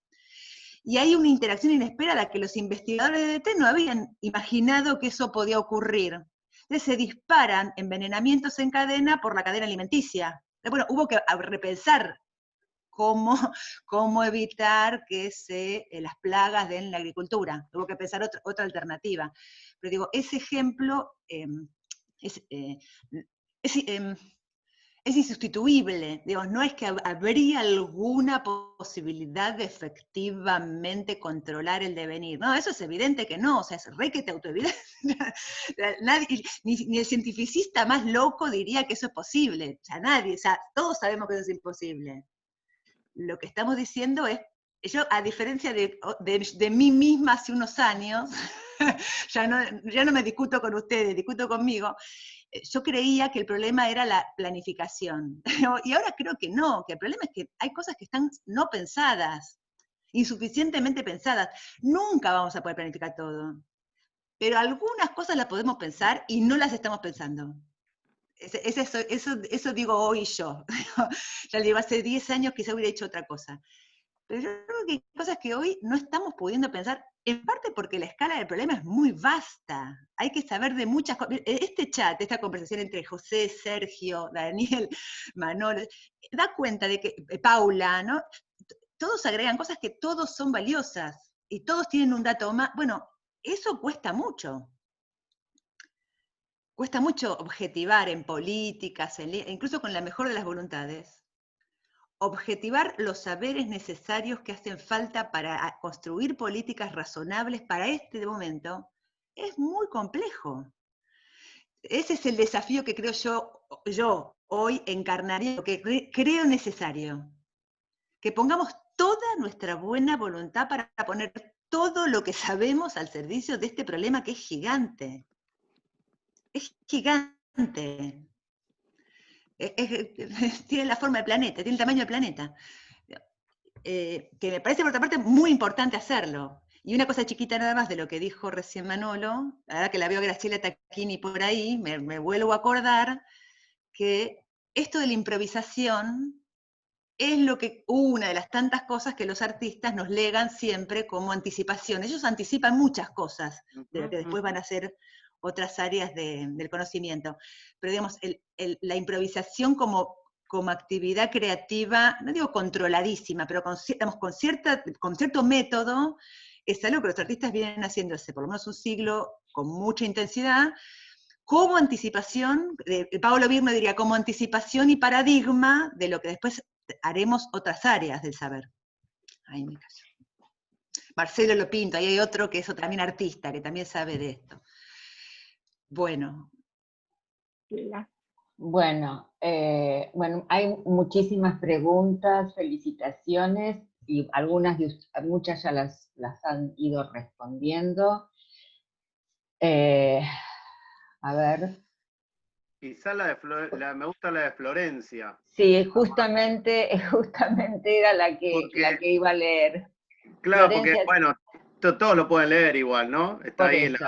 [SPEAKER 4] Y hay una interacción inesperada que los investigadores de DDT no habían imaginado que eso podía ocurrir. Entonces se disparan envenenamientos en cadena por la cadena alimenticia. Bueno, hubo que repensar cómo evitar que las plagas den la agricultura. Hubo que pensar otra alternativa. Pero digo, ese ejemplo es insustituible. Digo, no es que habría alguna posibilidad de efectivamente controlar el devenir. No, eso es evidente que no, o sea, es re que te autoevidente. Ni el cientificista más loco diría que eso es posible. O sea, nadie, o sea, todos sabemos que eso es imposible. Lo que estamos diciendo es, yo a diferencia de mí misma hace unos años, ya no me discuto con ustedes, discuto conmigo, yo creía que el problema era la planificación. Y ahora creo que no, que el problema es que hay cosas que están no pensadas, insuficientemente pensadas. Nunca vamos a poder planificar todo. Pero algunas cosas las podemos pensar y no las estamos pensando. Eso digo hoy yo. Ya digo, hace 10 años quizá hubiera hecho otra cosa. Pero yo creo que hay cosas que hoy no estamos pudiendo pensar, en parte porque la escala del problema es muy vasta. Hay que saber de muchas cosas. Este chat, esta conversación entre José, Sergio, Daniel, Manolo, da cuenta de que Paula, ¿no? Todos agregan cosas que todos son valiosas y todos tienen un dato más. Bueno, eso cuesta mucho. Cuesta mucho objetivar en políticas, incluso con la mejor de las voluntades. Objetivar los saberes necesarios que hacen falta para construir políticas razonables para este momento es muy complejo. Ese es el desafío que creo yo hoy encarnaría, lo que creo necesario. Que pongamos toda nuestra buena voluntad para poner todo lo que sabemos al servicio de este problema que es gigante. Es gigante. Tiene la forma del planeta, tiene el tamaño del planeta. Que me parece, por otra parte, muy importante hacerlo. Y una cosa chiquita nada más de lo que dijo recién Manolo, la verdad que la veo Graciela Tacchini por ahí, me vuelvo a acordar que esto de la improvisación es una de las tantas cosas que los artistas nos legan siempre como anticipación. Ellos anticipan muchas cosas de lo que después van a ser otras áreas del conocimiento. Pero digamos, la improvisación como actividad creativa, no digo controladísima, pero con cierto método, es algo que los artistas vienen haciendo hace por lo menos un siglo con mucha intensidad, como anticipación, Pablo Virno diría, como anticipación y paradigma de lo que después haremos otras áreas del saber. Ahí me callo. Marcelo Lopinto, ahí hay otro que es también artista, que también sabe de esto. Bueno.
[SPEAKER 2] Bueno, hay muchísimas preguntas, felicitaciones, y muchas ya las han ido respondiendo. A ver.
[SPEAKER 5] Quizá me gusta la de Florencia.
[SPEAKER 2] Sí, justamente era la que iba a leer.
[SPEAKER 5] Claro,
[SPEAKER 2] Florencia,
[SPEAKER 5] porque, bueno, todos lo pueden leer igual, ¿no? Está
[SPEAKER 2] por
[SPEAKER 5] ahí
[SPEAKER 2] eso.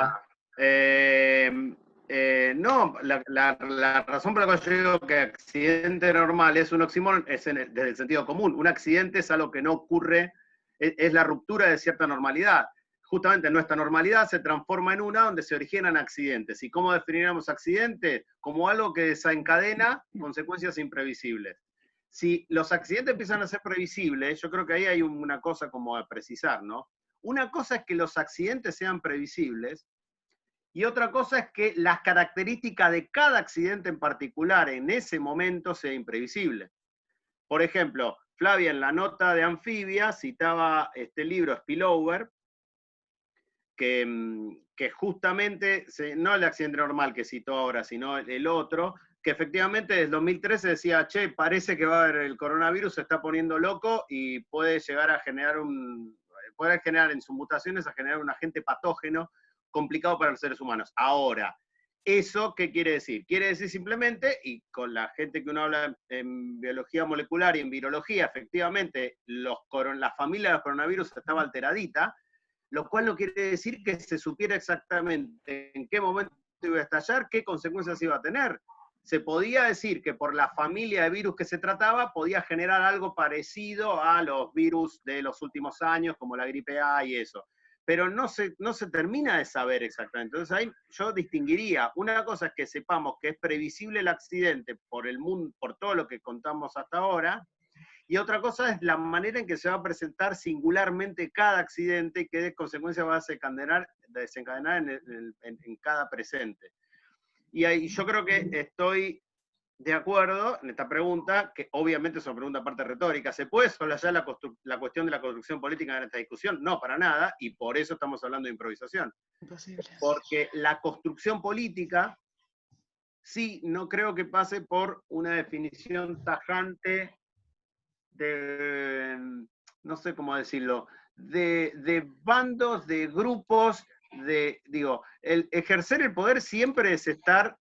[SPEAKER 5] No, la razón por la cual yo digo que accidente normal es un oxímoron es desde el sentido común. Un accidente es algo que no ocurre, es la ruptura de cierta normalidad. Justamente nuestra normalidad se transforma en una donde se originan accidentes. ¿Y cómo definiríamos accidente? Como algo que desencadena consecuencias imprevisibles. Si los accidentes empiezan a ser previsibles, yo creo que ahí hay una cosa como a precisar, ¿no? Una cosa es que los accidentes sean previsibles y otra cosa es que las características de cada accidente en particular en ese momento sea imprevisible. Por ejemplo, Flavia en la nota de Anfibia citaba este libro Spillover, que justamente, no el accidente normal que citó ahora, sino el otro, que efectivamente desde 2013 decía, che, parece que va a haber el coronavirus, se está poniendo loco y puede llegar a generar puede generar en sus mutaciones a generar un agente patógeno complicado para los seres humanos. Ahora, ¿eso qué quiere decir? Quiere decir simplemente, y con la gente que uno habla en biología molecular y en virología, efectivamente, la familia de los coronavirus estaba alteradita, lo cual no quiere decir que se supiera exactamente en qué momento iba a estallar, qué consecuencias iba a tener. Se podía decir que por la familia de virus que se trataba, podía generar algo parecido a los virus de los últimos años, como la gripe A y eso. Pero no se termina de saber exactamente. Entonces ahí yo distinguiría, una cosa es que sepamos que es previsible el accidente por el mundo, por todo lo que contamos hasta ahora, y otra cosa es la manera en que se va a presentar singularmente cada accidente y qué consecuencias va a desencadenar en cada presente. Y ahí yo creo que estoy de acuerdo en esta pregunta, que obviamente es una pregunta aparte retórica. ¿Se puede soslayar la cuestión de la construcción política en esta discusión? No, para nada, y por eso estamos hablando de improvisación. Imposible. Porque la construcción política, sí, no creo que pase por una definición tajante no sé cómo decirlo, de bandos, de grupos, el ejercer el poder siempre es estar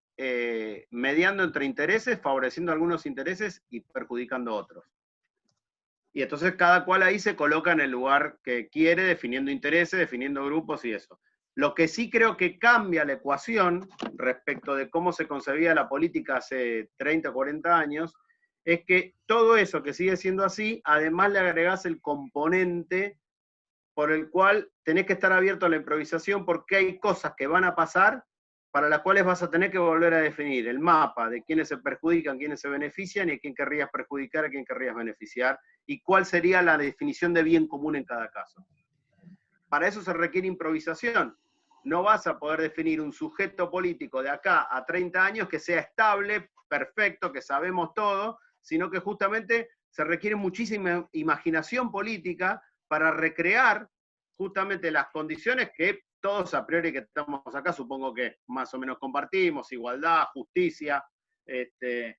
[SPEAKER 5] mediando entre intereses, favoreciendo algunos intereses y perjudicando otros. Y entonces cada cual ahí se coloca en el lugar que quiere, definiendo intereses, definiendo grupos y eso. Lo que sí creo que cambia la ecuación respecto de cómo se concebía la política hace 30 o 40 años, es que todo eso que sigue siendo así, además le agregás el componente por el cual tenés que estar abierto a la improvisación porque hay cosas que van a pasar para las cuales vas a tener que volver a definir el mapa de quiénes se perjudican, quiénes se benefician y a quién querrías perjudicar, a quién querrías beneficiar y cuál sería la definición de bien común en cada caso. Para eso se requiere improvisación. No vas a poder definir un sujeto político de acá a 30 años que sea estable, perfecto, que sabemos todo, sino que justamente se requiere muchísima imaginación política para recrear justamente las condiciones que todos a priori que estamos acá supongo que más o menos compartimos, igualdad, justicia, desde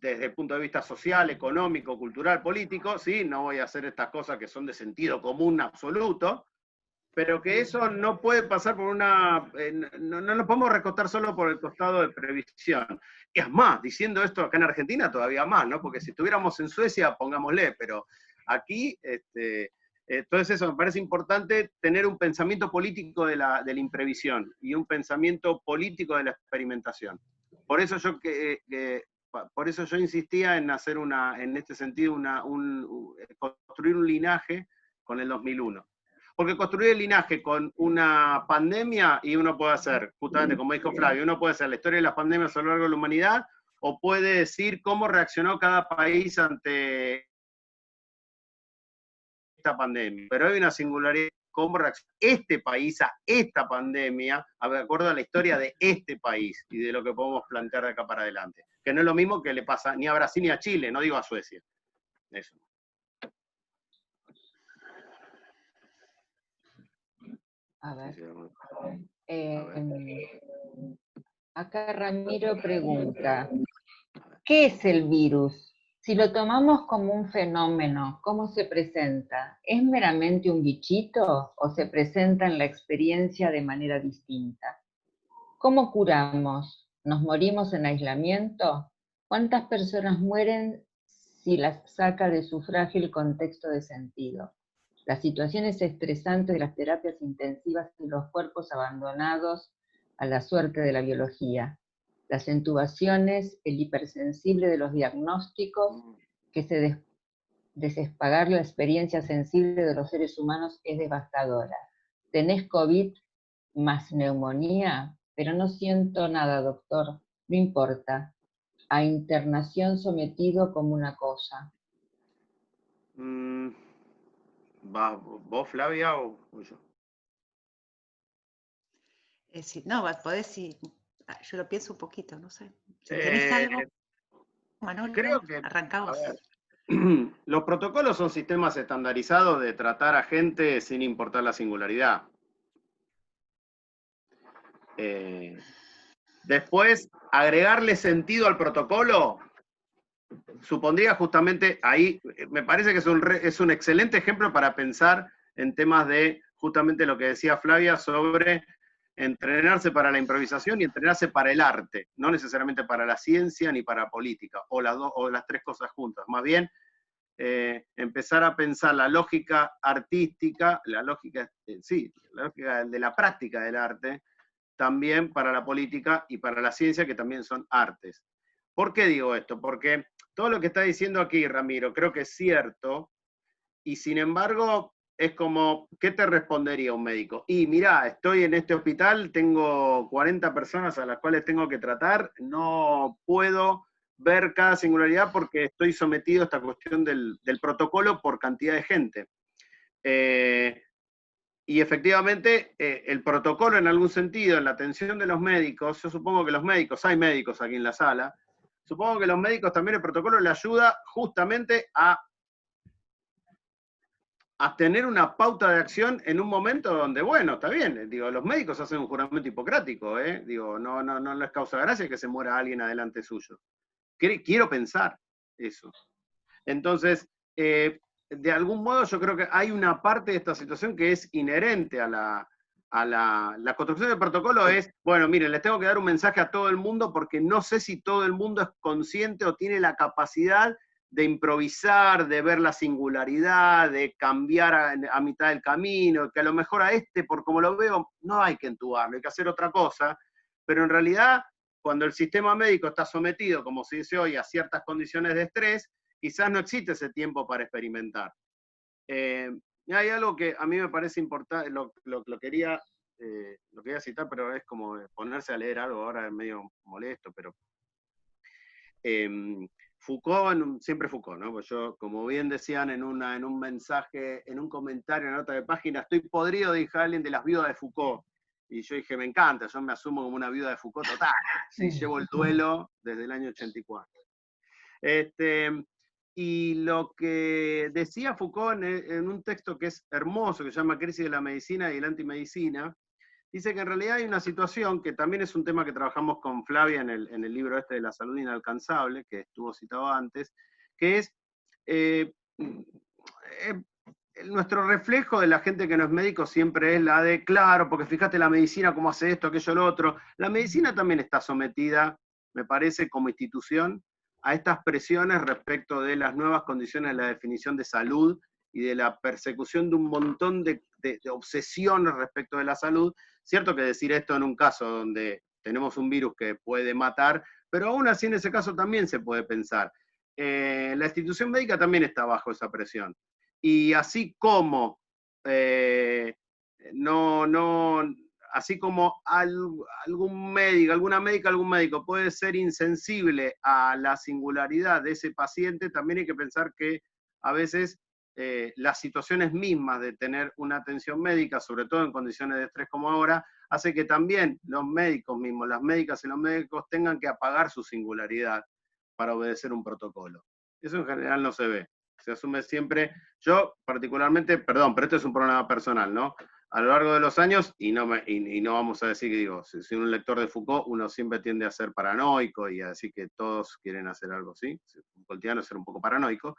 [SPEAKER 5] el punto de vista social, económico, cultural, político, ¿sí? No voy a hacer estas cosas que son de sentido común absoluto, pero que eso no puede pasar por no nos podemos recostar solo por el costado de previsión. Es más, diciendo esto acá en Argentina todavía más, ¿no? Porque si estuviéramos en Suecia, pongámosle, pero aquí, entonces eso me parece importante tener un pensamiento político de la imprevisión y un pensamiento político de la experimentación. Por eso yo insistía en hacer en este sentido, construir un linaje con el 2001. Porque construir el linaje con una pandemia, y uno puede hacer, justamente como dijo Flavio, uno puede hacer la historia de las pandemias a lo largo de la humanidad, o puede decir cómo reaccionó cada país ante esta pandemia. Pero hay una singularidad, cómo reaccionó este país a esta pandemia, de acuerdo a la historia de este país, y de lo que podemos plantear de acá para adelante. Que no es lo mismo que le pasa ni a Brasil ni a Chile, no digo a Suecia. Eso.
[SPEAKER 2] A ver.
[SPEAKER 5] Sí,
[SPEAKER 2] Acá Ramiro pregunta, ¿qué es el virus? Si lo tomamos como un fenómeno, ¿cómo se presenta? ¿Es meramente un bichito o se presenta en la experiencia de manera distinta? ¿Cómo curamos? ¿Nos morimos en aislamiento? ¿Cuántas personas mueren si las saca de su frágil contexto de sentido? Las situaciones estresantes de las terapias intensivas y los cuerpos abandonados a la suerte de la biología. Las intubaciones, el hipersensible de los diagnósticos, que se desespagar la experiencia sensible de los seres humanos es devastadora. ¿Tenés COVID más neumonía? Pero no siento nada, doctor. No importa. A internación sometido como una cosa.
[SPEAKER 5] ¿Vos, Flavia, o yo?
[SPEAKER 4] Sí, no, podés, sí, yo lo pienso un poquito, no sé. Si tenés algo, Manolo,
[SPEAKER 5] Creo que,
[SPEAKER 4] arrancá vos.
[SPEAKER 5] a ver, los protocolos son sistemas estandarizados de tratar a gente sin importar la singularidad. Después, agregarle sentido al protocolo supondría justamente ahí, me parece que es un excelente ejemplo para pensar en temas de justamente lo que decía Flavia sobre entrenarse para la improvisación y entrenarse para el arte, no necesariamente para la ciencia ni para la política, o las tres cosas juntas. Más bien, empezar a pensar la lógica artística, la lógica de la práctica del arte, también para la política y para la ciencia, que también son artes. ¿Por qué digo esto? Porque todo lo que está diciendo aquí Ramiro creo que es cierto, y sin embargo es como, ¿qué te respondería un médico? Y mirá, estoy en este hospital, tengo 40 personas a las cuales tengo que tratar, no puedo ver cada singularidad porque estoy sometido a esta cuestión del protocolo por cantidad de gente. Y efectivamente, el protocolo en algún sentido, en la atención de los médicos, yo supongo que los médicos, hay médicos aquí en la sala, supongo que los médicos también el protocolo le ayuda justamente a tener una pauta de acción en un momento donde, bueno, está bien, digo, los médicos hacen un juramento hipocrático, digo, no les causa gracia que se muera alguien adelante suyo. Quiero pensar eso. Entonces, de algún modo yo creo que hay una parte de esta situación que es inherente a la construcción del protocolo es, bueno, miren, les tengo que dar un mensaje a todo el mundo porque no sé si todo el mundo es consciente o tiene la capacidad de improvisar, de ver la singularidad, de cambiar a mitad del camino, que a lo mejor a por como lo veo, no hay que entubarlo, hay que hacer otra cosa, pero en realidad, cuando el sistema médico está sometido, como se dice hoy, a ciertas condiciones de estrés, quizás no existe ese tiempo para experimentar. Hay algo que a mí me parece importante, lo quería citar, pero es como ponerse a leer algo, ahora es medio molesto, pero Foucault, siempre Foucault, ¿no? Pues yo, como bien decían en un mensaje, en un comentario, en nota de página, estoy podrido, dije a alguien, de las viudas de Foucault. Y yo dije, me encanta, yo me asumo como una viuda de Foucault total. Sí, llevo el duelo desde el año 84. Y lo que decía Foucault en un texto que es hermoso, que se llama Crisis de la Medicina y la Antimedicina, dice que en realidad hay una situación, que también es un tema que trabajamos con Flavia en el libro este de la salud inalcanzable, que estuvo citado antes, que es nuestro reflejo de la gente que no es médico siempre es la de, claro, porque fíjate la medicina cómo hace esto, aquello, lo otro. La medicina también está sometida, me parece, como institución, a estas presiones respecto de las nuevas condiciones de la definición de salud y de la persecución de un montón de obsesiones respecto de la salud. Cierto que decir esto en un caso donde tenemos un virus que puede matar, pero aún así en ese caso también se puede pensar. La institución médica también está bajo esa presión. Y así como así como algún médico, alguna médica, algún médico puede ser insensible a la singularidad de ese paciente, también hay que pensar que a veces las situaciones mismas de tener una atención médica, sobre todo en condiciones de estrés como ahora, hace que también los médicos mismos, las médicas y los médicos tengan que apagar su singularidad para obedecer un protocolo. Eso en general no se ve. Se asume siempre, yo particularmente, perdón, pero esto es un problema personal, ¿no? a lo largo de los años, y no vamos a decir que, digo, si un lector de Foucault, uno siempre tiende a ser paranoico y a decir que todos quieren hacer algo así, Foucaultiano es ser un poco paranoico,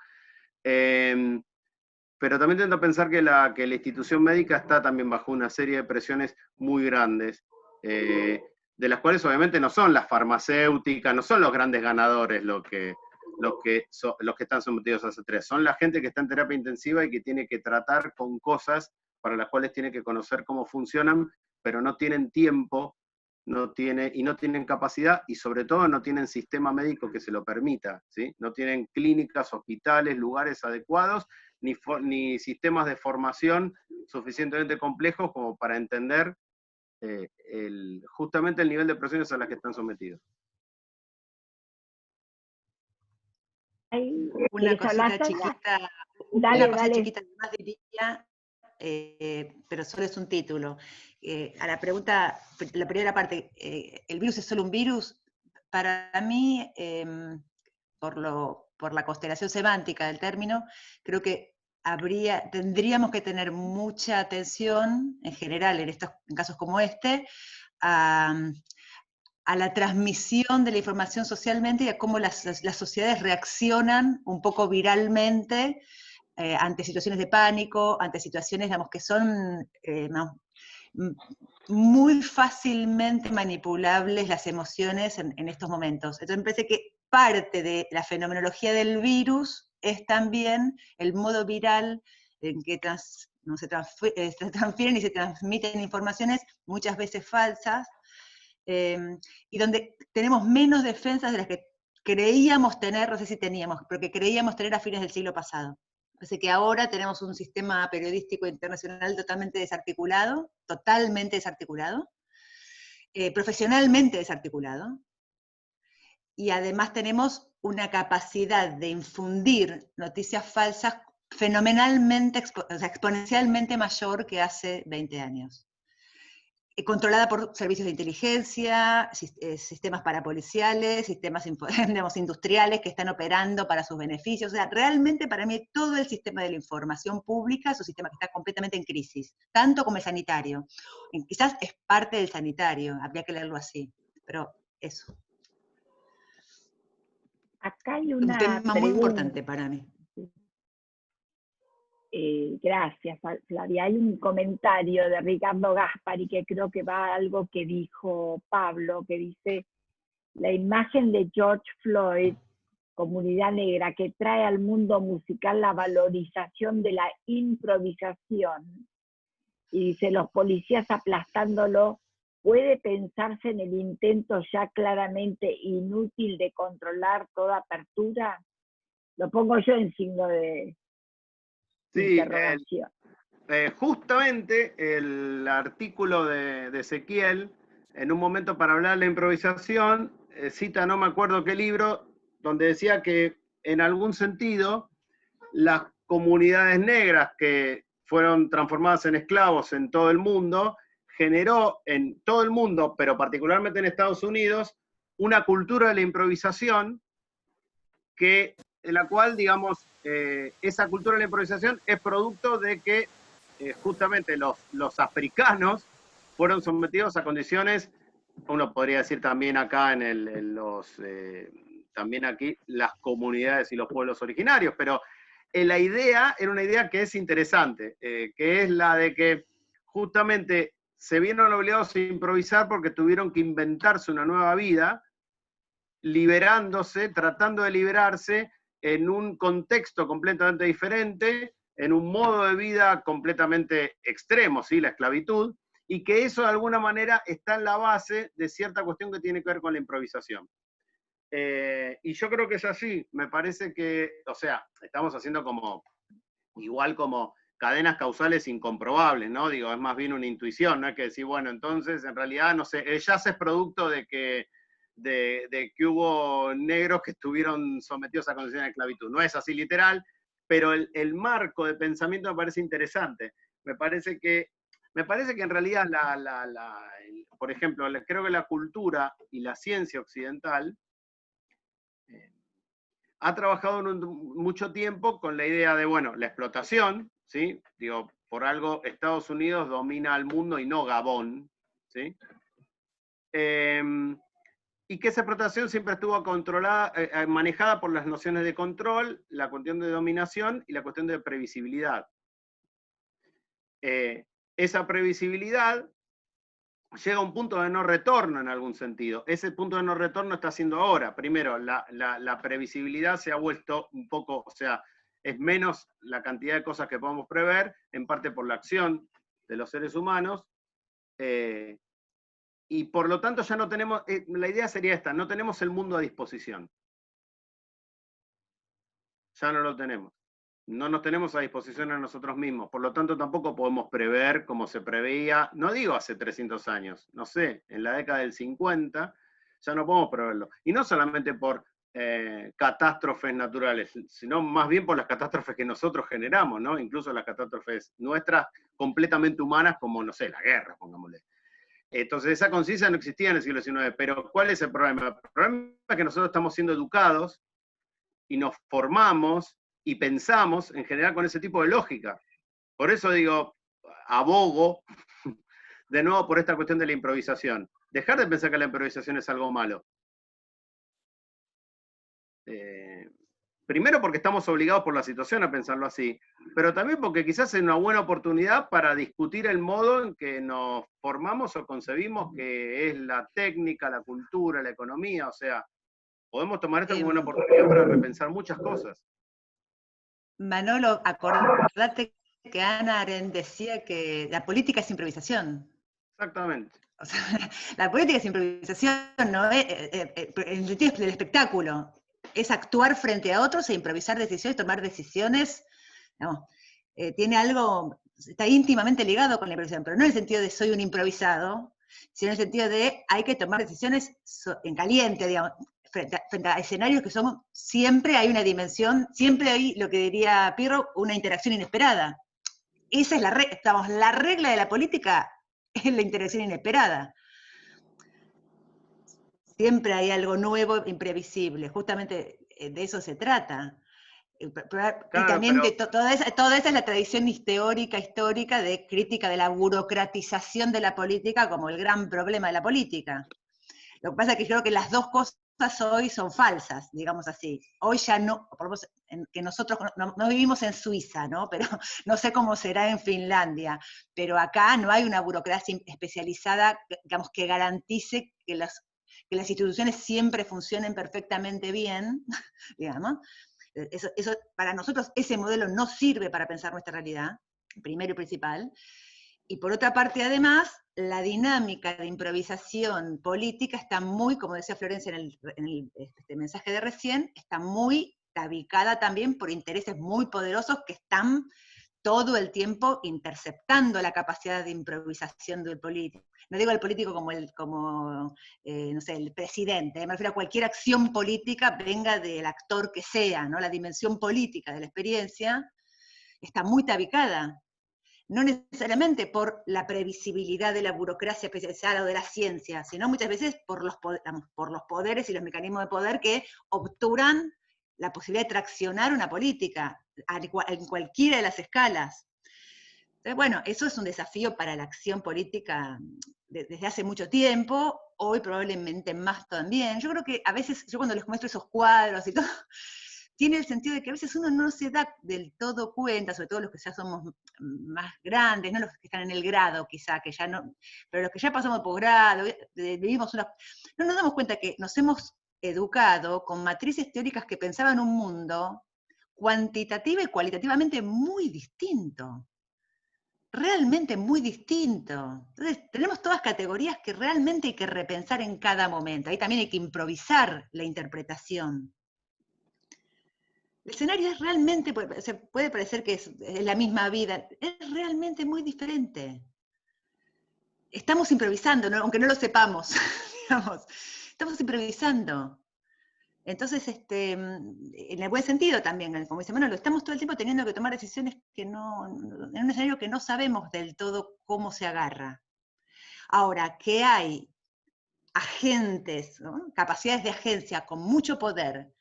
[SPEAKER 5] pero también tiendo a pensar que la institución médica está también bajo una serie de presiones muy grandes, de las cuales obviamente no son las farmacéuticas, no son los grandes ganadores los que están sometidos a ese estrés, son la gente que está en terapia intensiva y que tiene que tratar con cosas para las cuales tiene que conocer cómo funcionan, pero no tienen tiempo, no tienen capacidad y sobre todo no tienen sistema médico que se lo permita, ¿sí? No tienen clínicas, hospitales, lugares adecuados, ni sistemas de formación suficientemente complejos como para entender justamente el nivel de presiones a las que están sometidos.
[SPEAKER 4] Una cosita chiquita, chiquita que más diría, pero solo es un título. A la pregunta, la primera parte, ¿el virus es solo un virus? Para mí, por la constelación semántica del término, creo que tendríamos que tener mucha atención, en general, en casos como este, a la transmisión de la información socialmente y a cómo las sociedades reaccionan un poco viralmente ante situaciones de pánico, ante situaciones, digamos, que son muy fácilmente manipulables las emociones en estos momentos. Entonces me parece que parte de la fenomenología del virus es también el modo viral en que se transfieren y se transmiten informaciones muchas veces falsas, y donde tenemos menos defensas de las que creíamos tener, no sé si teníamos, pero que creíamos tener a fines del siglo pasado. Parece que ahora tenemos un sistema periodístico internacional totalmente desarticulado, profesionalmente desarticulado, y además tenemos una capacidad de infundir noticias falsas fenomenalmente, exponencialmente mayor que hace 20 años. Controlada por servicios de inteligencia, sistemas parapoliciales, sistemas digamos, industriales que están operando para sus beneficios. O sea, realmente para mí todo el sistema de la información pública es un sistema que está completamente en crisis, tanto como el sanitario. Quizás es parte del sanitario, habría que leerlo así, pero eso.
[SPEAKER 3] Acá hay
[SPEAKER 4] un tema muy importante para mí.
[SPEAKER 3] Gracias, Flavia. Hay un comentario de Ricardo Gaspari que creo que va a algo que dijo Pablo, que dice: la imagen de George Floyd, comunidad negra, que trae al mundo musical la valorización de la improvisación, y dice, los policías aplastándolo, puede pensarse en el intento ya claramente inútil de controlar toda apertura. Lo pongo yo en signo de interrogación.
[SPEAKER 5] Justamente el artículo de Ezequiel, en un momento para hablar de la improvisación, cita no me acuerdo qué libro, donde decía que en algún sentido las comunidades negras que fueron transformadas en esclavos en todo el mundo, generó en todo el mundo, pero particularmente en Estados Unidos, una cultura de la improvisación en la cual, digamos, esa cultura de la improvisación es producto de que justamente los africanos fueron sometidos a condiciones, uno podría decir también acá también aquí las comunidades y los pueblos originarios, pero la idea era una idea que es interesante, que es la de que justamente se vieron obligados a improvisar porque tuvieron que inventarse una nueva vida, tratando de liberarse en un contexto completamente diferente, en un modo de vida completamente extremo, ¿sí? La esclavitud, y que eso de alguna manera está en la base de cierta cuestión que tiene que ver con la improvisación. Y yo creo que es así, me parece que, o sea, estamos haciendo igual como cadenas causales incomprobables, ¿no? Digo, es más bien una intuición, no hay que decir, bueno, entonces en realidad, no sé, el jazz es producto de que hubo negros que estuvieron sometidos a condiciones de esclavitud. No es así literal, pero el marco de pensamiento me parece interesante. Me parece que en realidad, por ejemplo, creo que la cultura y la ciencia occidental ha trabajado mucho tiempo con la idea de, bueno, la explotación, ¿sí? Digo, por algo Estados Unidos domina al mundo y no Gabón, ¿sí? Y que esa explotación siempre estuvo controlada, manejada por las nociones de control, la cuestión de dominación y la cuestión de previsibilidad. Esa previsibilidad llega a un punto de no retorno en algún sentido. Ese punto de no retorno está siendo ahora. Primero, la previsibilidad se ha vuelto un poco, o sea, es menos la cantidad de cosas que podemos prever, en parte por la acción de los seres humanos, y por lo tanto ya no tenemos, la idea sería esta, no tenemos el mundo a disposición. Ya no lo tenemos. No nos tenemos a disposición a nosotros mismos, por lo tanto tampoco podemos prever como se preveía, no digo hace 300 años, no sé, en la década del 50, ya no podemos preverlo. Y no solamente por catástrofes naturales, sino más bien por las catástrofes que nosotros generamos, ¿no? Incluso las catástrofes nuestras completamente humanas, como, no sé, la guerra, pongámosle. Entonces esa conciencia no existía en el siglo XIX, pero ¿cuál es el problema? El problema es que nosotros estamos siendo educados y nos formamos y pensamos en general con ese tipo de lógica. Por eso digo, abogo de nuevo por esta cuestión de la improvisación. Dejar de pensar que la improvisación es algo malo. Primero porque estamos obligados por la situación a pensarlo así, pero también porque quizás es una buena oportunidad para discutir el modo en que nos formamos o concebimos que es la técnica, la cultura, la economía, o sea, podemos tomar esto como una oportunidad para repensar muchas cosas.
[SPEAKER 4] Manolo, acordate que Hannah Arendt decía que la política es improvisación.
[SPEAKER 5] Exactamente.
[SPEAKER 4] O sea, la política es improvisación, no es, en el sentido del espectáculo. Es actuar frente a otros e improvisar decisiones, tomar decisiones. No, tiene algo, está íntimamente ligado con la improvisación, pero no en el sentido de soy un improvisado, sino en el sentido de hay que tomar decisiones en caliente, digamos, frente a escenarios que son, siempre hay una dimensión, siempre hay, lo que diría Pirro, una interacción inesperada. Esa es la regla de la política, es la interacción inesperada. Siempre hay algo nuevo, imprevisible, justamente de eso se trata. Y también toda esa es la tradición histórica de crítica de la burocratización de la política como el gran problema de la política. Lo que pasa es que creo que las dos cosas hoy son falsas, digamos así. Hoy ya no, que nosotros no vivimos en Suiza, ¿no? Pero no sé cómo será en Finlandia, pero acá no hay una burocracia especializada, digamos, que garantice que las instituciones siempre funcionen perfectamente bien, digamos. Eso, para nosotros ese modelo no sirve para pensar nuestra realidad, primero y principal. Y por otra parte, además, la dinámica de improvisación política está muy, como decía Florencia en el mensaje de recién, está muy tabicada también por intereses muy poderosos que están todo el tiempo interceptando la capacidad de improvisación del político. No digo el político como no sé, el presidente, me refiero a cualquier acción política, venga del actor que sea, ¿no? La dimensión política de la experiencia está muy tabicada. No necesariamente por la previsibilidad de la burocracia especializada o de la ciencia, sino muchas veces por los poderes y los mecanismos de poder que obturan la posibilidad de traccionar una política en cualquiera de las escalas. Entonces, bueno, eso es un desafío para la acción política desde hace mucho tiempo, hoy probablemente más también. Yo creo que a veces, yo cuando les muestro esos cuadros y todo, tiene el sentido de que a veces uno no se da del todo cuenta, sobre todo los que ya somos más grandes, no los que están en el grado quizá, que ya no, pero los que ya pasamos posgrado, vivimos no nos damos cuenta que nos hemos educado con matrices teóricas que pensaban un mundo cuantitativa y cualitativamente muy distinto. Realmente muy distinto. Entonces, tenemos todas categorías que realmente hay que repensar en cada momento. Ahí también hay que improvisar la interpretación. El escenario es realmente, puede parecer que es la misma vida, es realmente muy diferente. Estamos improvisando, ¿no? Aunque no lo sepamos, digamos, estamos improvisando. Entonces, en el buen sentido también, como dice Manolo, estamos todo el tiempo teniendo que tomar decisiones en un escenario que no sabemos del todo cómo se agarra. Ahora, que hay agentes, ¿no? Capacidades de agencia con mucho poder,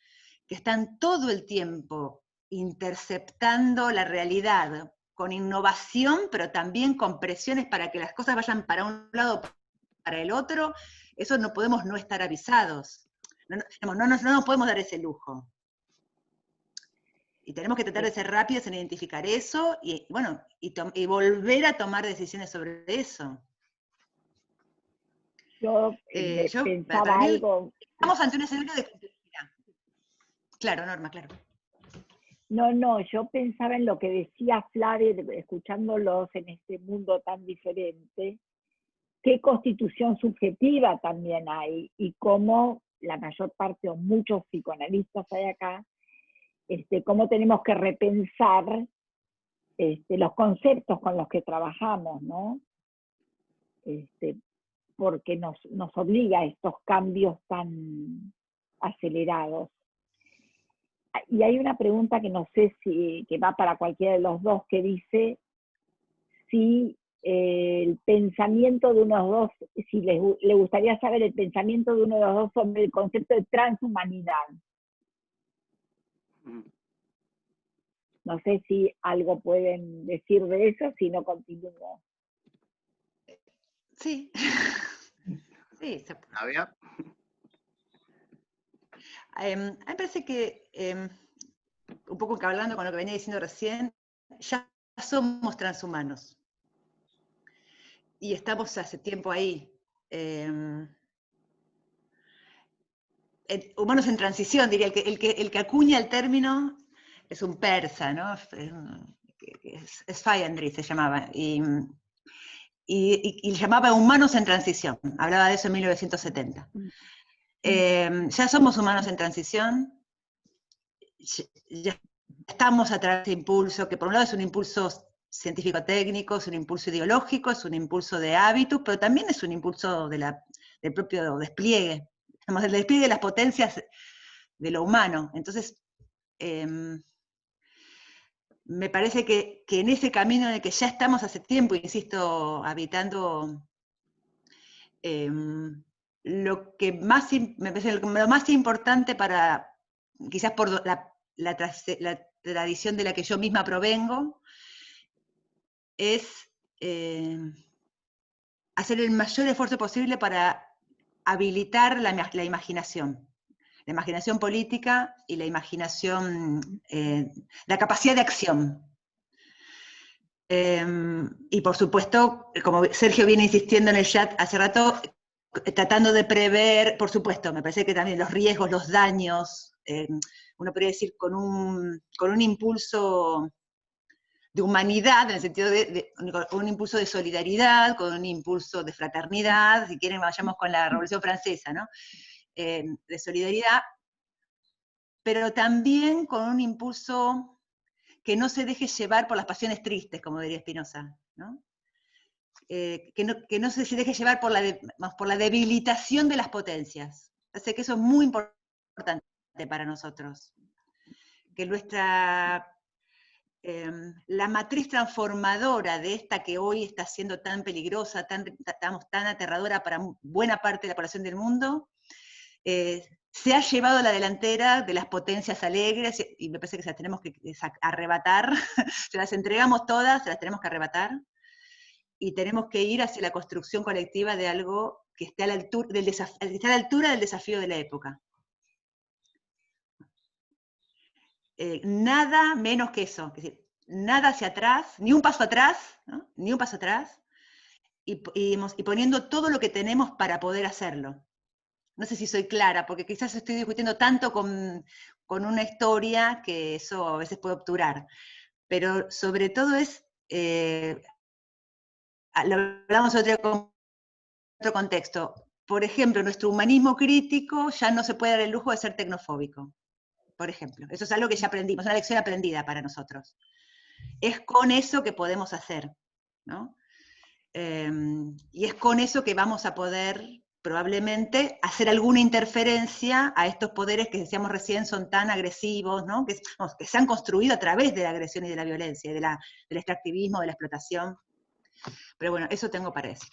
[SPEAKER 4] que están todo el tiempo interceptando la realidad con innovación, pero también con presiones para que las cosas vayan para un lado o para el otro, eso no podemos no estar avisados. No nos podemos dar ese lujo. Y tenemos que tratar de ser rápidos en identificar eso y, bueno, y volver a tomar decisiones sobre eso.
[SPEAKER 3] Yo pensaba
[SPEAKER 4] para mí,
[SPEAKER 3] algo.
[SPEAKER 4] Estamos ante un escenario de complejidad. Claro, Norma, claro.
[SPEAKER 3] No, yo pensaba en lo que decía Flavia, escuchándolos en este mundo tan diferente, qué constitución subjetiva también hay y cómo la mayor parte o muchos psicoanalistas hay acá, cómo tenemos que repensar los conceptos con los que trabajamos, ¿no? Porque nos obliga a estos cambios tan acelerados. Y hay una pregunta que no sé si que va para cualquiera de los dos, que dice si el pensamiento de uno de los dos, si le gustaría saber el pensamiento de uno de los dos sobre el concepto de transhumanidad. No sé si algo pueden decir de eso, si no continúo.
[SPEAKER 4] Sí. Sí, se puede.
[SPEAKER 5] ¿Flavia?
[SPEAKER 4] A mí me parece que, un poco hablando con lo que venía diciendo recién, ya somos transhumanos. Y estamos hace tiempo ahí. Humanos en transición, diría, el que acuña el término es un persa, ¿no? Es Fayandri se llamaba, y llamaba humanos en transición, hablaba de eso en 1970. Ya somos humanos en transición, ya estamos a través de impulso, que por un lado es un impulso científico-técnico, es un impulso ideológico, es un impulso de hábitos, pero también es un impulso del propio despliegue, digamos, del despliegue de las potencias de lo humano. Entonces, me parece que en ese camino en el que ya estamos hace tiempo, insisto, habitando, lo que más, me parece lo más importante para, quizás por la tradición de la que yo misma provengo, es hacer el mayor esfuerzo posible para habilitar la imaginación política y la imaginación, la capacidad de acción. Y por supuesto, como Sergio viene insistiendo en el chat hace rato, tratando de prever, por supuesto, me parece que también los riesgos, los daños, uno podría decir con un impulso de humanidad, en el sentido con un impulso de solidaridad, con un impulso de fraternidad, si quieren vayamos con la Revolución Francesa, ¿no? De solidaridad, pero también con un impulso que no se deje llevar por las pasiones tristes, como diría Spinoza, ¿no? Que no se deje llevar por la debilitación de las potencias. Así que eso es muy importante para nosotros. Que la matriz transformadora de esta que hoy está siendo tan peligrosa, tan aterradora para buena parte de la población del mundo, se ha llevado a la delantera de las potencias alegres, y me parece que se las tenemos que arrebatar, se las entregamos todas, se las tenemos que arrebatar, y tenemos que ir hacia la construcción colectiva de algo que esté a la altura del desafío de la época. Nada menos que eso, es decir, nada hacia atrás, ni un paso atrás, ¿no? Ni un paso atrás, y poniendo todo lo que tenemos para poder hacerlo. No sé si soy clara, porque quizás estoy discutiendo tanto con una historia que eso a veces puede obturar, pero sobre todo es, lo hablamos en otro contexto, por ejemplo, nuestro humanismo crítico ya no se puede dar el lujo de ser tecnofóbico, por ejemplo. Eso es algo que ya aprendimos, una lección aprendida para nosotros. Es con eso que podemos hacer, ¿no? Y es con eso que vamos a poder probablemente hacer alguna interferencia a estos poderes que decíamos recién son tan agresivos, ¿no? Que se han construido a través de la agresión y de la violencia, del extractivismo, de la explotación. Pero bueno, eso tengo para decir.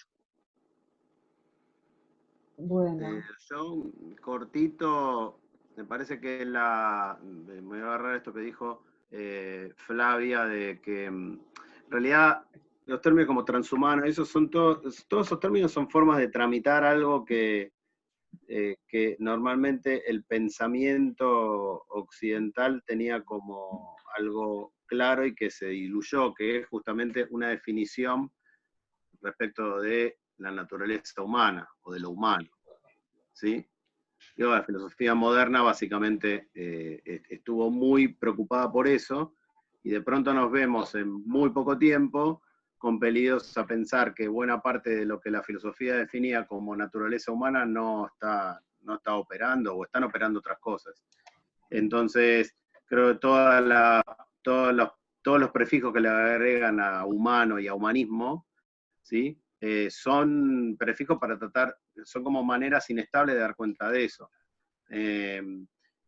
[SPEAKER 2] Bueno.
[SPEAKER 5] Yo, cortito, me parece que me voy a agarrar esto que dijo Flavia, de que En realidad, los términos como transhumano, esos son todos esos términos son formas de tramitar algo que normalmente el pensamiento occidental tenía como algo claro y que se diluyó, que es justamente una definición respecto de la naturaleza humana o de lo humano, ¿sí? Digo, la filosofía moderna básicamente estuvo muy preocupada por eso, y de pronto nos vemos en muy poco tiempo compelidos a pensar que buena parte de lo que la filosofía definía como naturaleza humana no está operando, o están operando otras cosas. Entonces, creo que todos los prefijos que le agregan a humano y a humanismo, ¿sí? Son prefijos para tratar, son como maneras inestables de dar cuenta de eso.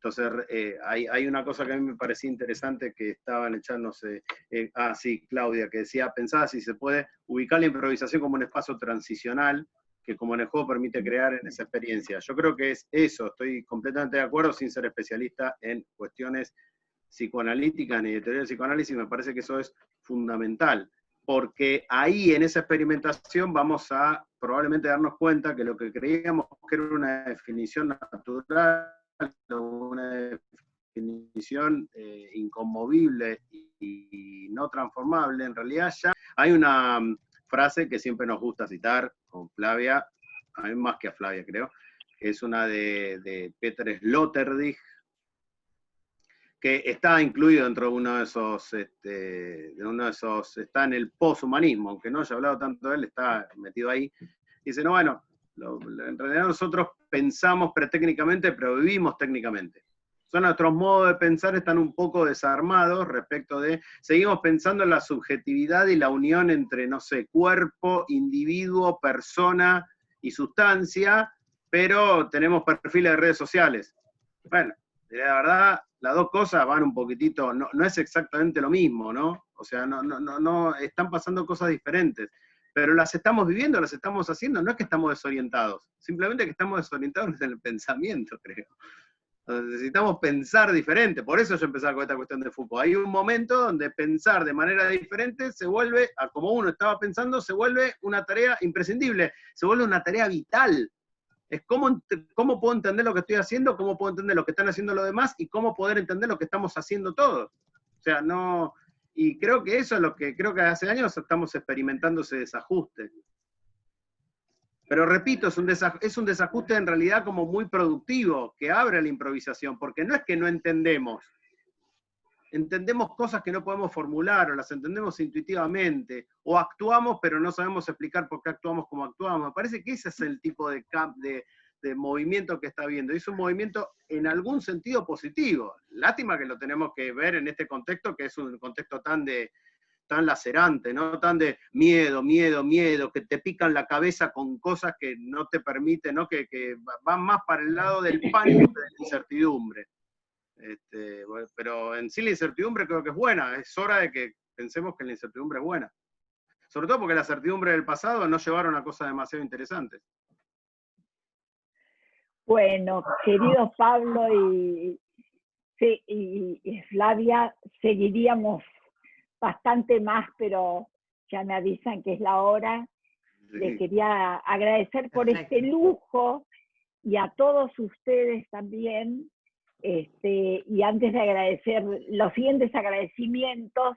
[SPEAKER 5] Entonces, hay una cosa que a mí me parecía interesante que estaban echándose, sí, Claudia, que decía, pensaba si se puede ubicar la improvisación como un espacio transicional, que como en el juego permite crear en esa experiencia. Yo creo que es eso, estoy completamente de acuerdo, sin ser especialista en cuestiones psicoanalíticas ni de teoría del psicoanálisis, me parece que eso es fundamental, porque ahí en esa experimentación vamos a probablemente darnos cuenta que lo que creíamos que era una definición natural, una definición inconmovible y no transformable, en realidad ya hay una frase que siempre nos gusta citar con Flavia, a mí más que a Flavia creo, que es una de Peter Sloterdijk, que está incluido dentro de uno de esos, está en el poshumanismo, aunque no haya hablado tanto de él, está metido ahí. Dice, no, bueno, en realidad nosotros pensamos pretécnicamente, pero vivimos técnicamente. Son nuestros modos de pensar están un poco desarmados respecto de, seguimos pensando en la subjetividad y la unión entre, no sé, cuerpo, individuo, persona y sustancia, pero tenemos perfiles de redes sociales. Bueno, la verdad, las dos cosas van un poquitito, no es exactamente lo mismo, ¿no? O sea, no, están pasando cosas diferentes, pero las estamos viviendo, las estamos haciendo, no es que estamos desorientados, simplemente que estamos desorientados en el pensamiento, creo. Entonces, necesitamos pensar diferente, por eso yo empezaba con esta cuestión de Foucault. Hay un momento donde pensar de manera diferente se vuelve, a como uno estaba pensando, se vuelve una tarea imprescindible, se vuelve una tarea vital. Es cómo puedo entender lo que estoy haciendo, cómo puedo entender lo que están haciendo los demás y cómo poder entender lo que estamos haciendo todos. O sea, no... Y creo que eso es lo que creo que hace años estamos experimentando ese desajuste. Pero repito, es un desajuste en realidad como muy productivo, que abre la improvisación, porque no es que no entendemos cosas que no podemos formular, o las entendemos intuitivamente, o actuamos pero no sabemos explicar por qué actuamos como actuamos. Me parece que ese es el tipo de movimiento que está habiendo. Es un movimiento en algún sentido positivo. Lástima que lo tenemos que ver en este contexto, que es un contexto tan lacerante, ¿no? Tan de miedo, que te pican la cabeza con cosas que no te permiten, ¿no? Que van más para el lado del pánico que de la incertidumbre. Pero en sí la incertidumbre creo que es buena, es hora de que pensemos que la incertidumbre es buena. Sobre todo porque la certidumbre del pasado no llevaron a cosas demasiado interesantes.
[SPEAKER 3] Bueno, queridos Pablo y Flavia, seguiríamos bastante más, pero ya me avisan que es la hora. Sí. Les quería agradecer por este lujo y a todos ustedes también. Y antes de agradecer los siguientes agradecimientos,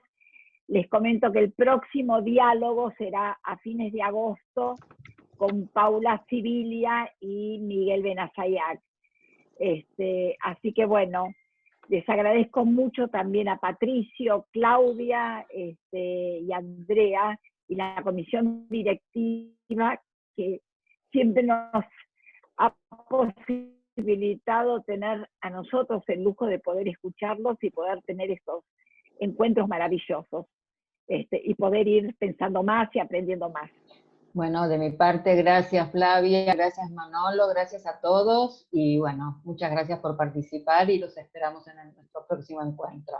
[SPEAKER 3] les comento que el próximo diálogo será a fines de agosto con Paula Sibilia y Miguel Benazayac. Así que bueno, les agradezco mucho también a Patricio, Claudia y Andrea y la comisión directiva que siempre nos ha posibilitado tener a nosotros el lujo de poder escucharlos y poder tener estos encuentros maravillosos y poder ir pensando más y aprendiendo más.
[SPEAKER 2] Bueno, de mi parte, gracias Flavia, gracias Manolo, gracias a todos y bueno, muchas gracias por participar y los esperamos en nuestro próximo encuentro.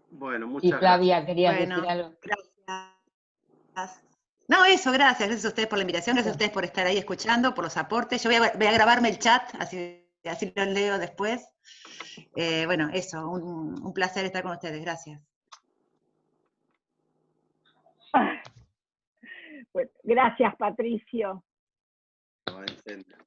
[SPEAKER 5] Bueno, muchas gracias.
[SPEAKER 2] Y Flavia, ¿querías decir algo?
[SPEAKER 4] Gracias. No, eso, gracias a ustedes por la invitación, gracias a ustedes por estar ahí escuchando, por los aportes. Yo voy a grabarme el chat, así lo leo después. Bueno, eso, un placer estar con ustedes, gracias.
[SPEAKER 3] Bueno, gracias, Patricio.
[SPEAKER 5] No, en serio.